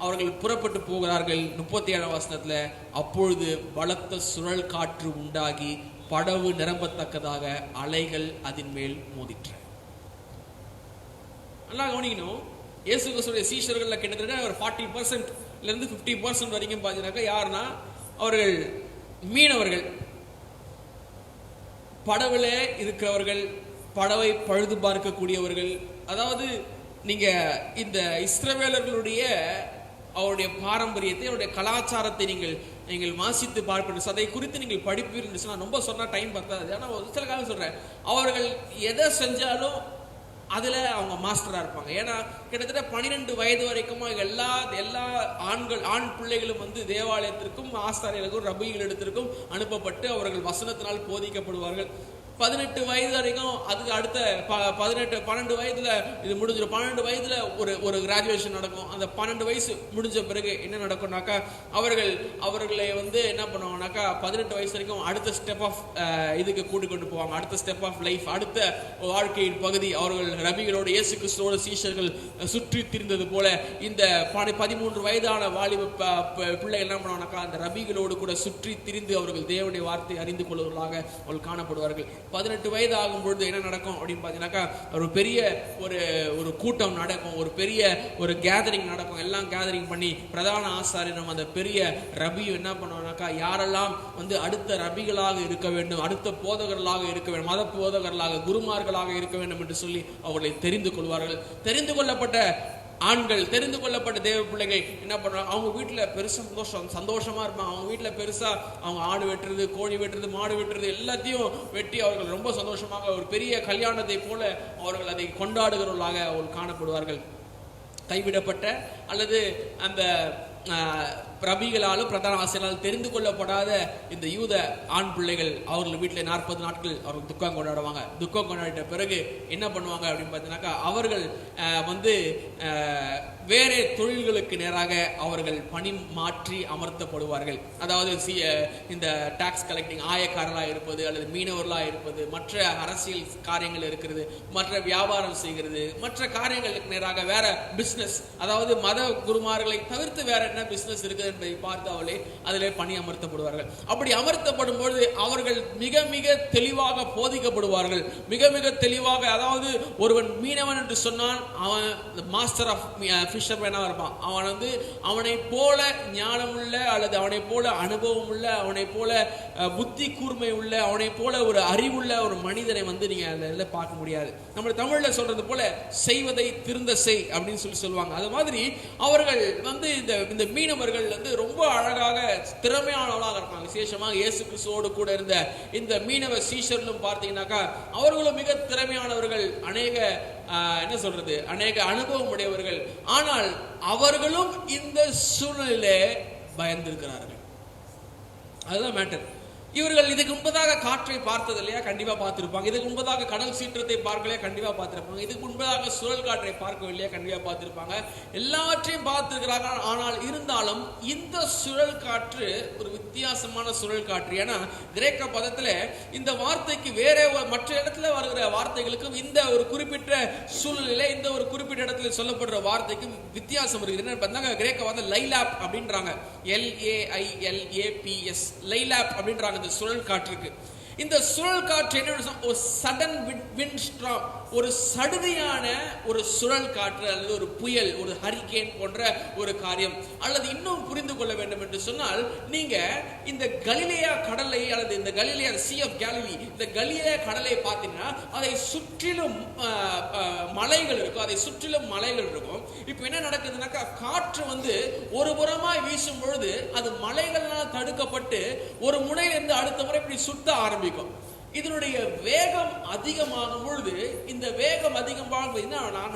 அவர்கள் புறப்பட்டு போகிறார்கள். 37ஆம் வசனத்துல, அப்பொழுது பலத்த சுழல் காற்று உண்டாகி படவு நிரம்பத்தக்கதாக அலைகள் அதன் மேல் மோதிற்று. நல்லா கவனிக்கணும். இயேசு கிறிஸ்துவின் சீஷர்கள்ல கிட்டத்தட்ட ஒரு 40% 50% வரைக்கும் பாத்தீங்கன்னாக்கா யாருன்னா அவர்கள் மீனவர்கள், படவுல இருக்கிறவர்கள், படவை பழுது பார்க்கக்கூடியவர்கள். அதாவது நீங்க இந்த இஸ்ரவேலர்களுடைய அவருடைய பாரம்பரியத்தை, அவருடைய கலாச்சாரத்தை நீங்கள் வாசித்து பார்ப்பீர்கள். அதை குறித்து நீங்கள் படிப்பீர்கள் சொன்னா ரொம்ப சொன்னா டைம் பத்தாது. ஆனா ஒரு சில காலம் சொல்றேன், அவர்கள் எதை செஞ்சாலும் அதுல அவங்க மாஸ்டரா இருப்பாங்க. ஏன்னா கிட்டத்தட்ட 12 வயது வரைக்கும் எல்லா ஆண் பிள்ளைகளும் தேவாலயத்திற்கும் ஆசாரியர்களுக்கும் ரபிகளிடத்திற்கும் அனுப்பப்பட்டு அவர்கள் வசனத்தினால் போதிக்கப்படுவார்கள். 18 வயது வரைக்கும், அதுக்கு அடுத்த 12 வயதுல இது முடிஞ்சிடும். 12 வயதுல ஒரு கிராஜுவேஷன் நடக்கும். அந்த 12 வயசு முடிஞ்ச பிறகு என்ன நடக்கும்னாக்கா அவர்களை என்ன பண்ணுவாங்கனாக்கா 18 வயசு வரைக்கும் அடுத்த ஸ்டெப் ஆஃப் இதுக்கு கூட்டிக்கொண்டு போவாங்க. அடுத்த ஸ்டெப் ஆஃப் லைஃப், அடுத்த வாழ்க்கையின் பகுதி. அவர்கள் ரபிகளோடு, இயேசு கிறிஸ்துவோட சீஷர்கள் சுற்றி திரிந்தது போல இந்த 13 வயதான வாலிப பிள்ளைகள் என்ன பண்ணுவாங்கனாக்கா அந்த ரபிகளோடு கூட சுற்றி திரிந்து அவர்கள் தேவனுடைய வார்த்தை அறிந்து கொள்வர்களாக அவர்கள் காணப்படுவார்கள். 18 வயது ஆகும் பொழுது என்ன நடக்கும் அப்படின்னு பாத்தீங்கன்னாக்கா ஒரு பெரிய ஒரு கூட்டம் நடக்கும், ஒரு பெரிய ஒரு கேதரிங் நடக்கும். எல்லாம் கேதரிங் பண்ணி பிரதான ஆசாரியரும் அந்த பெரிய ரபியும் என்ன பண்ணுவாங்கனாக்கா யாரெல்லாம் அடுத்த ரபிகளாக இருக்க வேண்டும், அடுத்த போதகர்களாக இருக்க வேண்டும், மத போதகர்களாக, குருமார்களாக இருக்க வேண்டும் என்று சொல்லி அவர்களை தெரிந்து கொள்வார்கள். தெரிந்து கொள்ளப்பட்ட ஆண்கள், தெரிந்து கொள்ளப்பட்ட தேவ பிள்ளைகள் என்ன பண்றாங்க, அவங்க வீட்டுல பெருசா சந்தோஷமா இருப்பாங்க. அவங்க வீட்டுல பெருசா அவங்க ஆடு வெட்டுறது, கோழி வெட்டுறது, மாடு வெட்டுறது எல்லாத்தையும் வெட்டி அவர்கள் ரொம்ப சந்தோஷமாக ஒரு பெரிய கல்யாணத்தை போல அவர்கள் அதை கொண்டாடுகிறவர்களாக அவர்கள் காணப்படுவார்கள். கைவிடப்பட்ட அல்லது அந்த பிரபிகளாலும் பிரதான ஆசிரியரால் தெரிந்து கொள்ளப்படாத இந்த யூத ஆண் பிள்ளைகள் அவர்கள் வீட்டில் 40 நாட்கள் அவர்கள் துக்கம் கொண்டாடுவாங்க. துக்கம் கொண்டாடிட்ட பிறகு என்ன பண்ணுவாங்க அப்படின்னு பார்த்தீங்கன்னாக்கா, அவர்கள் வேற தொழில்களுக்கு நேராக அவர்கள் பணி மாற்றி அமர்த்தப்படுவார்கள். அதாவது இந்த டாக்ஸ் கலெக்டிங் ஆயக்காரர்களாக இருப்பது, அல்லது மீனவர்களாக இருப்பது, மற்ற அரசியல் காரியங்கள் இருக்கிறது, மற்ற வியாபாரம் செய்கிறது, மற்ற காரியங்களுக்கு நேராக வேற பிசினஸ், அதாவது மத குருமார்களை தவிர்த்து வேற என்ன பிசினஸ் இருக்குது என்பதை பார்த்து அவளே அதிலே பணி அமர்த்தப்படுவார்கள். அப்படி அமர்த்தப்படும் பொழுது அவர்கள் மிக மிக தெளிவாக போதிக்கப்படுவார்கள். மிக மிக தெளிவாக, அதாவது ஒருவன் மீனவன் என்று சொன்னால் அவன் மாஸ்டர் ஆஃப் ஃபிஷர்மேனாக இருப்பான். அவனை போல ஞானமுள்ள அல்லது அவனை போல அனுபவம் உள்ள, அவனை போல புத்தி கூர்மை உள்ள, அவனை போல ஒரு அறிவுள்ள ஒரு மனிதனை நீங்க அதுல பார்க்க முடியாது. நம்ம தமிழ்ல சொல்றது போல செய்வதை திருந்த செய் அப்படின்னு சொல்லுவாங்க. அது மாதிரி அவர்கள் இந்த மீனவர்கள் ரொம்ப அழகாக திறமையானவர்களாக இருப்பாங்க. விசேஷமாக இயேசு கிறிஸ்துவோடு கூட இருந்த இந்த மீனவ சீஷர்களும் பார்த்தீங்கன்னாக்கா அவர்களும் மிக திறமையானவர்கள், அநேக அனுபவம் உடையவர்கள். ஆனால் அவர்களும் இந்த சூழ்நிலையிலே பயந்திருக்கிறார்கள். அதுதான் மேட்டர். இவர்கள் இதுக்கு முன்பதாக காற்றை பார்த்தது இல்லையா, கண்டிப்பா பார்த்திருப்பாங்க. இதுக்கு முன்பதாக கடல் சீற்றத்தை பார்க்கலையா, கண்டிப்பா பார்த்திருப்பாங்க. இதுக்கு முன்பதாக சுழல் காற்றை பார்க்கவில்லையா, கண்டிப்பா பார்த்திருப்பாங்க. எல்லாவற்றையும் பார்த்திருக்கிறாங்க. ஆனால் இருந்தாலும் இந்த சுழல் காற்று ஒரு வித்தியாசமான சுழல் காற்று. ஏன்னா கிரேக்க பதத்துல இந்த வார்த்தைக்கு வேற மற்ற இடத்துல வருகிற வார்த்தைகளுக்கும் இந்த ஒரு குறிப்பிட்ட சூழ்நிலையில இந்த ஒரு குறிப்பிட்ட இடத்துல சொல்லப்படுற வார்த்தைக்கும் வித்தியாசம் இருக்குது. என்ன பார்த்தா கிரேக்க வார்த்தை லைலாப் அப்படின்றாங்க. LAILAPS லைலாப் அப்படின்றாங்க இந்த சுழல் காற்றுக்கு. இந்த சுழல் காற்று என்ன, ஒரு சடன் விண்ட் ஸ்ட்ராம், ஒரு சடுதியான ஒரு சுழல் காற்று அல்லது ஒரு புயல், ஒரு ஹரிகேன் போன்ற ஒரு காரியம். அல்லது இன்னும் புரிந்து கொள்ள வேண்டும் என்று சொன்னால், நீங்க இந்த கலிலேயா கடலை அல்லது இந்த கலிலேயா சி ஆஃப் கேலிலி, இந்த கலிலேயா கடலை பார்த்தீங்கன்னா அதை சுற்றிலும் மலைகள் இருக்கும். அதை சுற்றிலும் மலைகள் இருக்கும். இப்போ என்ன நடக்குதுன்னாக்கா, காற்று ஒரு புறமாய் வீசும் பொழுது அது மலைகளால் தடுக்கப்பட்டு ஒரு முனையிலிருந்து அடுத்த முறை இப்படி சுத்த ஆரம்பிக்கும். இதனுடைய வேகம் அதிகமாகும் பொழுது, இந்த வேகம் அதிகமாக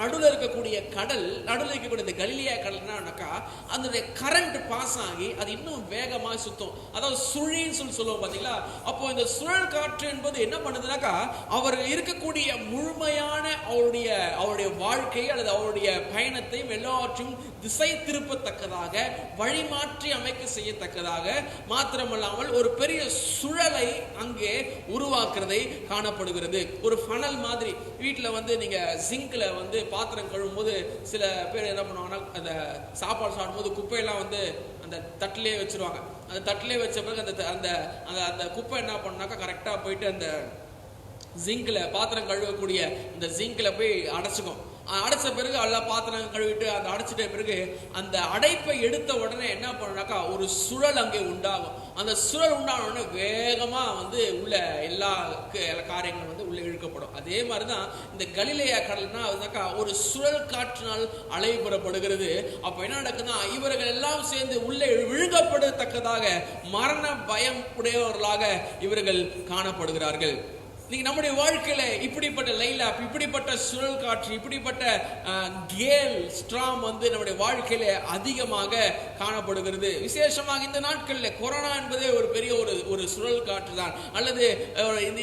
நடுவில் இருக்கக்கூடிய கடல், நடுவில் இருக்கக்கூடிய இந்த கலிலேயா கடல் என்னன்னாக்கா, அதனுடைய கரண்ட் பாஸ் ஆகி அது இன்னும் வேகமாக சுத்தும். அதாவது சுழின்னு சொல்லுவோம் பாத்தீங்களா. அப்போ இந்த சுழல் காற்று என்பது என்ன பண்ணுதுனாக்கா, அவர்கள் இருக்கக்கூடிய முழுமையான அவருடைய வாழ்க்கை அல்லது அவருடைய பயணத்தையும் எல்லாவற்றையும் திசை திருப்பத்தக்கதாக, வழிமாற்றி அமைக்க செய்யத்தக்கதாக, மாத்திரமல்லாமல் ஒரு பெரிய சுழலை அங்கே உருவாக்குறதை காணப்படுகிறது. ஒரு ஃபனல் மாதிரி. வீட்டில் நீங்க சிங்க்ல பாத்திரம் கழுவும் போது சில பேர் என்ன பண்ணுவாங்கன்னா, அந்த சாப்பாடு சாப்பிடும்போது குப்பையெல்லாம் அந்த தட்டிலே வச்சிருவாங்க. அந்த தட்டிலே வச்ச பிறகு அந்த குப்பை என்ன பண்ணாக்கா கரெக்டா போயிட்டு அந்த ஜிங்க்ல பாத்திரம் கழுவக்கூடிய இந்த ஜிங்க்ல போய் அடைச்சுக்கும். அடைச்ச பிறகு எல்லாம் பாத்திரம் கழுவிட்டு அந்த அடைச்சிட்ட பிறகு அந்த அடைப்பை எடுத்த உடனே என்ன பண்ணுனாக்கா, ஒரு சுழல் அங்கே உண்டாகும். அந்த சுழல் உண்டான உடனே வேகமா உள்ள எல்லா காரியங்களும் உள்ள இழுக்கப்படும். அதே மாதிரிதான் இந்த கலிலேயா கடல்னா ஒரு சுழல் காற்றினால் அலைபுறப்படுகிறது. அப்ப என்ன நடக்குதுன்னா, இவர்கள் எல்லாம் சேர்ந்து உள்ளே விழுங்கப்படத்தக்கதாக மரண பயம் உடையவர்களாக இவர்கள் காணப்படுகிறார்கள். நீங்க நம்முடைய வாழ்க்கையில இப்படிப்பட்ட லைலாப், இப்படிப்பட்ட சுழல் காற்று, இப்படிப்பட்ட கேல் ஸ்ட்ராம் நம்முடைய வாழ்க்கையில அதிகமாக காணப்படுகிறது. விசேஷமாக இந்த நாட்கள்ல கொரோனா என்பதே ஒரு பெரிய ஒரு சுழல் காற்று தான். அல்லது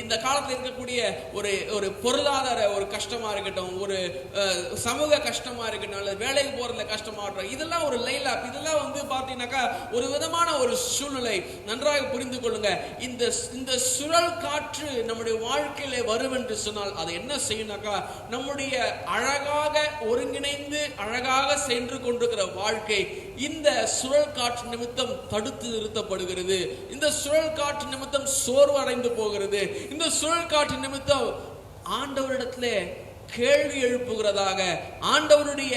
இந்த காலத்தில் இருக்கக்கூடிய ஒரு பொருளாதார ஒரு கஷ்டமா இருக்கட்டும், ஒரு சமூக கஷ்டமா இருக்கட்டும், அல்லது வேலைக்கு போறதுல கஷ்டமா இருக்கட்டும், இதெல்லாம் ஒரு லைலாப். இதெல்லாம் பாத்தீங்கன்னாக்கா ஒரு விதமான ஒரு சூழ்நிலை. நன்றாக புரிந்து கொள்ளுங்க. இந்த சுழல் காற்று நம்முடைய வாழ்க்கையில வரும் என்று சொன்னால் அது என்ன செய்யணும்னாக்கா, நம்முடைய அழகாக ஒருங்கிணைந்து அழகாக சென்று கொண்டிருக்கிற வாழ்க்கை இந்த சுழல் காற்று நிமித்தம் தடுத்து நிறுத்தப்படுகிறது. இந்த சுழல் காற்று நிமித்தம் சோர்வடைந்து போகிறது. இந்த சுழல் காற்று நிமித்தம் ஆண்டவரிடத்திலே கேள்வி எழுப்புகிறதாக, ஆண்டவருடைய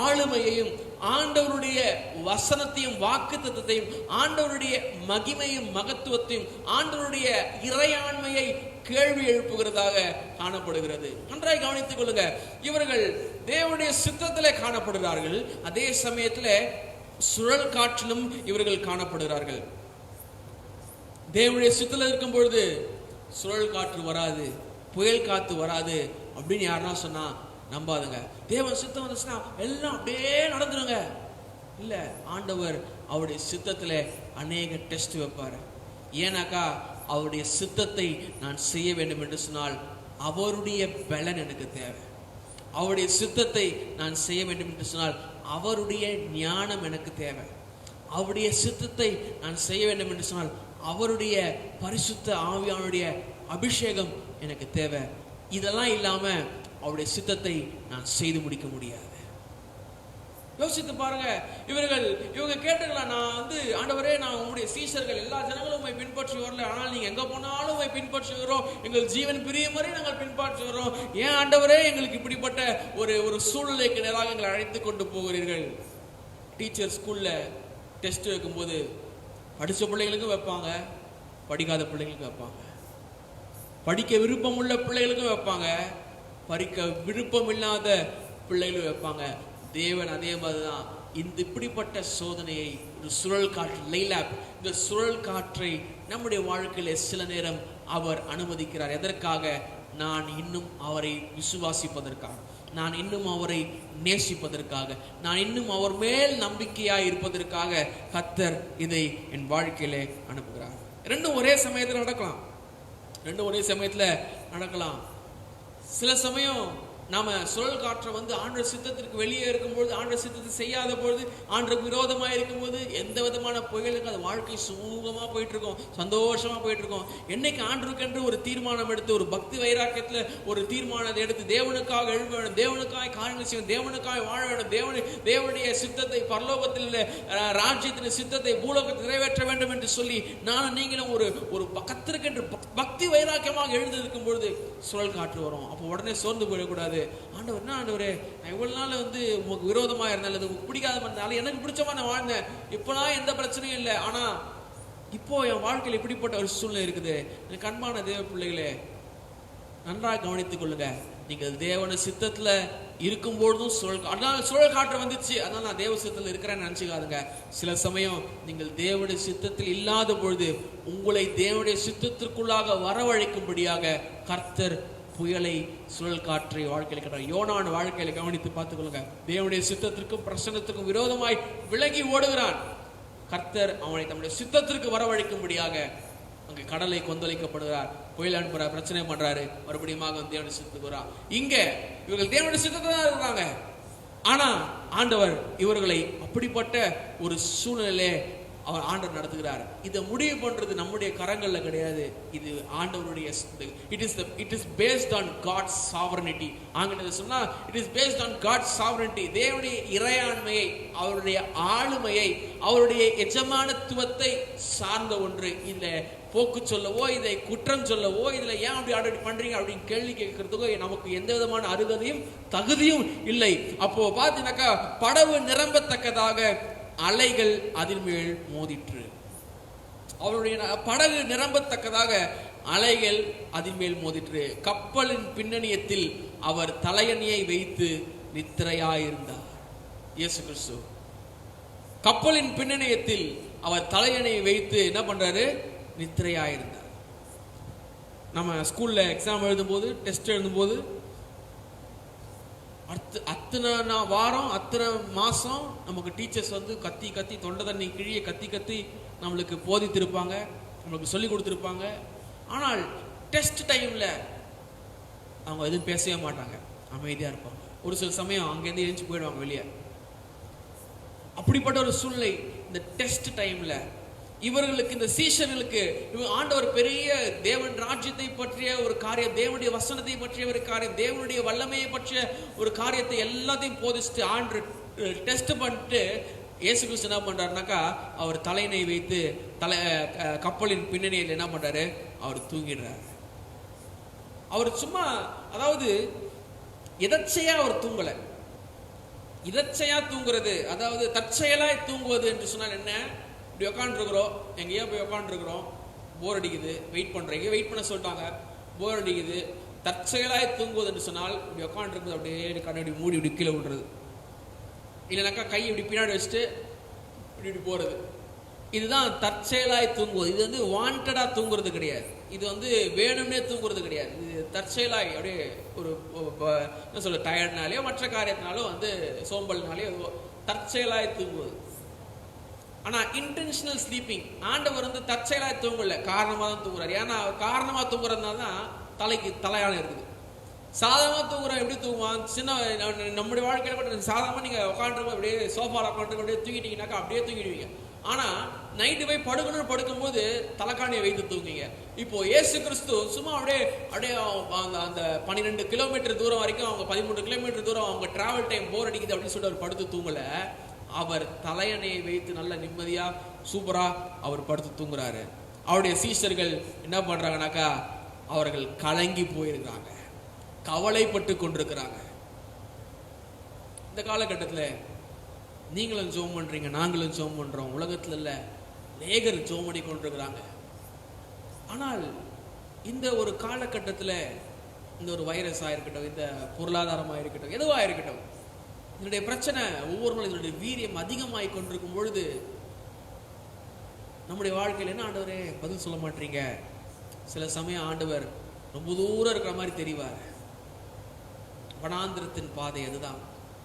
ஆளுமையையும் ஆண்டவருடைய வசனத்தையும் வாக்குத்தத்தத்தையும், ஆண்டவருடைய மகிமையும் மகத்துவத்தையும், ஆண்டவருடைய இறையாண்மையை கேள்வி எழுப்புகிறதாக காணப்படுகிறது. நன்றாய் கவனித்துக் கொள்ளுங்க. இவர்கள் தேவனுடைய சித்தத்திலே காணப்படுகிறார்கள், அதே சமயத்தில் சுழல் காற்றிலும் இவர்கள் காணப்படுகிறார்கள். தேவனுடைய சித்தத்தில் இருக்கும் பொழுது சுழல் காற்று வராது, புயல் காத்து வராது அப்படின்னு யாருன்னா சொன்னா நம்பாதுங்க. தேவன் சித்தம் வந்துச்சுன்னா எல்லாம் அப்படியே நடந்துருங்க. இல்ல, ஆண்டவர் அவருடைய சித்தத்துல அநேக டெஸ்ட் வைப்பாரு. ஏன்னாக்கா அவருடைய சித்தத்தை நான் செய்ய வேண்டும் என்று சொன்னால் அவருடைய பலன் எனக்கு தேவை. அவருடைய சித்தத்தை நான் செய்ய வேண்டும் என்று சொன்னால் அவருடைய ஞானம் எனக்கு தேவை. அவருடைய சித்தத்தை நான் செய்ய வேண்டும் என்று சொன்னால் அவருடைய பரிசுத்த ஆவியானுடைய அபிஷேகம் எனக்கு தேவை. இதெல்லாம் இல்லாம அவருடைய சித்தத்தை நான் செய்து முடிக்க முடியாது. யோசித்து பாருங்க. இவங்க கேட்டுக்கலாம், நான் ஆண்டவரே, நான் உங்களுடைய சீஷர்கள், எல்லா ஜனங்களும் உண்மை பின்பற்றி வரல, ஆனால் நீங்க எங்க போனாலும் உண்மை பின்பற்றி வரோம், எங்கள் ஜீவன் பிரியும் வரை நாங்கள் பின்பற்றி வரோம். ஏன் ஆண்டவரே எங்களுக்கு இப்படிப்பட்ட ஒரு சூழ்நிலைக்கு நேராக எங்களை அழைத்து கொண்டு போகிறீர்கள்? டீச்சர் ஸ்கூல்ல டெஸ்ட் வைக்கும்போது படிச்ச பிள்ளைகளுக்கும் வைப்பாங்க, படிக்காத பிள்ளைகளுக்கும் வைப்பாங்க. படிக்க விருப்பம் உள்ள பிள்ளைகளுக்கும் வைப்பாங்க, படிக்க விருப்பம் இல்லாத பிள்ளைகளும் வைப்பாங்க. தேவன் அதே மாதிரிதான் இப்படிப்பட்ட சோதனையை, ஒரு சுழல் காற்று, லைலாப், இந்த சுழல் காற்றை நம்முடைய வாழ்க்கையில சில நேரம் அவர் அனுமதிக்கிறார். எதற்காக? நான் இன்னும் அவரை விசுவாசிப்பதற்காக, நான் இன்னும் அவரை நேசிப்பதற்காக, நான் இன்னும் அவர் மேல் நம்பிக்கையாய் இருப்பதற்காக கர்த்தர் இதை என் வாழ்க்கையிலே அனுப்புகிறார். ரெண்டும் ஒரே சமயத்தில் நடக்கலாம். சில சமயம் நாம சுழல் காற்றை ஆண்டவர் சித்தத்திற்கு வெளியே இருக்கும்போது, ஆண்டவர் சித்தத்தை செய்யாத பொழுது, ஆண்டருக்கு விரோதமா இருக்கும்போது எந்த விதமான புயலுக்கு அது வாழ்க்கை சுமூகமா போயிட்டு இருக்கும், சந்தோஷமா போயிட்டு இருக்கும். என்னைக்கு ஆண்டருக்கு என்று ஒரு தீர்மானம் எடுத்து, ஒரு பக்தி வைராக்கியத்துல ஒரு தீர்மானத்தை எடுத்து, தேவனுக்காக எழுத வேண்டும், தேவனுக்காக காரியங்கள் செய்ய வேண்டும், தேவனுக்காக வாழ வேண்டும், தேவனுடைய சித்தத்தை, பரலோகத்தில் ராஜ்யத்தின் சித்தத்தை பூலோகத்தில் நிறைவேற்ற வேண்டும் என்று சொல்லி நானும் நீங்களும் ஒரு கர்த்தருக்கு என்று பக்தி வைராக்கியமாக எழுதி இருக்கும் பொழுது சுழல் காற்று வரும். அப்போ உடனே சோர்ந்து போயிடக்கூடாது. ஆண்டவர், என்ன ஆண்டவரே, நான் இவ்வளவு நாள் உங்களுக்கு விரோதமா இருந்தாலும், உங்களுக்கு பிடிக்காத இருந்தாலும், எனக்கு பிடிச்சமா நான் வாழ்ந்தேன், இப்பெல்லாம் எந்த பிரச்சனையும் இல்லை, ஆனா இப்போ என் வாழ்க்கையில் இப்படிப்பட்ட ஒரு சூழ்நிலை இருக்குது. எனக்கு அன்பான தேவ பிள்ளைகளே, நன்றாக கவனித்துக் கொள்ளுங்க. நீங்கள் தேவன சித்தத்துல இருக்கும் பொழுதும் சுழல் காற்று வந்துச்சு, அதனால நான் தேவ சித்தத்தில் இருக்கிறேன்னு நினைச்சுக்காதுங்க. சில சமயம் நீங்கள் தேவனுடைய சித்தத்தில் இல்லாத பொழுது உங்களை தேவனுடைய சித்தத்திற்குள்ளாக வரவழைக்கும்படியாக கர்த்தர் புயலை, சுழல் காற்றை வாழ்க்கையில் கட்டார். யோனான் வாழ்க்கையில கவனித்து பார்த்துக் கொள்ளுங்க. தேவனுடைய சித்தத்திற்கும் பிரசன்னத்திற்கும் விரோதமாய் விலகி ஓடுகிறான். கர்த்தர் அவனை தம்முடைய சித்தத்திற்கு வரவழைக்கும்படியாக அங்கு கடலை கொந்தளிக்கப்படுகிறார், புயல் அனுப்புறார், பிரச்சனை பண்றாரு, மறுபடியும் தேவனுடைய சித்தத்துக்கு வரா. இங்க இவர்கள் தேவனுடைய சித்தத்தை தான் இருக்கிறாங்க. ஆனா ஆண்டவர் இவர்களை அப்படிப்பட்ட ஒரு சூழ்நிலையிலே அவர் ஆண்டவர் நடத்துகிறார். இதை முடிவு பண்றது நம்முடைய கரங்கள்ல கிடையாது. இது ஆண்டவருடைய, it is based on God's sovereignty. ஆங்கிலத்தில் சொன்னா it is based on God's sovereignty. தேவனுடைய இறையாண்மையை, அவருடைய ஆளுமையை, அவருடைய எஜமானத்துவத்தை சார்ந்த ஒன்று. இதுல போக்கு சொல்லவோ, இதை குற்றம் சொல்லவோ, இதுல ஏன் அப்படி ஆர்டர் பண்றீங்க அப்படின்னு கேள்வி கேட்கறதுக்கோ நமக்கு எந்த விதமான அருகதையும் தகுதியும் இல்லை. அப்போ பாத்தீங்கன்னாக்கா படகு நிரம்பத்தக்கதாக அலைகள் அதில் மேல் மோதிற்று. அவருடைய படகு நிரம்பத்தக்கதாக அலைகள் அதில் மேல் மோதிற்று. கப்பலின் பின்னணியத்தில் அவர் தலையணியை வைத்து நித்திரையாயிருந்தார். இயேசு கிறிஸ்து கப்பலின் பின்னணியத்தில் அவர் தலையணையை வைத்து என்ன பண்றாரு? நித்திரையாயிருந்தார். நம்ம ஸ்கூல்ல எக்ஸாம் எழுதும் போது, டெஸ்ட் எழுதும் போது, அத்தனை வாரம், அத்தனை மாசம் நமக்கு டீச்சர்ஸ் கத்தி கத்தி தொண்டை தண்ணி கிழிய கத்தி நம்மளுக்கு போதித்திருப்பாங்க, நம்மளுக்கு சொல்லி கொடுத்துருப்பாங்க. ஆனால் டெஸ்ட் டைம்ல அவங்க எதுவும் பேசவே மாட்டாங்க, அமைதியா இருப்பாங்க. ஒரு சில சமயம் அங்கேருந்து எழுந்து போயிடுவாங்க வெளியே. அப்படிப்பட்ட ஒரு சூழ்நிலை இந்த டெஸ்ட் டைம்ல இவர்களுக்கு, இந்த சீஷர்களுக்கு ஆண்டவர் பெரிய தேவன் ராஜ்யத்தை பற்றிய ஒரு காரியம், தேவனுடைய வசனத்தை பற்றிய ஒரு காரியம், தேவனுடைய வல்லமையை பற்றிய ஒரு காரியத்தை எல்லாத்தையும் போதிச்சுட்டு ஆண்டவர் டெஸ்ட் பண்ணிட்டு இயேசு கிறிஸ்து என்ன பண்றாருனாக்கா அவர் தலையினை வைத்து கப்பலின் பின்னணியில் என்ன பண்றாரு? அவர் தூங்கிடுறாரு. அவர் சும்மா, அதாவது எதர்ச்சையா அவர் தூங்கல. இதற்சையா தூங்குறது, அதாவது தற்செயலாய் தூங்குவது என்று சொன்னால் என்ன? இப்படி உட்காந்துருக்குறோம், எங்கேயோ போய் உட்காந்துருக்குறோம், போர் அடிக்குது, வெயிட் பண்றீங்க, வெயிட் பண்ண சொல்லிட்டாங்க, போர் அடிக்குது. தற்செயலாய் தூங்குவது என்று சொன்னால் இப்படி உட்காந்துருக்குது, அப்படியே கண்ணாடி மூடி இப்படி கீழே விடுறது, இல்லைனாக்கா கை இப்படி பின்னாடி வச்சுட்டு இப்படி போறது. இதுதான் தற்செயலாய் தூங்குவது. இது வந்து வாண்டடா தூங்குறது கிடையாது, இது வந்து வேணும்னே தூங்குறது கிடையாது. இது தற்செயலாய் அப்படியே ஒரு என்ன சொல்ல, டயர்ட்னாலேயோ மற்ற காரியத்தினாலோ வந்து சோம்பல்னாலேயோ தற்செயலாய் தூங்குவது. ஆனா இன்டென்ஷனல் ஸ்லீப்பிங், ஆண்டவர் வந்து தற்செயலாய் தூங்கல, காரணமா தான் தூங்குறாரு. ஏன்னா காரணமா தூங்குறதுனால தான் தலைக்கு தலையான இருக்குது. சாதாரணமா தூங்குறோம், எப்படி தூங்குவான்? சின்ன நம்முடைய வாழ்க்கையில கூட சாதாரணமா நீங்க உட்காந்துருக்கும் அப்படியே சோஃபால உட்காந்து அப்படியே தூங்கிட்டீங்கன்னாக்கா அப்படியே தூங்கிடுவீங்க. ஆனா நைட்டு போய் படுக்கணும்னு படுக்கும்போது தலைக்காணியை வைத்து தூங்குங்க. இப்போ இயேசு கிறிஸ்து சும்மா அப்படியே அந்த 12 கிலோமீட்டர் தூரம் வரைக்கும், அவங்க 13 கிலோமீட்டர் தூரம் அவங்க டிராவல் டைம் போர் அடிக்குது அப்படின்னு சொல்லிட்டு அவர் படுத்து தூங்கல. அவர் தலையணையை வைத்து நல்ல நிம்மதியா சூப்பரா அவர் படுத்து தூங்குறாரு. அவருடைய சீஷர்கள் என்ன பண்றாங்கனாக்கா அவர்கள் கலங்கி போயிருக்கிறாங்க, கவலைப்பட்டு கொண்டிருக்கிறாங்க. இந்த காலகட்டத்தில் நீங்களும் ஜெபம் பண்றீங்க, நாங்களும் ஜெபம் பண்றோம். உலகத்துல இல்ல அநேகர் ஜெபம் பண்ணி கொண்டிருக்கிறாங்க. ஆனால் இந்த ஒரு காலகட்டத்தில் இந்த ஒரு வைரஸா இருக்கட்டும், இந்த பொருளாதாரமா இருக்கட்டும், எதுவா இருக்கட்டும், இதனுடைய பிரச்சனை ஒவ்வொரு நாளும் இதனுடைய வீரியம் அதிகமாகி கொண்டிருக்கும் பொழுது நம்முடைய வாழ்க்கையில் என்ன ஆண்டவரே பதில் சொல்ல மாட்டீங்க? சில சமயம் ஆண்டவர் ரொம்ப தூரம் இருக்கிற மாதிரி தெரிவார். வனாந்திரத்தின் பாதை அதுதான்.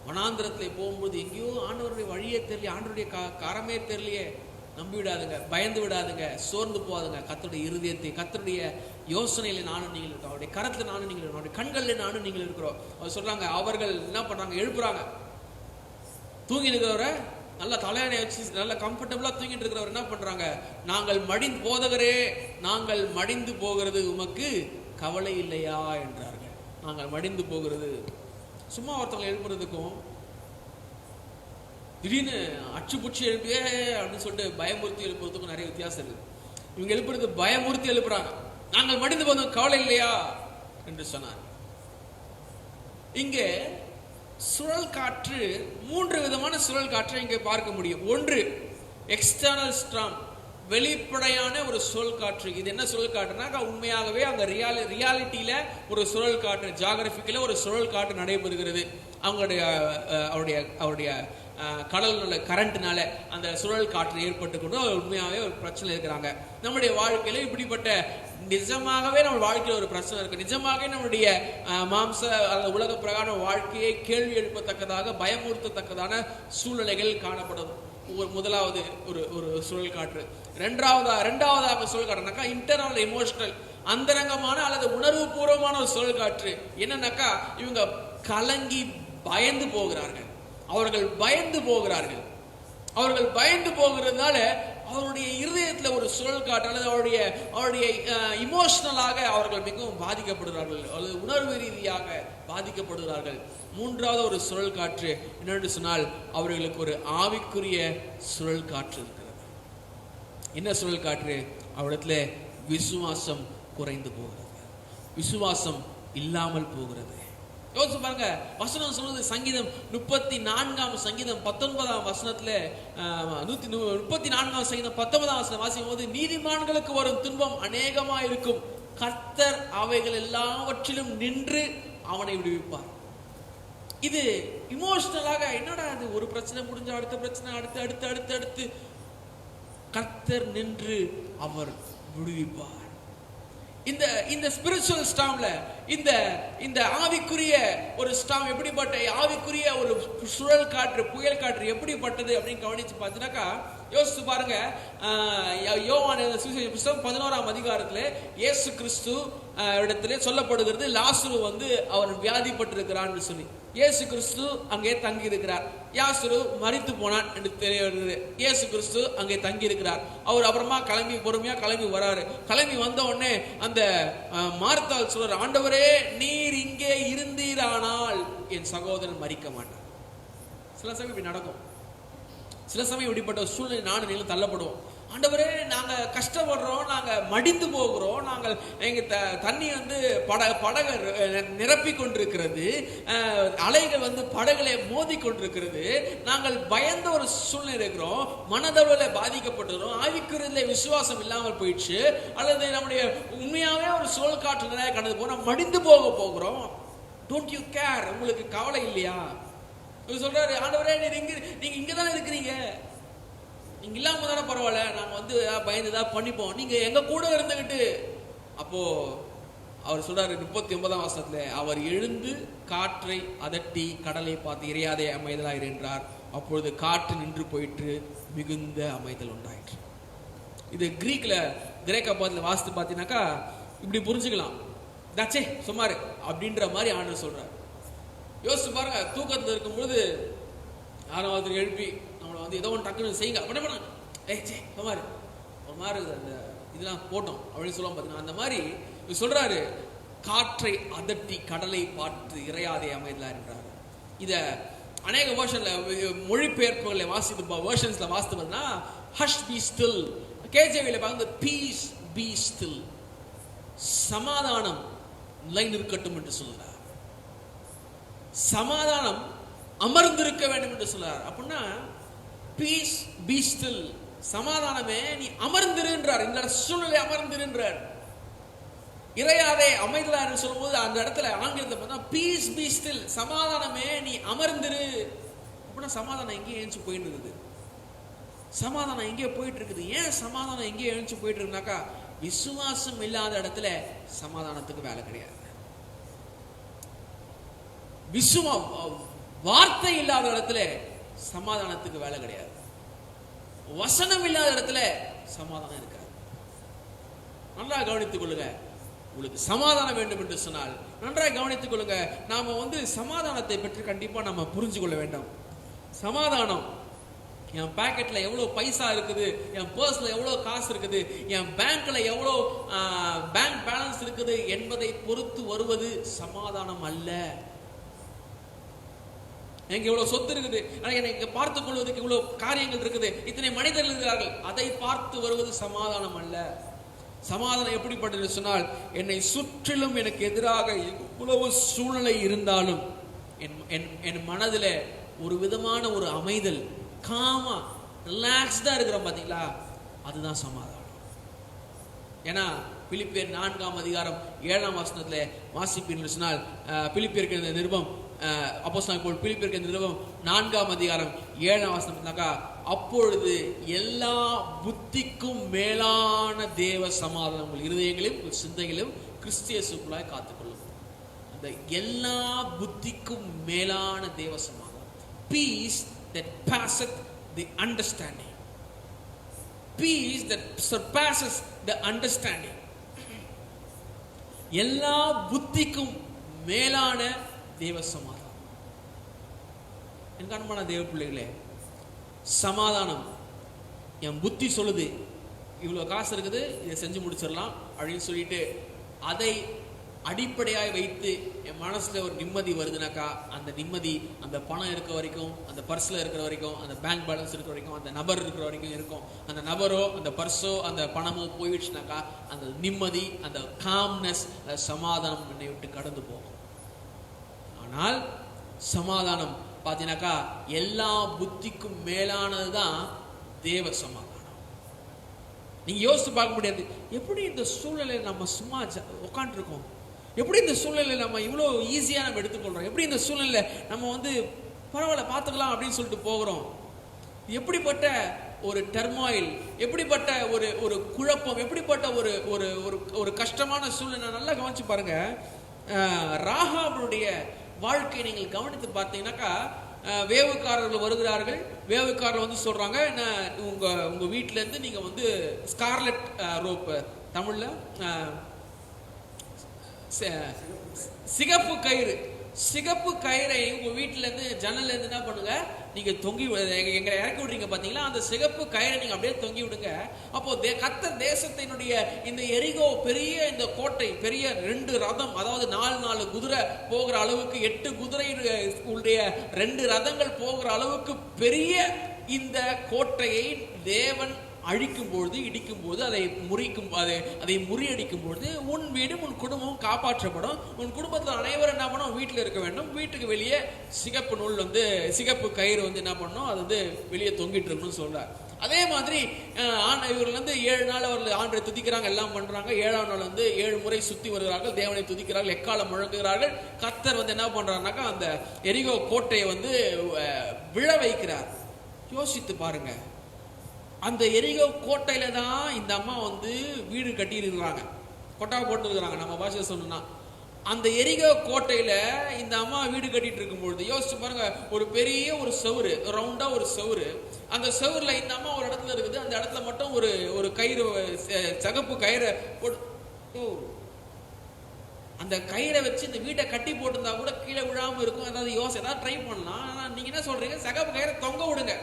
வனாந்திரத்தில் போகும்போது எங்கேயோ ஆண்டவருடைய வழியே தெரியல, ஆண்டவருடைய கரமே தெரியலையே. நம்பி விடாதுங்க, பயந்து விடாதுங்க, சோர்ந்து போகாதுங்க. கர்த்தருடைய இருதயத்தை, கர்த்தருடைய யோசனையில நானும் நீங்கள் இருக்கோம், அவருடைய கரத்துல நானும் நீங்கள் இருக்கோம், அவருடைய கண்களில் நானும் நீங்கள் இருக்கிறோம். அவர் சொல்றாங்க, அவர்கள் என்ன பண்றாங்க, எழுப்புறாங்க. தூங்கி இருக்கிறவரை நல்லா தலையணை வச்சு நல்லா கம்ஃபர்டபுளா தூங்கிட்டு இருக்கிறவர் என்ன பண்றாங்க, நாங்கள் மடிந்து போதகரே, நாங்கள் மடிந்து போகிறது உமக்கு கவலை இல்லையா என்றார்கள். நாங்கள் மடிந்து போகிறது. சும்மா ஒருத்தவங்களை எழுப்புறதுக்கும் திடீர்னு அச்சுப்புச்சு எழுப்பியே அப்படின்னு சொல்லிட்டு பயமுறுத்தி எழுப்புறதுக்கும் நிறைய வித்தியாசம் இருக்கு. இவங்க எழுப்புறது பயமுறுத்தி எழுப்புறாங்க. நாங்கள் மடிந்து போதும் கவலை இல்லையா என்று சொன்னார். இங்கே சுழல் காற்று, 3 விதமான சுழல் காற்றை இங்கே பார்க்க முடியும். ஒன்று எக்ஸ்டர்னல் ஸ்ட்ராம், வெளிப்படையான ஒரு சுழல் காற்று. இது என்ன சுழல் காற்றுனாக்கா உண்மையாகவே அங்க ரியாலிட்டியில ஒரு சுழல் காற்று, ஜியோகிராபிக்கல ஒரு சுழல் காற்று நடைபெறுகிறது. அவருடைய கடல் கரண்ட்னால அந்த சுழல் காற்று ஏற்பட்டு கொண்டு உண்மையாகவே ஒரு பிரச்சனை இருக்கிறாங்க. நம்முடைய வாழ்க்கையில இப்படிப்பட்ட நிஜமாகவே நம்ம வாழ்க்கையில் ஒரு பிரச்சனை இருக்கு. நிஜமாகவே நம்முடைய மாம்ச அல்லது உலக பிரகார வாழ்க்கையை கேள்வி எழுப்பத்தக்கதாக, பயமுறுத்தத்தக்கதான சூழ்நிலைகள் காணப்படும். முதலாவது ஒரு சுழல் காற்று. இரண்டாவதாக சுழல் காற்றுனாக்கா இன்டர்னல் எமோஷனல், அந்தரங்கமான அல்லது உணர்வு பூர்வமான ஒரு சுழல் காற்று. என்னன்னாக்கா இவங்க கலங்கி பயந்து போகிறார்கள். அவர்கள் பயந்து போகிறார்கள். அவர்கள் பயந்து போகிறதுனால அவருடைய இருதயத்தில் ஒரு சுழல் காற்று அல்லது அவருடைய இமோஷனலாக அவர்கள் மிகவும் பாதிக்கப்படுகிறார்கள், அல்லது உணர்வு ரீதியாக பாதிக்கப்படுகிறார்கள். மூன்றாவது ஒரு சுழல் காற்று என்னென்று சொன்னால் அவர்களுக்கு ஒரு ஆவிக்குரிய சுழல் காற்று இருக்கிறது. என்ன சுழல் காற்று? அவரிடத்துல விசுவாசம் குறைந்து போகிறது, விசுவாசம் இல்லாமல் போகிறது. யோசிச்சு பாருங்க, வசனம் சொல்லுது, சங்கீதம் 34 சங்கீதம் 19 வசனத்துல 34 சங்கீதம் 19 வசனம் வாசிக்கும் போது, நீதிமான்களுக்கு வரும் துன்பம் அநேகமா இருக்கும், கர்த்தர் அவைகள் எல்லாவற்றிலும் நின்று அவனை விடுவிப்பார். இது இமோஷனலாக என்னடா அது, ஒரு பிரச்சனை முடிஞ்ச அடுத்த பிரச்சனை, அடுத்து அடுத்து அடுத்து அடுத்து கர்த்தர் நின்று அவர் விடுவிப்பார். இந்த ஸ்பிரிச்சுவல் ஸ்டாம்ல இந்த ஆவிக்குரிய ஒரு ஸ்டாம் எப்படிப்பட்ட, ஆவிக்குரிய ஒரு சுழல் காற்று, புயல் காற்று எப்படிப்பட்டது அப்படின்னு கவனிச்சு பார்த்தீங்கன்னாக்கா, யோசிச்சு பாருங்க. யோவான் புத்தகம் 11ஆம் அதிகாரத்துல இயேசு கிறிஸ்து இடத்துல சொல்லப்படுகிறது, லாசரு அவர் வியாதிப்பட்டிருக்கிறான்னு சொல்லி. இயேசு கிறிஸ்து அங்கே தங்கி இருக்கிறார். லாசரு மரித்து போனான் என்று தெரிய வருகிறது. இயேசு கிறிஸ்து அங்கே தங்கி இருக்கிறார். அவர் அப்புறமா பொறுமையா கிளம்பி வராரு. கிளம்பி வந்த உடனே அந்த மார்த்தாள் சொல்ற, ஆண்டவரே நீர் இங்கே இருந்தீரானால் என் சகோதரன் மரிக்க மாட்டான். சில சமயம் இப்படி நடக்கும். சில சமயம் இப்படிப்பட்ட சூழ்நிலை நானும் நீங்களும் தள்ளப்படுவோம். ஆண்டவரே நாங்க கஷ்டப்படுறோம், நாங்க மடிந்து போகிறோம், நாங்கள் எங்க தண்ணி வந்து படகை நிரப்பி கொண்டிருக்கிறது, அலைகள் வந்து படகுகளை மோதி கொண்டிருக்கிறது, நாங்கள் பயந்த ஒரு சூழ்நிலை இருக்கிறோம், மனதளவுல பாதிக்கப்பட்டுறோம், ஆவிக்குரியதிலே விசுவாசம் இல்லாமல் போயிடுச்சு, அல்லது நம்முடைய உண்மையாவே ஒரு சுழல் காற்று நிறைய கடந்து போறோம், மடிந்து போகிறோம். Don't you care? உங்களுக்கு கவலை இல்லையா? சொல்றாரு ஆண்டவரே, நீங்க இங்கதானே இருக்கிறீங்க, நீங்க இல்லாம தானே பரவாயில்ல, நாங்க வந்து பயந்துதான் பண்ணிப்போம், நீங்க எங்க கூட இருந்துகிட்டு. அப்போ அவர் சொல்றாரு 39ஆம் வசனத்துல, அவர் எழுந்து காற்றை அதட்டி கடலை பார்த்து இறையாதே அமைதலாயிரு என்றார். அப்பொழுது காற்று நின்று போயிட்டு மிகுந்த அமைதல் உண்டாயிற்று. இது கிரேக்க பதத்துல வாசித்து பார்த்தீங்கன்னாக்கா இப்படி புரிஞ்சுக்கலாம், தச்சே சுமாரு அப்படின்ற மாதிரி ஆண்டவர் சொல்றாரு. யோசிச்சு பாருங்க, தூக்கத்தில் இருக்கும்போது யாராவது எழுப்பி நம்மளை வந்து ஏதோ ஒன்று டக்குன்னு செய்யுங்க அப்படி பண்ண, சுமாரு ஒரு மாதிரி அந்த இதெல்லாம் போட்டோம் அப்படின்னு சொல்லுவோம் பார்த்தீங்கன்னா, அந்த மாதிரி சொல்றாரு காற்றை அதட்டி கடலை பார்த்து இறையாதே அமைதலார் என்றார். இத அநேக வேர்ஷன்ல மொழிபெயர்ப்புகளை வேர்ஷன்ஸ்ல வாசித்து பார்த்தீங்கன்னா ஹஷ் பி ஸ்டில், கேஜேவில பார்த்து பீஸ் பி ஸ்டில், சமாதானம் நிலை நிற்கட்டும் என்று சொல்றார். சமாதானம் அமர்ந்திருக்க வேண்டும் என்று சொல்றார். அப்படின்னா பீஸ் பி ஸ்டில், சமாதானமே நீ அமர்ந்திருன்றார், இந்த சூழ்நிலை அமர்ந்திருன்றார். இறையாதே அமைதலார் சொல்லும்போது அந்த இடத்துல ஆங்கிலத்தை பார்த்தா பீஸ் பி ஸ்டில், சமாதானமே நீ அமர்ந்திரு. அப்படின்னா சமாதானம் எங்கேயே எழுந்து போயிட்டு இருக்குது, சமாதானம் எங்கேயே போயிட்டு இருக்குது. ஏன் சமாதானம் எங்கேயே எழுந்து போயிட்டு இருக்குனாக்கா, விசுவாசம் இல்லாத இடத்துல சமாதானத்துக்கு வேலை கிடையாது. வார்த்தை இல்லாத இடத்துல சமாதானத்துக்கு வேலை கிடையாது. வசனம் இல்லாத இடத்துல சமாதானம் இருக்காது. நல்லா கவனித்துக் கொள்ளுங்க. உங்களுக்கு சமாதானம் வேண்டும் என்று சொன்னால் நன்றாக கவனித்துக் கொள்ளுங்க. நாம வந்து சமாதானத்தை பற்றி கண்டிப்பா நம்ம புரிஞ்சு கொள்ள வேண்டும். சமாதானம், என் பாக்கெட்ல எவ்வளவு பைசா இருக்குது, என் பர்ஸ்ல எவ்வளவு காசு இருக்குது, என் பேங்க்ல எவ்வளவு பேங்க் பேலன்ஸ் இருக்குது என்பதை பொறுத்து வருவது சமாதானம் அல்ல. எங்க இவ்வளவு சொத்து இருக்குது, எனக்கு பார்த்துக் கொள்வதற்கு இவ்வளவு காரியங்கள் இருக்குது, இத்தனை மனிதர்கள் இருக்கிறார்கள், அதை பார்த்து வருவது சமாதானம் அல்ல. சமாதானம் எப்படிப்பட்டது சொன்னால், என்னை சுற்றிலும் எனக்கு எதிராக எவ்வளவு சூழ்நிலை இருந்தாலும் என் மனதில் ஒரு விதமான ஒரு அமைதல், காமா ரிலாக்ஸ்டா இருக்கிறோம் பாத்தீங்களா, அதுதான் சமாதானம். ஏன்னா பிலிப்பியர் 4ஆம் அதிகாரம் 7ஆம் வசனத்துல வாசிப்பீர்கள் சொன்னால், பிலிப்பியருக்கு நிருபம் அப்போஸ்தலன் பிலிப்பியருக்கு நிருபம் 4ஆம் அதிகாரம் 7ஆம் வசனம்னாக்கா, அப்பொழுது எல்லா புத்திக்கும் மேலான தேவ சமாதானம் உங்கள் இருதயங்களையும் உங்கள் சிந்தைகளையும் கிறிஸ்து இயேசுக்குள்ளாய் காத்துக்கொள்ளும். அந்த எல்லா புத்திக்கும் மேலான தேவ சமாதானம், peace that passeth the understanding, peace that surpasses the understanding. எல்லா புத்திக்கும் மேலான தேவ சமாதானம். என் அன்பான தேவ பிள்ளைகளே, சமாதானம் என் புத்தி சொல்லுது இவ்வளவு காசு இருக்குது, இதை செஞ்சு முடிச்சிடலாம் அப்படின்னு சொல்லிட்டு அதை அடிப்படையாய் வைத்து என் மனசுல ஒரு நிம்மதி வருதுனாக்கா, அந்த நிம்மதி அந்த பணம் இருக்க வரைக்கும், அந்த பர்ஸ்ல இருக்கிற வரைக்கும், அந்த பேங்க் பேலன்ஸ் இருக்கிற வரைக்கும், அந்த நபர் இருக்கிற வரைக்கும் இருக்கும். அந்த நபரோ அந்த பர்ஸோ அந்த பணமோ போயிடுச்சுனாக்கா அந்த நிம்மதி, அந்த காம்னஸ், சமாதானம் என்னை விட்டு கடந்து போகும். ஆனால் சமாதானம் பார்த்தீங்கன்னாக்கா எல்லா புத்திக்கும் மேலானதுதான் தேவ சமாதானம். நீங்க யோசித்து பார்க்க முடியாது, எப்படி இந்த சூழ்நிலையை நம்ம சும்மா உட்காந்துருக்கோம், எப்படி இந்த சூழ்நிலை நம்ம இவ்வளோ ஈஸியாக நம்ம எடுத்துக்கொள்றோம், எப்படி இந்த சூழ்நிலை நம்ம வந்து பரவாயில்ல பார்த்துக்கலாம் அப்படின்னு சொல்லிட்டு போகிறோம். எப்படிப்பட்ட ஒரு டர்மாயில், எப்படிப்பட்ட ஒரு குழப்பம், எப்படிப்பட்ட ஒரு கஷ்டமான சூழ்நிலை. நல்லா கவனிச்சு பாருங்க. ராகாபுடைய வாழ்க்கையை நீங்கள் கவனித்து பார்த்தீங்கன்னாக்கா, வேவுக்காரர்கள் வருகிறார்கள். வேவுக்காரர்கள் வந்து சொல்றாங்க, உங்க வீட்டில இருந்து நீங்க வந்து ஸ்கார்லெட் ரோப், தமிழ்ல சிகப்பு கயிறு, சிகப்பு கயிறை உங்க வீட்டுல இருந்து ஜன்னல்ல இருந்து என்ன பண்ணுங்க, நீங்க தொங்கி எங்களை இறக்கி விடுறீங்க பாத்தீங்களா, அந்த சிகப்பு கயிறை நீங்க அப்படியே தொங்கி விடுங்க. அப்போ கர்த்தர் தேசத்தினுடைய இந்த எரிகோ பெரிய இந்த கோட்டை, பெரிய 2 ரதம், அதாவது 4 குதிரை போகிற அளவுக்கு, 8 குதிரையுடைய 2 ரதங்கள் போகிற அளவுக்கு பெரிய இந்த கோட்டையை தேவன் அழிக்கும் பொழுது, இடிக்கும் போது, அதை முறியடிக்கும் பொழுது உன் வீடும் உன் குடும்பமும் காப்பாற்றப்படும். உன் குடும்பத்தில் அனைவரும் என்ன பண்ணும்? வீட்டில் இருக்க வேண்டும். வீட்டுக்கு வெளியே சிகப்பு நூல் சிகப்பு கயிறு என்ன பண்ணணும்? அது வெளியே தொங்கிட்டு இருக்கணும்னு சொல்றார். அதே மாதிரி இவர்கள் 7 நாள் அவர்கள் ஆண்டரை துதிக்கிறாங்க, எல்லாம் பண்றாங்க. 7ஆம் நாள் 7 முறை சுத்தி வருகிறார்கள், தேவனை துதிக்கிறார்கள், எக்காலம் முழங்குகிறார்கள். கர்த்தர் என்ன பண்றாருனாக்கா அந்த எரிகோ கோட்டையை விழ வைக்கிறார். யோசித்து பாருங்க, அந்த எரிகோ கோட்டையில தான் இந்த அம்மா வீடு கட்டி இருக்கிறாங்க, கொட்டா போட்டு இருக்கிறாங்க. நம்ம பாஷை சொல்லணும்னா அந்த எரிகோ கோட்டையில இந்த அம்மா வீடு கட்டிட்டு இருக்கும் பொழுது யோசிச்சு பாருங்க, ஒரு பெரிய ஒரு செவுரு, ரவுண்டா ஒரு செவுரு. அந்த செவுருல இந்த அம்மா ஒரு இடத்துல இருக்குது. அந்த இடத்துல மட்டும் ஒரு கயிறு, சகப்பு கயிறை அந்த கயிறை வச்சு இந்த வீட்டை கட்டி போட்டிருந்தா கூட கீழே விழாம இருக்கும். ஏதாவது ட்ரை பண்ணலாம். ஆனா நீங்க என்ன சொல்றீங்க? சகப்பு கயிறை தொங்க விடுங்க,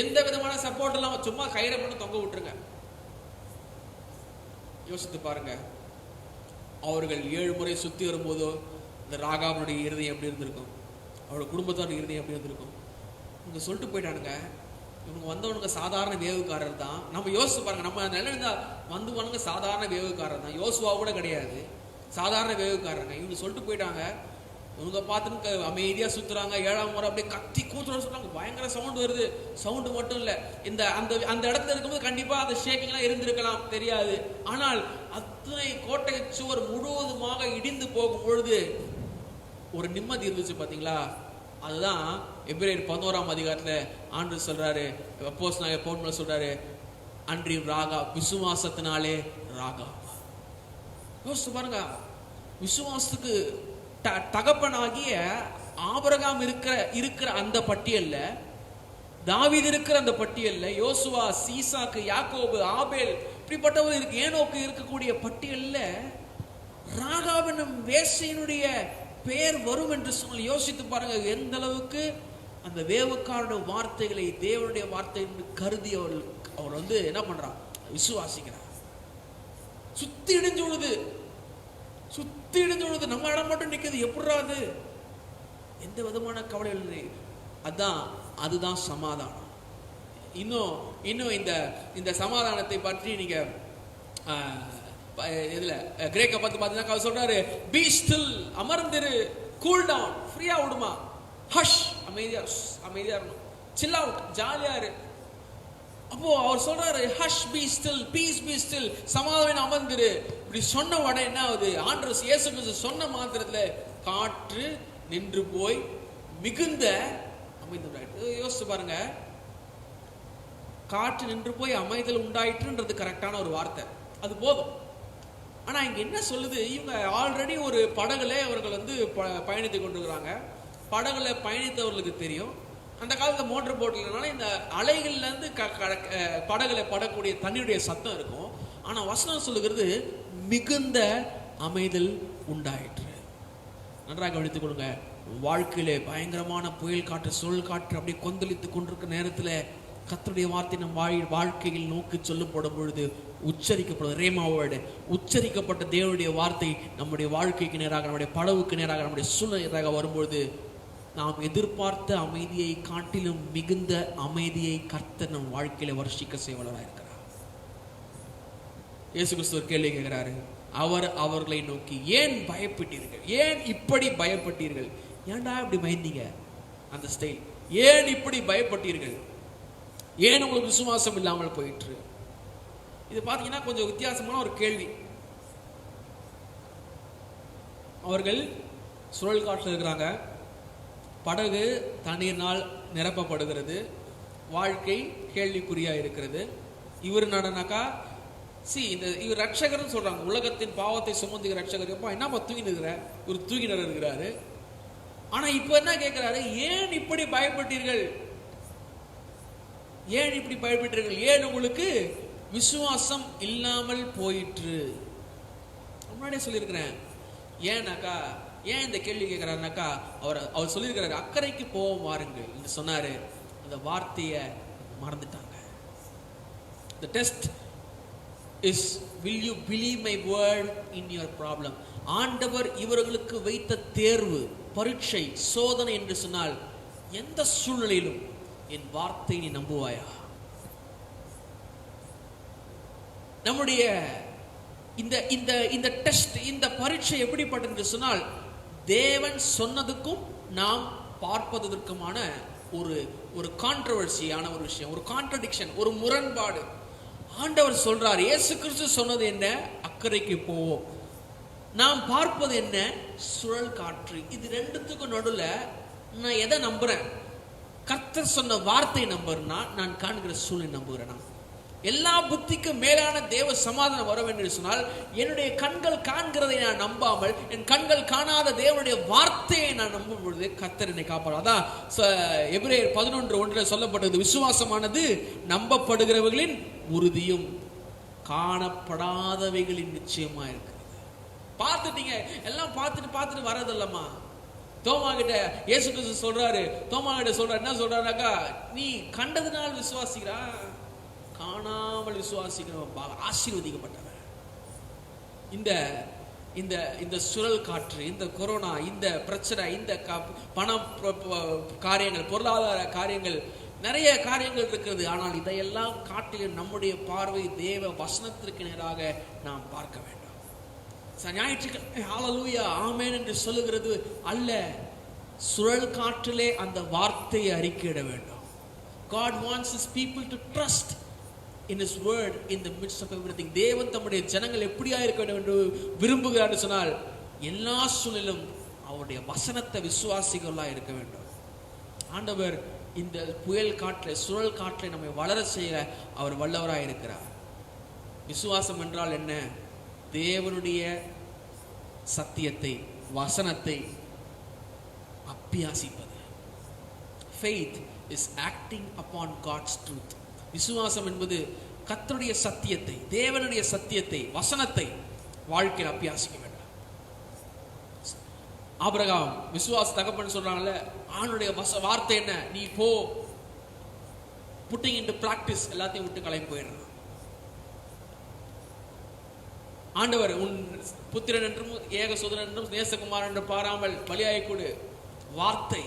எந்த விதமான சப்போர்ட் எல்லாம், சும்மா கயிறை மட்டும் தொங்க விட்டுருங்க. யோசித்து பாருங்க, அவர்கள் 7 முறை சுத்தி வரும்போதோ இந்த ராகாவனுடைய இருதயம் எப்படி இருந்திருக்கும், அவரோட குடும்பத்தோட இருதயம் எப்படி இருந்திருக்கும். இவங்க சொல்லிட்டு போயிட்டானுங்க, இவங்க வந்தவனுங்க சாதாரண வேவுக்காரர் தான். நம்ம யோசிச்சு பாருங்க, நம்ம நிலையிருந்தா வந்தவனுங்க சாதாரண வேவுக்காரர் தான். யோசுவா கூட கிடையாது, சாதாரண வேவுக்காரங்க. இவங்க சொல்லிட்டு போயிட்டாங்க. இவங்க பார்த்துன்னு அமைதியா சுத்துறாங்க. 7ஆம் முறை அப்படியே கத்தி கூத்துறோம் சொல்றாங்க. பயங்கர சவுண்ட் வருது. சவுண்டு மட்டும் இல்ல, அந்த இடத்துல இருக்கும்போது கண்டிப்பா அந்த ஷேக்கிங்லாம் இருந்திருக்கலாம், தெரியாது. ஆனால் அத்தனை கோட்டை சுவர் முழுவதுமாக இடிந்து போகும் பொழுது ஒரு நிம்மதி இருந்துச்சு பாத்தீங்களா? அதுதான் எபிரேயர் 11ஆம் அதிகாரத்துல ஆண்டவர் சொல்றாரு, அப்போஸ்தலனாகிய பவுல் சொல்றாரு, அன்றியும் ராகா விசுவாசத்தினாலே ராகா. யோசிச்சு பாருங்க, விசுவாசத்துக்கு தகப்பனாகிய ஆபிரகாம் இருக்கிற அந்த பட்டியல்ல, தாவீது இருக்கிற அந்த பட்டியல்ல, யோசுவா, சீசாக்கு, யாக்கோபு, ஆபேல் இப்படிப்பட்டவர் இருக்கு, ஏனோக்கு இருக்கக்கூடிய பட்டியல்ல ராகாவின் வேசையினுடைய பெயர் வரும் என்று சொன்னால் யோசித்து பாருங்க, எந்த அளவுக்கு அந்த வேவுக்காரனுடைய வார்த்தைகளை தேவனுடைய வார்த்தை என்று கருதி அவர் என்ன பண்றார்? விசுவாசிக்கிறார். சுத்தி இடிஞ்சு விழுது, நம்ம இடம் மட்டும் நிக்குது. எப்படாது? எந்த விதமான கவலை இல்லை. அதுதான் சமாதானம். இன்னும் இந்த சமாதானத்தை பற்றி நீங்க இதுல கிரேக்க பார்த்தீங்கன்னா சொல்றாரு, பீ ஸ்டில், அமர்ந்திரு, கூல் டவுன், ஃப்ரீயா விடுமா, ஹஷ், அமைதியா இருக்கணும், சில் அவுட், ஜாலியா இரு. அப்போ அவர் சொல்றாரு, ஹஷ் பீ ஸ்டில், பீஸ் பீ ஸ்டில், சமாதானம் அமர்ந்திரு. இப்படி சொன்ன உடனே என்ன ஆகுது? ஆண்டவர் இயேசு கிறிஸ்து சொன்ன மாத்திரத்துல காற்று நின்று போய் மிகுந்த அமைதல் உண்டாயிற்று. யோசிச்சு பாருங்க, காற்று நின்று போய் அமைதல் உண்டாயிற்றுன்றது கரெக்டான ஒரு வார்த்தை, அது போதும். ஆனா இங்க என்ன சொல்லுது? இவங்க ஆல்ரெடி ஒரு படகுல அவர்கள் பயணித்து கொண்டிருக்கிறாங்க. படகுல பயணித்தவர்களுக்கு தெரியும், அந்த காலத்துல மோட்டர் போட் இல்லைனால இந்த அலைகள்ல இருந்து படகுல படக்கூடிய தண்ணியுடைய சத்தம் இருக்கும். ஆனா வசனம் சொல்லுகிறது மிகுந்த அமைதல் உண்டாயிற்று. நன்றாக கவனித்துக் கொள்ளுங்க. வாழ்க்கையிலே பயங்கரமான புயல் காற்று, சுழல் காற்று அப்படி கொந்தளித்து கொண்டிருக்கிற நேரத்துல கர்த்தருடைய வார்த்தை நம் வாழ்க்கையில் நோக்கி சொல்லப்படும் பொழுது உச்சரிக்கப்படும் ரேமா வேர்டு, உச்சரிக்கப்பட்ட தேவனுடைய வார்த்தை நம்முடைய வாழ்க்கைக்கு நேராக, நம்முடைய படவுக்கு நேராக, நம்முடைய சூழ்நிலையாக வரும்பொழுது நாம் எதிர்பார்த்த அமைதியை காட்டிலும் மிகுந்த அமைதியை கர்த்தர் நம் வாழ்க்கையில வருஷிக்க செய்வலராக இருக்கிறார். இயேசு கிறிஸ்து கேள்வி கேட்கிறாரு, அவர்களை நோக்கி ஏன் பயப்பட்டீர்கள்? ஏன் இப்படி பயப்பட்டீர்கள்? ஏன்டா இப்படி பயந்தீங்க? அந்த ஸ்டைல், ஏன் இப்படி பயப்பட்டீர்கள்? ஏன் உங்களுக்கு விசுவாசம் இல்லாமல் போயிற்று? இது பாத்தீங்கன்னா கொஞ்சம் வித்தியாசமான ஒரு கேள்வி. அவர்கள் சுழல் காட்டில் இருக்கிறாங்க, படகு தண்ணீர்னால் நிரப்பப்படுகிறது, வாழ்க்கை கேள்விக்குறியா இருக்கிறது. இவர் நடனாக்கா இவர் ரட்சகர்னு சொல்றாங்க, உலகத்தின் பாவத்தை சுமந்துகிற ரட்சகர். எப்பா என்னப்பா தூங்கிட்டு இருக்கிற? ஒரு தூங்கினர் இருக்கிறாரு. ஆனா இப்ப என்ன கேட்கிறாரு? ஏன் இப்படி பயப்பட்டீர்கள்? ஏன் இப்படி பயப்பட்டீர்கள்? ஏன் உங்களுக்கு விசுவாசம் இல்லாமல் போயிற்று? முன்னாடியே சொல்லியிருக்கிறேன். ஏன்னாக்கா, ஏன் இந்த கேள்வி கேட்கிறாருனாக்கா, அவர் சொல்லியிருக்கிறாரு, அக்கறைக்கு போவோம் வாருங்கள் என்று சொன்னாரு. அந்த வார்த்தையை மறந்துட்டாங்க. The test is, will you believe my word in your problem? ஆண்டவர் இவர்களுக்கு வைத்த தேர்வு, பரீட்சை, சோதனை என்று சொன்னால், எந்த சூழ்நிலையிலும் என் வார்த்தை நீ நம்புவாயா? நம்முடைய இந்த இந்த இந்த டெஸ்ட், இந்த பரீட்சை எப்படிப்பட்டது என்று சொன்னால், தேவன் சொன்னதுக்கும் நாம் பார்ப்பதற்குமான ஒரு ஒரு கான்ட்ரோவர்சியான ஒரு விஷயம், ஒரு கான்ட்ரடிக்ஷன், ஒரு முரண்பாடு. ஆண்டவர் சொல்றார், இயேசு கிறிஸ்து சொன்னது என்ன? அக்கறைக்கு போவோம். நாம் பார்ப்பது என்ன? சுழல் காற்று. இது ரெண்டுத்துக்கும் நடுவுல நான் எதை நம்புறேன்? கர்த்தர் சொன்ன வார்த்தை நம்புறேன்னா, நான் காண்கிற சூழ்நிலை நம்புகிறேனா? எல்லா புத்திக்கும் மேலான தேவ சமாதானம் வர வேண்டும் என்று சொன்னால், என்னுடைய கண்கள் காண்கிறதை நான் நம்பாமல் என் கண்கள் காணாத தேவனுடைய வார்த்தையை நான் நம்பும் பொழுது கர்த்தர் என்னை காப்பார். அதான் எபிரேயர் 11:1 சொல்லப்பட்டது, விசுவாசமானது நம்பப்படுகிறவர்களின் உறுதியும் காணப்படாதவைகளின் நிச்சயமா இருக்கிறது. பார்த்துட்டீங்க, எல்லாம் பார்த்துட்டு வரதில்லம்மா. தோமா கிட்ட இயேசு கிறிஸ்து சொல்றாரு, தோமா கிட்ட சொல்றாரு, என்ன சொல்றாருனாக்கா, நீ கண்டதுனால் விசுவாசிக்கிறா, காணாமல் விசுவாசிக்கிறவன் ஆசீர்வதிக்கப்பட்டவன். இந்த இந்த இந்த சுழல் காற்று, இந்த கொரோனா, இந்த பிரச்சனை, இந்த பணம் காரியங்கள், பொருளாதார காரியங்கள், நிறைய காரியங்கள் இருக்கிறது. ஆனால் இதையெல்லாம் காட்டிலும் நம்முடைய பார்வை தேவ வசனத்திற்கு நேராக நாம் பார்க்க வேண்டும். ஞாயிற்றுக்கிழமை ஹல்லேலூயா ஆமென் என்று சொல்லுகிறது அல்ல, சுழல் காற்றிலே அந்த வார்த்தையை அறிக்கையிட வேண்டும். God wants his people to trust in his word in the midst of everything. தேவன் தம்முடைய ஜனங்கள் எப்படியா இருக்க வேண்டும் என்று விரும்புகிறார் என்று சொன்னால், எல்லா சூழலிலும் அவருடைய வசனத்தை விசுவாசிகளா இருக்க வேண்டும். ஆண்டவர் இந்த புயல் காற்றை, சுழல் காற்றை நம்மை வளர செய்ய அவர் வல்லவராய் இருக்கிறார். விசுவாசம் என்றால் என்ன? தேவனுடைய சத்தியத்தை, வசனத்தை அபியாசிப்பது. Faith is acting upon God's truth. விசுவாசம் என்பது கர்த்தருடைய சத்தியத்தை, தேவனுடைய சத்தியத்தை, வசனத்தை வாழ்க்கையில் அபியாசிக்க வேண்டும். ஆபிரகாம் விசுவாச தகப்பன் சொல்றாங்கல்ல, ஆணுடைய வார்த்தை என்ன? நீ போ, புட்டிங் இன்டு பிராக்டிஸ், எல்லாத்தையும் விட்டு கிளம்பி போயிடுறான். ஆண்டவர் உன் புத்திரன் என்றும் ஏக சுதன் என்றும் நேசகுமார் என்று பாராமல் பலியாய் கொடு, வார்த்தை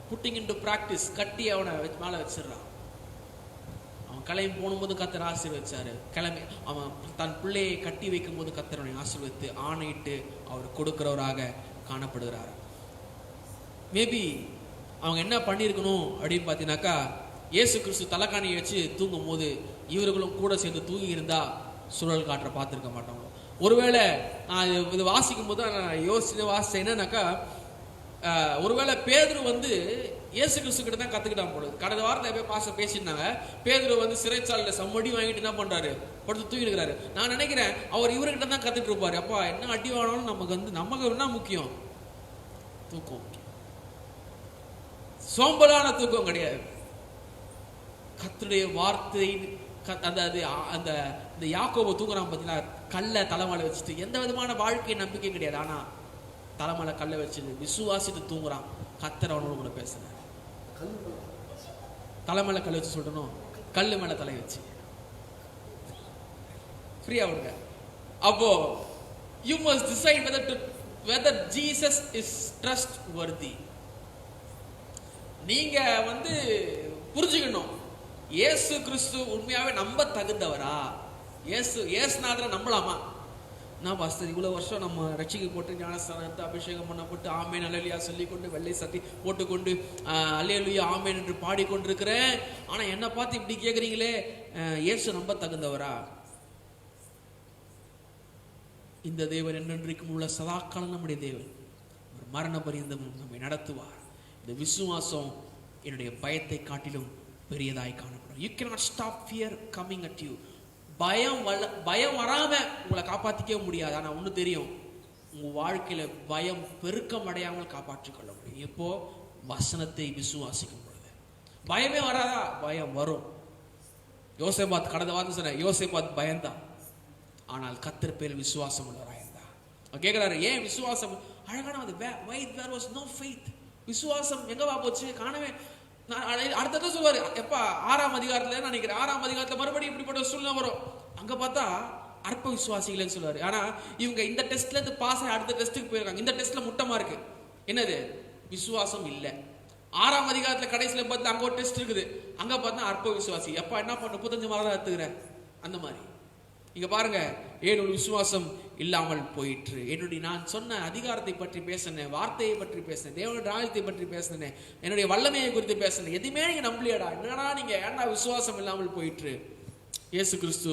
புட்டிங் இன்டு பிராக்டிஸ், கட்டி அவனை மேல வச்சிடறான். அவன் கிளம்பி போகும்போது கர்த்தர் ஆசீர்வதிச்சாரு. கிளம்பி அவன் தன் பிள்ளையை கட்டி வைக்கும் போது கர்த்தர் அவனை ஆசீர்வதித்து ஆணையிட்டு அவர் கொடுக்கிறவராக காணப்படுகிறார். மேபி அவங்க என்ன பண்ணியிருக்கணும் அப்படின்னு பார்த்தீங்கன்னாக்கா, இயேசு கிறிஸ்து தலைக்காணியை வச்சு தூங்கும் போது இவர்களும் கூட சேர்ந்து தூங்கி இருந்தா சுழல் காற்றை பார்த்துருக்க மாட்டாங்க. ஒருவேளை நான் இது வாசிக்கும் போது நான் வாசிச்சேன் என்னன்னாக்கா, ஒருவேளை பேதுரு வந்து இயேசு கிறிஸ்து கிட்ட தான் கத்துக்கிட்டான் போல. கடந்த வாரத்தில் போய் பாச பேசியிருந்தாங்க. பேதுரு வந்து சிறைச்சாலையில் சம்மடி வாங்கிட்டு என்ன பண்றாரு? படுத்து தூங்கி இருக்கிறாரு. நான் நினைக்கிறேன் அவர் இவர்கிட்ட தான் கத்துட்டு இருப்பாரு. அப்பா என்ன அடி வாங்கினாலும் நமக்கு என்ன முக்கியம்? தூக்கம். சோம்பலான தூக்கம் கிடையாது. கர்த்தருடைய வார்த்தை அந்த யாக்கோபு தூங்குறான் பார்த்தீங்கன்னா, கல்லை தலைமையில வச்சுட்டு, எந்த விதமான வாழ்க்கை நம்பிக்கை கிடையாது. ஆனா தலைமையில கல்லை வச்சுட்டு விசுவாசித்து தூங்குறான். கர்த்தர் அவனோட கூட பேசுறாரு. தலைமையில கல்லை வச்சு சொல்லணும், கல்லு மேல தலை வச்சு ஃப்ரீயா விடுங்க. அப்போ you must decide whether Jesus is trustworthy. நீங்க வந்து புரிஞ்சுக்கணும், இயேசு கிறிஸ்து உண்மையாவே நம்ப தகுந்தவரா? இயேசுநாதரை நம்பலாமா? நான் பாஸ்டர் இவ்வளவு வருஷம் நம்ம ரட்சிக்கு போட்டு ஞானஸ்தானத்தை அபிஷேகம் பண்ணப்பட்டு ஆமேன் அல்லேலூயா சொல்லிக்கொண்டு வெள்ளை சட்டி போட்டுக்கொண்டு அல்லேலூயா ஆமேன் என்று பாடிக்கொண்டிருக்கிறேன். ஆனா என்ன பார்த்து இப்படி கேட்குறீங்களே, இயேசு நம்ப தகுந்தவரா? இந்த தேவன் என்றென்றைக்கும் உள்ள சதாக்காலம் நம்முடைய தேவன், ஒரு மரண பரியந்தமும் நம்மை நடத்துவார். இந்த விசுவாசம் என்னுடைய பயத்தை காட்டிலும் பெரியதாய் காணப்படும். You cannot stop fear coming at you. பயம் வராம உங்களை காப்பாற்றிக்க முடியாது. ஆனா ஒண்ணு தெரியும், உங்க வாழ்க்கையில பயம் பெருக்கம் அடையாமல் காப்பாற்றிக் கொள்ள முடியும். எப்போ? வசனத்தை விசுவாசிக்கும் பொழுது. பயமே வராதா? பயம் வரும். யோசேபாத் கடந்த வாரம் சொன்ன, யோசேபாத் பயந்தான், ஆனால் கர்த்தர் பேரில் விசுவாசம் உள்ளவராயிருந்தான். கேட்கிறாரு, ஏன் விசுவாசம்? அழகான why there was no faith. விசுவாசம் எங்கவா போச்சு? காணவே. அடுத்த சொல்லுவாரு, எப்ப 6ஆம் அதிகாரத்துல நினைக்கிறேன், 6ஆம் அதிகாரத்துல மறுபடியும் இப்படிப்பட்ட சூழ்நிலை வரும். அங்க பார்த்தா அற்ப விசுவாசிகள்னு சொல்லுவாரு. ஆனா இவங்க இந்த டெஸ்ட்ல இருந்து பாஸ் ஆகி அடுத்த டெஸ்ட்டுக்கு போயிருக்காங்க. இந்த டெஸ்ட்ல முட்டமா இருக்கு. என்னது? விசுவாசம் இல்ல. 6ஆம் அதிகாரத்துல கடைசியில பார்த்து அங்க ஒரு டெஸ்ட் இருக்குது. அங்க பார்த்தா அற்ப விசுவாசி. எப்ப என்ன பண்ண 35 மாதம் எடுத்துக்கிற அந்த மாதிரி. இங்க பாருங்க, என்னுடைய விசுவாசம் இல்லாமல் போயிற்று. என்னுடைய நான் சொன்ன அதிகாரத்தை பற்றி பேசினேன், வார்த்தையை பற்றி பேசினேன், தேவனுடைய ராஜ்யத்தை பற்றி பேசினேன், என்னுடைய வல்லமையை குறித்து பேசினேன். எதுவுமே நீங்க நம்பலையடா, என்னடா நீங்க ஏன்டா விசுவாசம் இல்லாமல் போயிற்று? இயேசு கிறிஸ்து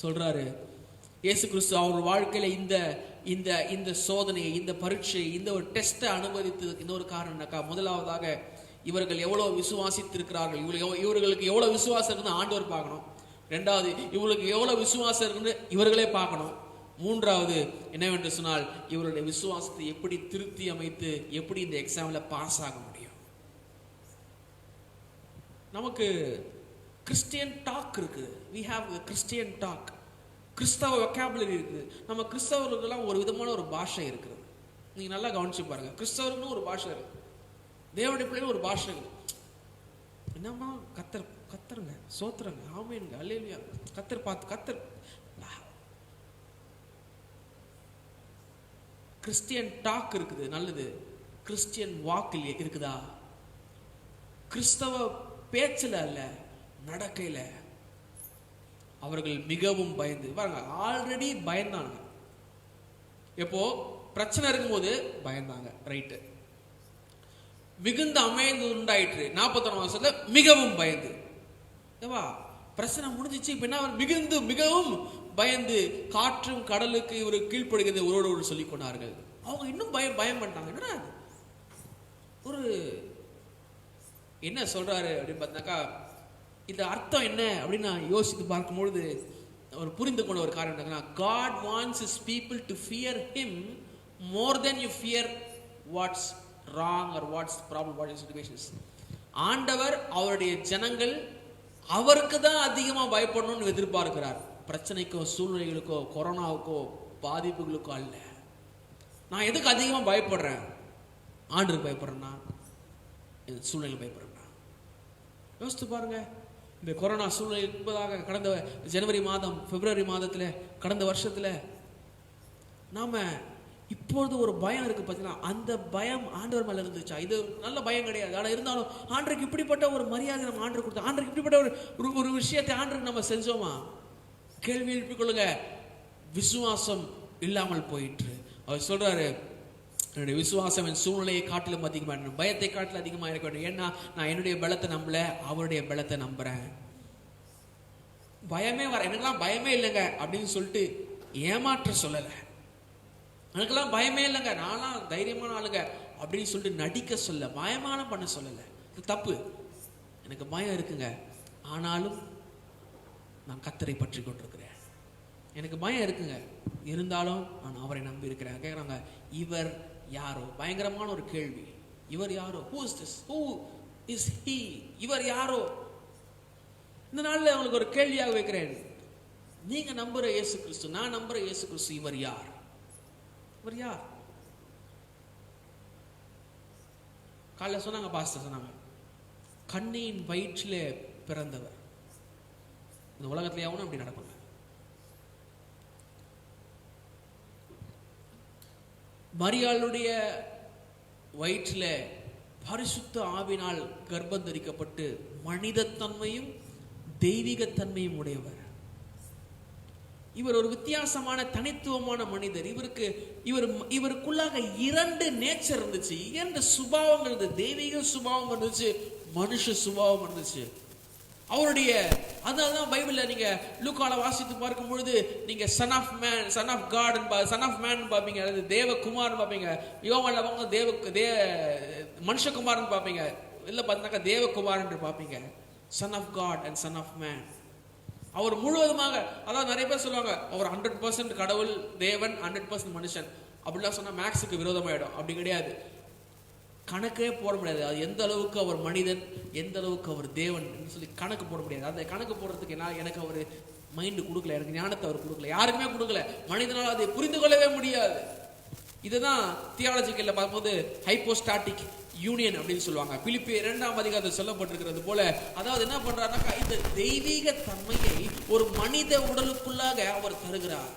சொல்றாரு, இயேசு கிறிஸ்து அவர் வாழ்க்கையில இந்த இந்த இந்த சோதனையை, இந்த பரீட்சை, இந்த ஒரு டெஸ்ட்டை அனுமதித்ததுக்கு இன்னொரு காரணம்னாக்கா, முதலாவதாக இவர்கள் எவ்வளவு விசுவாசித்திருக்கிறார்கள், இவர்களுக்கு எவ்வளவு விசுவாசம் இருக்குன்னு ஆண்டவர் பார்க்கணும். ரெண்டாவது, இவர்களுக்கு எவ்வளவு விசுவாசம் இருக்குன்னு இவர்களே பார்க்கணும். மூன்றாவது என்னவென்று சொன்னால், இவருடைய விசுவாசத்தை எப்படி திருத்தி அமைத்து எப்படி இந்த எக்ஸாம்ல பாஸ் ஆக முடியும். நமக்கு கிறிஸ்டியன் டாக் இருக்கு, we have a Christian talk, கிறிஸ்தவ வொக்காபுலரி இருக்குது. நம்ம கிறிஸ்தவர்களுக்கெல்லாம் ஒரு விதமான ஒரு பாஷை இருக்குது. நீங்க நல்லா கவனிச்சு பாருங்க, கிறிஸ்தவர்களும் ஒரு பாஷை இருக்கு, தேவனுடைய பிள்ளைகளும் ஒரு பாஷை இருக்குது. என்னம்மா கத்தருங்க, சோத்திரங்க, ஆமேனுங்க, அல்லேலூயா, கத்தர் பார்த்து கத்தர். கிறிஸ்டியன் டாக் இருக்குது, நல்லது. கிறிஸ்டியன் வாக்கில் இருக்குதா? கிறிஸ்தவ பேச்சில் அல்ல, நடக்கையில. அவர்கள் மிகவும் பயந்து பாருங்க, ஆல்ரெடி பயந்தாங்க. எப்போ பிரச்சனை இருக்கும்போது பயந்தாங்க, ரைட்டு. மிகுந்த அமைந்து உண்டாயிற்று, 41 வருஷத்துல மிகவும் பயந்து. பிரச்சனை முடிஞ்சிச்சு, இப்ப என்ன? மிகுந்து மிகவும் பயந்து காற்றும் கடலுக்கு இவரு கீழ்ப்படுகிறது ஒருவோடு ஒரு சொல்லிக் கொண்டார்கள். அவங்க இன்னும் பயம் பண்ணிட்டாங்க. என்னடா ஒரு என்ன சொல்றாரு அப்படின்னு பார்த்தாக்கா, இந்த அர்த்தம் என்ன அப்படின்னு நான் யோசித்து பார்க்கும்பொழுது அவர் புரிந்து கொண்ட ஒரு காரணம் என்னன்னா, God wants his people to fear him more than you fear what's wrong or what's problem, what is situations. ஆண்டவர் அவருடைய ஜனங்கள் அவருக்கு தான் அதிகமா பயப்படணும்னு எதிர்பார்க்கிறார். பிரச்சனைக்கோ, சூழ்நிலைகளுக்கோ, கொரோனாவுக்கோ, பாதிப்புகளுக்கோ அல்ல. நான் எதுக்கு அதிகமா பயப்படுறேன்? ஆண்டருக்கு பயப்படுறேன்னா, சூழ்நிலை பயப்படுறேன்னா? யோசித்து பாருங்க. இந்த கொரோனா சூழ்நிலை என்பதாக கடந்த ஜனவரி மாதம், பிப்ரவரி மாதத்துல, கடந்த வருஷத்துல நாம இப்பொழுது ஒரு பயம் இருக்கு பார்த்தீங்கன்னா, அந்த பயம் ஆண்டவர் மேல இருந்துச்சா? இது நல்ல பயம் கிடையாது. ஆனா இருந்தாலும் ஆண்டருக்கு இப்படிப்பட்ட ஒரு மரியாதை நம்ம ஆண்டருக்கு கொடுத்தோம், ஆண்டருக்கு இப்படிப்பட்ட ஒரு விஷயத்தை ஆண்டருக்கு நம்ம செஞ்சோமா? கேள்வி எழுப்பிக் கொள்ளுங்க. விசுவாசம் இல்லாமல் போயிற்று. அவர் சொல்றாரு, என்னுடைய விசுவாசம் என் சூழ்நிலையை காட்டிலும் அதிகமாக, பயத்தை காட்டிலும் அதிகமாக இருக்க வேண்டும். ஏன்னா நான் என்னுடைய பலத்தை நம்பல, அவருடைய பலத்தை நம்புறேன். பயமே வர, எனக்கெல்லாம் பயமே இல்லைங்க அப்படின்னு சொல்லிட்டு ஏமாற்ற சொல்லல. எனக்கெல்லாம் பயமே இல்லைங்க, நான்லாம் தைரியமான ஆளுங்க அப்படின்னு சொல்லிட்டு நடிக்க சொல்ல, பயமான பண்ண சொல்லல. இது தப்பு. எனக்கு பயம் இருக்குங்க, ஆனாலும் நான் கர்த்தரை பற்றி கொண்டிருக்கிறேன். எனக்கு பயம் இருக்குங்க, இருந்தாலும் நான் அவரை நம்பி இருக்கிறேன். கேட்குறாங்க, இவர் யாரோ? பயங்கரமான ஒரு கேள்வி. இவர் யாரோ? Who is this? Who is he? இவர் யாரோ? இந்த நாளில் அவங்களுக்கு ஒரு கேள்வியாக வைக்கிறேன். நீங்க நம்புற இயேசு கிறிஸ்து, நான் நம்புற இயேசு கிறிஸ்து, இவர் யார்? இவர் யார்? காலைல சொன்னாங்க, பாஸ்டர் சொன்னாங்க, கண்ணியின் வயிற்றிலே பிறந்தவர். இந்த உலகத்துல எவனும் அப்படி நடப்பாங்க. மரியாளுடைய வயிற்றில் பரிசுத்த ஆவினால் கர்ப்பம் தரிக்கப்பட்டு மனிதத்தன்மையும் தெய்வீகத்தன்மையும் உடையவர். இவர் ஒரு வித்தியாசமான தனித்துவமான மனிதர். இவருக்குள்ளாக 2 நேச்சர் இருந்துச்சு, 2 சுபாவம் இருந்தது. தெய்வீக சுபாவம் இருந்துச்சு, மனுஷ சுபாவம் இருந்துச்சு அவருடைய. அதனாலதான் பைபிள்ல நீங்க லூக்கால வாசித்து பார்க்கும் பொழுது நீங்க son of man, son of God, son of man பாப்பீங்க, அல்லது தேவகுமார்னு பாப்பீங்க. யோவான்ல அவங்க மனுஷகுமார்னு பாப்பீங்க, இல்ல பார்த்தாக்கா தேவகுமார்னு பாப்பீங்க. Son of God and son of man. அவர் முழுவதுமாக, அதாவது நிறைய பேர் சொல்லுவாங்க அவர் 100% கடவுள் தேவன், 100% மனுஷன். அப்படிலாம் சொன்னா மேக்ஸுக்கு விரோதமாயிடும். அப்படி கிடையாது. கணக்கே போட முடியாது. அது எந்த அளவுக்கு அவர் மனிதன், எந்த அளவுக்கு அவர் தேவன் சொல்லி கணக்கு போட முடியாது. அந்த கணக்கு போடுறதுக்கு எனக்கு அவர் மைண்டு கொடுக்கல, எனக்கு ஞானத்தை அவர் கொடுக்கல, யாருக்குமே கொடுக்கல. மனிதனால் அதை புரிந்து கொள்ளவே முடியாது. இதுதான் தியாலஜிக்கல்ல பார்க்கும்போது ஹைப்போஸ்டாட்டிக் யூனியன் அப்படின்னு சொல்லுவாங்க. பிலிப்பியர் 2ஆம் அதிகாரத்தில் சொல்லப்பட்டிருக்கிறது போல, அதாவது என்ன பண்றாருனாக்கா, இந்த தெய்வீக தன்மையை ஒரு மனித உடலுக்குள்ளாக அவர் தருகிறார்.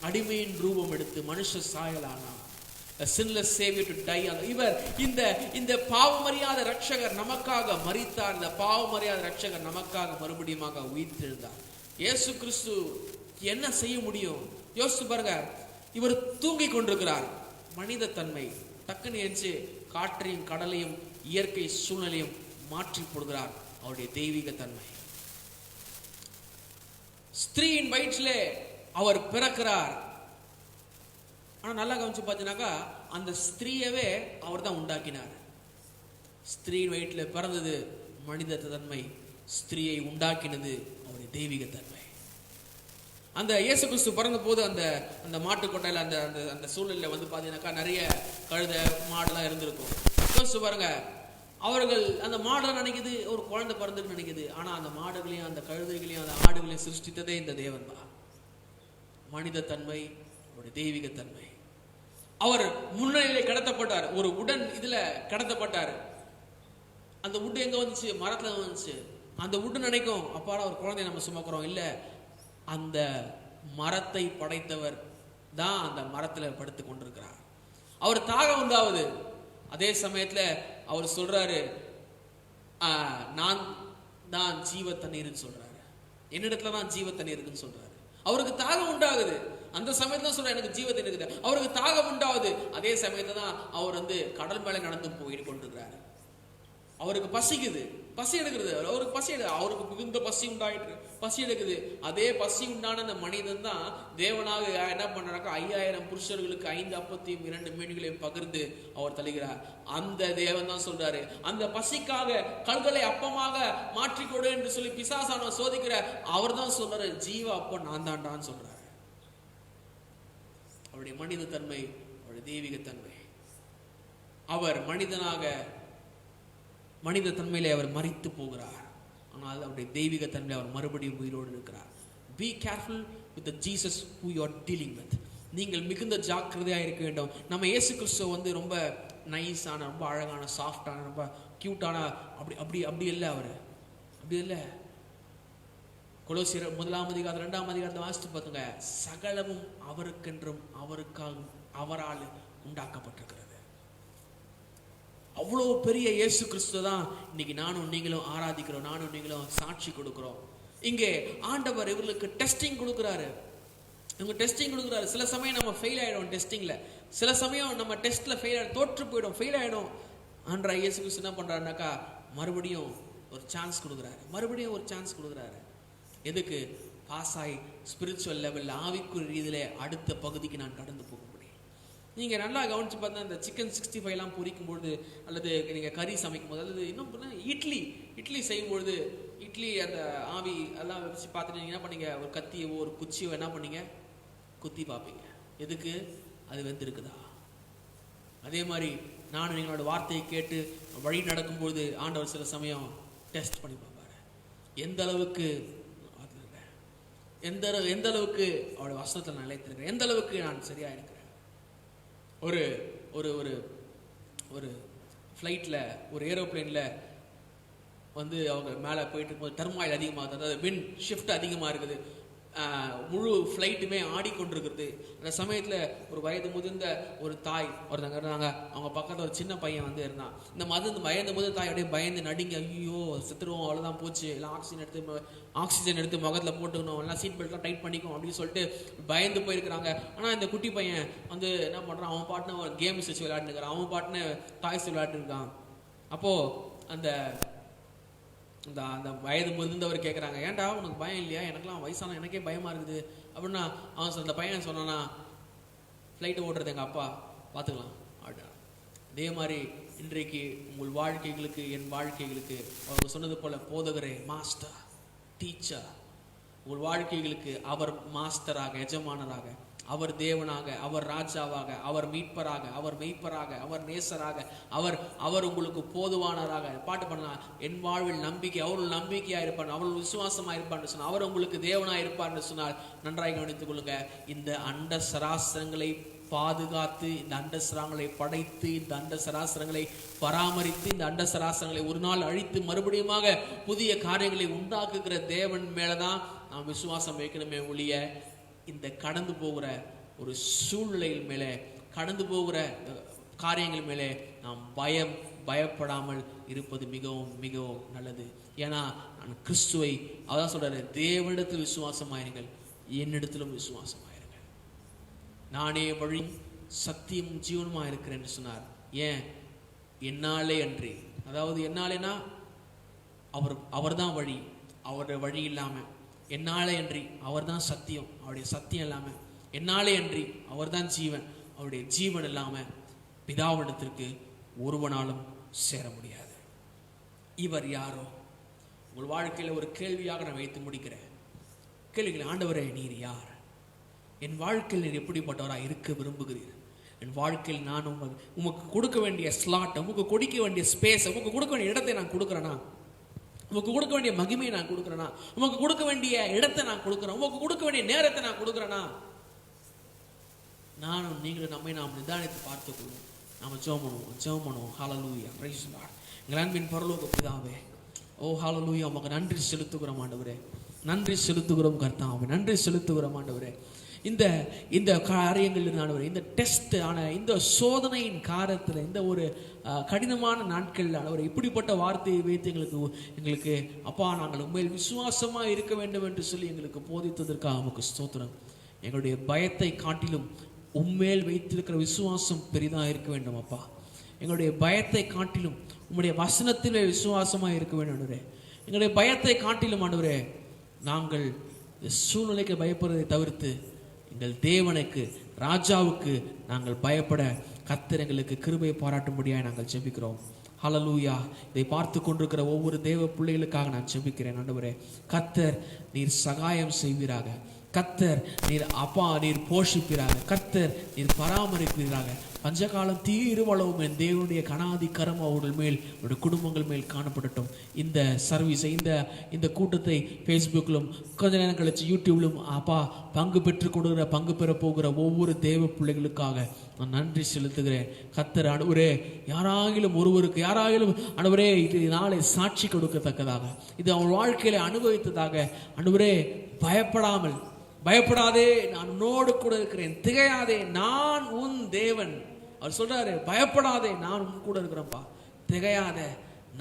அடிமையின் ரூபம் எடுத்து மனுஷ சாயலானார். A sinless savior to die on. இவர் இந்த பாவமறியாத ரட்சகர் நமக்காக மரித்தார். இந்த பாவமறியாத ரட்சகர் நமக்காக மறுபடியும் உயிர்த்தெழுந்தார். இயேசு கிறிஸ்து என்ன செய்ய முடியும்? யோசிச்சு பாருங்க. இவர் தூங்கி கொண்டிருக்கிறார். மனித தன்மை டக்குன்னு எரிச்சு காற்றையும் கடலையும் இயற்கை சூழ்நிலையும் மாற்றி போடுகிறார். அவருடைய தெய்வீக தன்மை. ஸ்திரீயின் வயிற்றிலே அவர் பிறக்கிறார். ஆனா நல்லா கவனிச்சு பார்த்தீங்கன்னாக்கா அந்த ஸ்திரீயவே அவர் தான் உண்டாக்கினார். ஸ்திரீயின் வயிற்றில பிறந்தது மனித தன்மை, ஸ்திரீயை உண்டாக்கினது அவருடைய தெய்வீக தன்மை. அந்த இயேசு கிறிஸ்து பிறந்த போது அந்த அந்த மாட்டுக்கொட்டையில அந்த அந்த அந்த சூழ்நிலையில வந்து பாத்தீங்கன்னாக்கா நிறைய கழுதை மாடுலாம் இருந்திருக்கும். யோசிச்சு பாருங்க. அவர்கள் அந்த மாடெல்லாம் நினைக்குது ஒரு குழந்தை பிறந்துன்னு நினைக்குது. ஆனா அந்த மாடுகளையும் அந்த கழுதைகளையும் அந்த ஆடுகளையும் சிருஷ்டித்ததே இந்த தேவன் தான். மனித தன்மை, அவருடைய தெய்வீக தன்மை. அவர் முன்னணியிலே கடத்தப்பட்டார். ஒரு உடன் இதுல கடத்தப்பட்டார். அந்த உட்டு எங்க வந்துச்சு? மரத்துல வந்துச்சு. அந்த உட்டு நினைக்கும், அப்பாடா ஒரு குழந்தைய நம்ம சுமக்கிறோம். இல்ல, அந்த மரத்தை படைத்தவர் தான் அந்த மரத்துல படுத்து கொண்டிருக்கிறார். அவர் தாகம் உண்டாவது. அதே சமயத்துல அவர் சொல்றாரு, நான் தான் ஜீவ தண்ணீர்னு சொல்றாரு. என்னிடத்துல தான் ஜீவ தண்ணீர் இருக்குன்னு சொல்றாரு. அவருக்கு தாகம் உண்டாகுது. அந்த சமயத்துல சொல்ற எனக்கு ஜீவ தண்ணீர் இருக்குது. அவருக்கு தாகம் உண்டாகுது. அதே சமயத்துல தான் அவர் வந்து கடல் மேல நடந்து போயிட்டு கொண்டிருக்கிறாரு. அவருக்கு பசிக்குது, பசி எடுக்கிறது. அவருக்கு பசி எடுக்குது. அவருக்கு மிகுந்த பசி உண்டாயிட்டு பசி எடுக்குது. அதே பசி உண்டான அந்த மனிதன் தான் தேவனாக என்ன பண்றாக்கா 5000 புருஷர்களுக்கு 5 அப்பத்தையும் 2 மீன்களையும் பகிர்ந்து அவர் தருகிறார். அந்த தேவன் தான் சொல்றாரு, அந்த பசிக்காக கல்களை அப்பமாக மாற்றிக்கொடு என்று சொல்லி பிசாசான சோதிக்கிற அவர் தான் சொல்றாரு, ஜீவ அப்ப நான் தாண்டான்னு சொல்றாரு. அவருடைய மனித தன்மை, அவருடைய தெய்வீக தன்மை. அவர் மனித தன்மையிலே அவர் மரித்து போகிறார். ஆனால் அவருடைய தெய்வீக தன்மையிலே அவர் மறுபடியும் உயிரோடு இருக்கிறார். Be careful with the Jesus who you are dealing with. நீங்கள் மிகுந்த ஜாக்கிரதையாக இருக்க வேண்டும். நம்ம இயேசு கிறிஸ்துவ வந்து ரொம்ப நைஸான, ரொம்ப அழகான, சாஃப்டான, ரொம்ப கியூட்டான அப்படி அப்படி அப்படி இல்லை. அவர் அப்படி இல்லை. கொலோசியர் 1ஆம் அதிகாரம் 2ஆம் அதிகாரத்தை வாசித்து பார்த்துங்க. சகலமும் அவருக்கென்றும் அவருக்காகவும் அவரால் உண்டாக்கப்பட்டிருக்கிறது. அவ்வளோ பெரிய இயேசு கிறிஸ்து தான் இன்னைக்கு நானும் நீங்களும் ஆராதிக்கிறோம், நானும் நீங்களும் சாட்சி கொடுக்கிறோம். இங்கே ஆண்டவர் இவர்களுக்கு டெஸ்டிங் கொடுக்குறாரு. இவங்க டெஸ்டிங் கொடுக்குறாரு. சில சமயம் நம்ம ஃபெயில் ஆகிடும் டெஸ்டிங்ல. சில சமயம் நம்ம டெஸ்ட்ல ஃபெயில் ஆகிடும், தோற்று போயிடும், ஃபெயில் ஆகிடும். ஆண்டா இயேசு கிறிஸ்து என்ன பண்றாருனாக்கா மறுபடியும் ஒரு சான்ஸ் கொடுக்குறாரு. மறுபடியும் ஒரு சான்ஸ் கொடுக்குறாரு. எதுக்கு? பாஸ் ஆகி ஸ்பிரிச்சுவல் லெவலில் ஆவிக்குரிய ரீதியிலே அடுத்த பகுதிக்கு நான் கடந்து போக முடியும். நீங்கள் நல்லா கவனித்து பார்த்தா இந்த சிக்கன் 65 பொரிக்கும்பொழுது, அல்லது நீங்கள் கறி சமைக்கும் போது, அல்லது இன்னும் இட்லி செய்யும்பொழுது, இட்லி அந்த ஆவி எல்லாம் வச்சு பார்த்துட்டு நீங்கள் என்ன பண்ணீங்க? ஒரு கத்தியவோ ஒரு குச்சியோ என்ன பண்ணீங்க? குத்தி பார்ப்பீங்க. எதுக்கு? அது வெந்திருக்குதா? அதே மாதிரி நானும் எங்களோட வார்த்தையை கேட்டு வழி நடக்கும்பொழுது ஆண்டவர் சில சமயம் டெஸ்ட் பண்ணி பார்ப்பாரு. எந்த அளவுக்கு அவருடைய வசனத்தில் நிலைத்திருக்கிறேன், எந்த அளவுக்கு நான் சரியா இருக்கிறேன். ஒரு ஒரு ஒரு ஒரு ஃப்ளைட்டில், ஒரு ஏரோப்ளைனில் வந்து அவங்க மேலே போயிட்டு இருக்கும்போது டர்மாயில் அதிகமாக, அதாவது விண்ட் ஷிஃப்ட் அதிகமாக இருக்குது. முழு ஃப்ளைட்டுமே ஆடிக்கொண்டிருக்கிறது. அந்த சமயத்தில் ஒரு வயது முதிர்ந்த ஒரு தாய் ஒருத்தங்க இருந்தாங்க. அவங்க பக்கத்தில் ஒரு சின்ன பையன் வந்து இருந்தான். இந்த பயந்து போது தாய் அப்படியே பயந்து நடுங்கி, ஐயோ செத்துருவோம், அவ்வளோதான் போச்சு, எல்லாம் ஆக்சிஜன் எடுத்து முகத்தில் போட்டுக்கணும், எல்லாம் சீட் பெல்ட்லாம் டைட் பண்ணிக்கும் அப்படின்னு சொல்லிட்டு பயந்து போயிருக்கிறாங்க. ஆனால் இந்த குட்டி பையன் வந்து என்ன பண்ணுறான்? அவன் பாட்டுன்னு ஒரு கேம்ஸ் வச்சு விளையாட்டுருக்கான். அவன் பாட்டுன்னு டாய்ஸ் விளையாட்டு இருக்கான். அப்போது அந்த அந்த வயது முதிர்ந்தவர் கேட்குறாங்க, ஏன்டா உனக்கு பயம் இல்லையா? எனக்குலாம் வயசான எனக்கே பயமாக இருக்குது அப்படின்னா அவன் அந்த பையன் சொன்னானா, ஃப்ளைட்டை ஓட்டுறது எங்கள் அப்பா பார்த்துக்கலாம் அப்படின்னா. அதே மாதிரி இன்றைக்கு உங்கள் வாழ்க்கைகளுக்கு, என் வாழ்க்கைகளுக்கு அவங்க சொன்னது போல போதகரே, மாஸ்டர், டீச்சர், உங்கள் வாழ்க்கைகளுக்கு அவர் மாஸ்டராக, எஜமானராக, அவர் தேவனாக, அவர் ராஜாவாக, அவர் மீட்பராக, அவர் மெய்ப்பராக, அவர் நேசராக, அவர் உங்களுக்கு போதுவானராக. பாட்டு பண்ணலாம், என் வாழ்வில் நம்பிக்கை, அவர்கள் நம்பிக்கையாக இருப்பார், அவர்கள் விசுவாசமாக இருப்பார்னு சொன்னார், அவர் உங்களுக்கு தேவனாக இருப்பார்னு சொன்னார். நன்றாக கவனித்துக் கொள்ளுங்க. இந்த அண்ட சராசரங்களை பாதுகாத்து, இந்த அண்ட சராசரங்களை படைத்து, இந்த அண்ட சராசரங்களை பராமரித்து, இந்த அண்ட சராசரங்களை ஒரு நாள் அழித்து மறுபடியுமாக புதிய காரியங்களை உண்டாக்குகிற தேவன் மேலதான் நாம் விசுவாசம் வைக்கணுமே ஒழிய இந்த கடந்து போகிற ஒரு சூழ்நிலைகள் மேலே, கடந்து போகிற காரியங்கள் மேலே நாம் பயப்படாமல் இருப்பது மிகவும் மிகவும் நல்லது. ஏன்னா நான் கிறிஸ்துவை, அதான் சொல்றாரு, தேவனிடத்தில் விசுவாசமாயிருங்கள், என்னிடத்திலும் விசுவாசமாயிருங்க. நானே வழி சத்தியம் ஜீவனுமா இருக்கிறேன் என்று சொன்னார். ஏன்? என்னாலே அன்றி, அதாவது என்னாலேனா அவர் தான் வழி, அவருடைய வழி இல்லாம என்னாலே அன்றி அவர் தான் சத்தியம், அவருடைய சத்தியம் இல்லாம என்னாலே அன்றி அவர் தான் ஜீவன், அவருடைய ஜீவன் இல்லாம பிதாவிடத்திற்கு ஒருவனாலும் சேர முடியாது. இவர் யாரோ? உங்கள் வாழ்க்கையில ஒரு கேள்வியாக நான் வைத்து முடிக்கிறேன். கேள்விகளை, ஆண்டவரே நீர் யார்? என் வாழ்க்கையில் நீர் எப்படிப்பட்டவராக இருக்க விரும்புகிறீர்? என் வாழ்க்கையில் நான் உமக்கு கொடுக்க வேண்டிய ஸ்லாட், உமக்கு கொடுக்க வேண்டிய ஸ்பேஸ், உமக்கு கொடுக்க வேண்டிய இடத்தை நான் கொடுக்குறேனா? உமக்கு கொடுக்க வேண்டிய மகிமையை நான் கொடுக்குறேனா? உமக்கு கொடுக்க வேண்டிய இடத்தை நான் கொடுக்குறேன், உமக்கு கொடுக்க வேண்டிய நேரத்தை நான் கொடுக்குறேனா? நானும் நீங்களும் நம்மை நாம் நிதானித்து பார்த்துக்கொள்வோம். நாம ஜெபம் பண்ணுவோம். ஹல்லேலூயா, பிரைஸ் தி லார்ட். எங்கள் அன்பின் பரலோக பிதாவே, ஓ ஹல்லேலூயா, உமக்கு நன்றி செலுத்துகிறோம் ஆண்டவரே, நன்றி செலுத்துகிறோம் கர்த்தாவே, நன்றி செலுத்துகிறோம் ஆண்டவரே. இந்த காரியங்கள் ஆண்டவரே, இந்த டெஸ்ட் ஆன இந்த சோதனையின் காலத்தில், இந்த ஒரு கடினமான நாட்களில் ஆண்டவரே, இப்படிப்பட்ட வார்த்தையை வைத்து எங்களுக்கு அப்பா நாங்கள் உண்மையில் விசுவாசமாக இருக்க வேண்டும் என்று சொல்லி எங்களுக்கு போதித்ததற்காக உமக்கு ஸ்தோத்திரம். எங்களுடைய பயத்தை காட்டிலும் உண்மையில் வைத்திருக்கிற விசுவாசம் பெரிதாக இருக்க வேண்டும் அப்பா. எங்களுடைய பயத்தை காட்டிலும் உம்முடைய வசனத்திலே விசுவாசமாக இருக்க வேண்டும் ஆண்டவரே. எங்களுடைய பயத்தை காட்டிலும் ஆண்டவரே, நாங்கள் சூழ்நிலைக்கு பயப்படுவதை தவிர்த்து எங்கள் தேவனுக்கு, ராஜாவுக்கு நாங்கள் பயப்பட கர்த்தர் எங்களுக்கு கிருபை பாராட்டும்படியாக நாங்கள் ஜெபிக்கிறோம். ஹல்லேலூயா. இதை பார்த்து கொண்டிருக்கிற ஒவ்வொரு தேவ பிள்ளைகளுக்காக நான் ஜெபிக்கிறேன் ஆண்டவரே. கர்த்தர் நீர் சகாயம் செய்வீராக, கர்த்தர் நீர் அப்பா நீர் போஷிப்பீராக, கர்த்தர் நீர் பராமரிப்பீராக. பஞ்சகாலம் தீருமளவும் என் தேவனுடைய கனாதி கரம் அவர்கள் மேல், அவருடைய குடும்பங்கள் மேல் காணப்படட்டும். இந்த சர்வீஸை, இந்த கூட்டத்தை ஃபேஸ்புக்கிலும் கொஞ்ச நேரம் கழிச்சு யூடியூப்லும் அப்பா பங்கு பெற போகிற ஒவ்வொரு தேவ பிள்ளைகளுக்காக நான் நன்றி செலுத்துகிறேன். கர்த்தர் ஆண்டவரே, யாராகிலும் ஒருவருக்கு, யாராகிலும் ஆண்டவரே இது நாளை சாட்சி கொடுக்கத்தக்கதாக, இது அவன் வாழ்க்கையில அனுபவித்ததாக ஆண்டவரே, பயப்படாதே, நான் உன்னோடு கூட இருக்கிறேன், திகையாதே, நான் உன் தேவன். அவர் சொல்றாரு, பயப்படாதே, நான் உன் கூட இருக்கிறேன்ப்பா, திகையாத,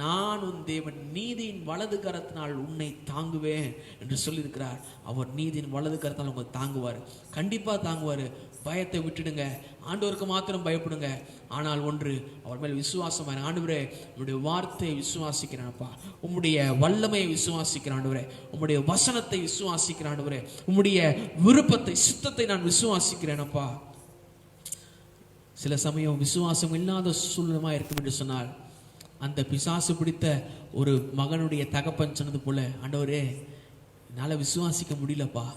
நான் உன் தேவன், நீதியின் வலது கரத்தினால் உன்னை தாங்குவேன் என்று சொல்லியிருக்கிறார். அவர் நீதியின் வலது கரத்தினால் உங்களை தாங்குவார், கண்டிப்பா தாங்குவார். பயத்தை விட்டுடுங்க, ஆண்டவருக்கு மாத்திரம் பயப்படுங்க. ஆனால் ஒன்று, அவர் மேல் விசுவாசம். ஆண்டவரே, உம்முடைய வார்த்தையை விசுவாசிக்கிறான்ப்பா, உம்முடைய வல்லமையை விசுவாசிக்கிறான் ஆண்டவரே, உம்முடைய வசனத்தை விசுவாசிக்கிறான் ஆண்டவரே, உம்முடைய விருப்பத்தை, சித்தத்தை நான் விசுவாசிக்கிறேனப்பா. சில சமயம் விசுவாசம் இல்லாத சூழ்நிலை இருக்கும் என்று சொன்னால், அந்த பிசாசு பிடித்த ஒரு மகனுடைய தகப்பன் சொன்னது போல, ஆண்டவரே என்னால் விசுவாசிக்க முடியலப்பா,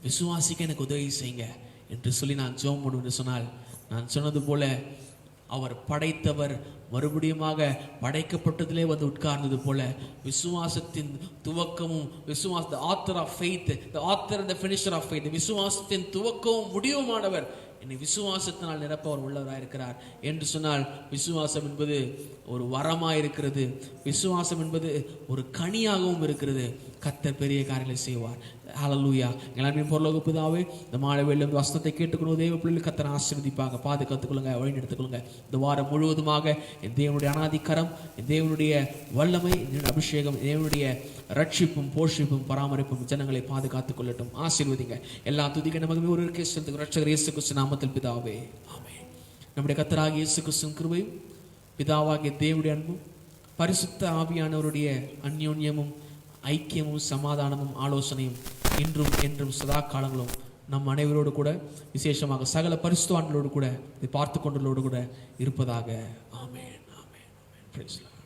விசுவாசிக்க எனக்கு உதவி செய்யுங்க என்று சொல்லி நான் ஜெபம் பண்ணுவேன் என்று சொன்னால், நான் சொன்னது போல அவர் படைத்தவர் மறுபடியுமாக படைக்கப்பட்டதிலே வந்து உட்கார்ந்தது போல, விசுவாசத்தின் துவக்கமும் the author of faith, the author and the finisher of faith, விசுவாசத்தின் துவக்கமும் முடிவுமானவர், என்னை விசுவாசத்தினால் நிரப்ப அவர் உள்ளவராக இருக்கிறார் என்று சொன்னால், விசுவாசம் என்பது ஒரு வரமாக இருக்கிறது, விசுவாசம் என்பது ஒரு கனியாகவும் இருக்கிறது. கர்த்தர் பெரிய காரியங்களை செய்வார். ஹல்லேலூயா. எல்லாமே பரலோக பிதாவே, இந்த மாலை வேளையில் வசனத்தை கேட்டுக்கொள்ளும் தேவ பிள்ளைகள் கர்த்தர் ஆசீர்வதிப்பாங்க, பாதுகாத்துக்கொள்ளுங்க, வழி எடுத்துக்கொள்ளுங்க. இந்த வாரம் முழுவதுமாக என் தேவனுடைய அநாதிக்கரம், என் தேவனுடைய வல்லமை, என் அபிஷேகம், தேவனுடைய ரட்சிப்பும் போஷிப்பும் பராமரிப்பும் ஜனங்களை பாதுகாத்துக் கொள்ளட்டும். ஆசீர்வதிங்க. எல்லா துதிக்க நமக்கு ஒரு ரட்சகர் இயேசு கிறிஸ்து நாமத்தில் பிதாவே, ஆமென். நம்முடைய கர்த்தராகிய இயேசு கிறிஸ்துவின் கிருபையும், பிதாவாகிய தேவனுடைய அன்பும், பரிசுத்த ஆவியானவருடைய அந்யோன்யமும், ஐக்கியமும், சமாதானமும், ஆலோசனையும் இன்றும் என்றும் சதா காலங்களும் நம் அனைவரோடு கூட, விசேஷமாக சகல பரிசுத்தவான்களோடு கூட, இதை பார்த்து கொண்டவர்களோடு கூட இருப்பதாக. Amen, amen, amen. Praise the Lord.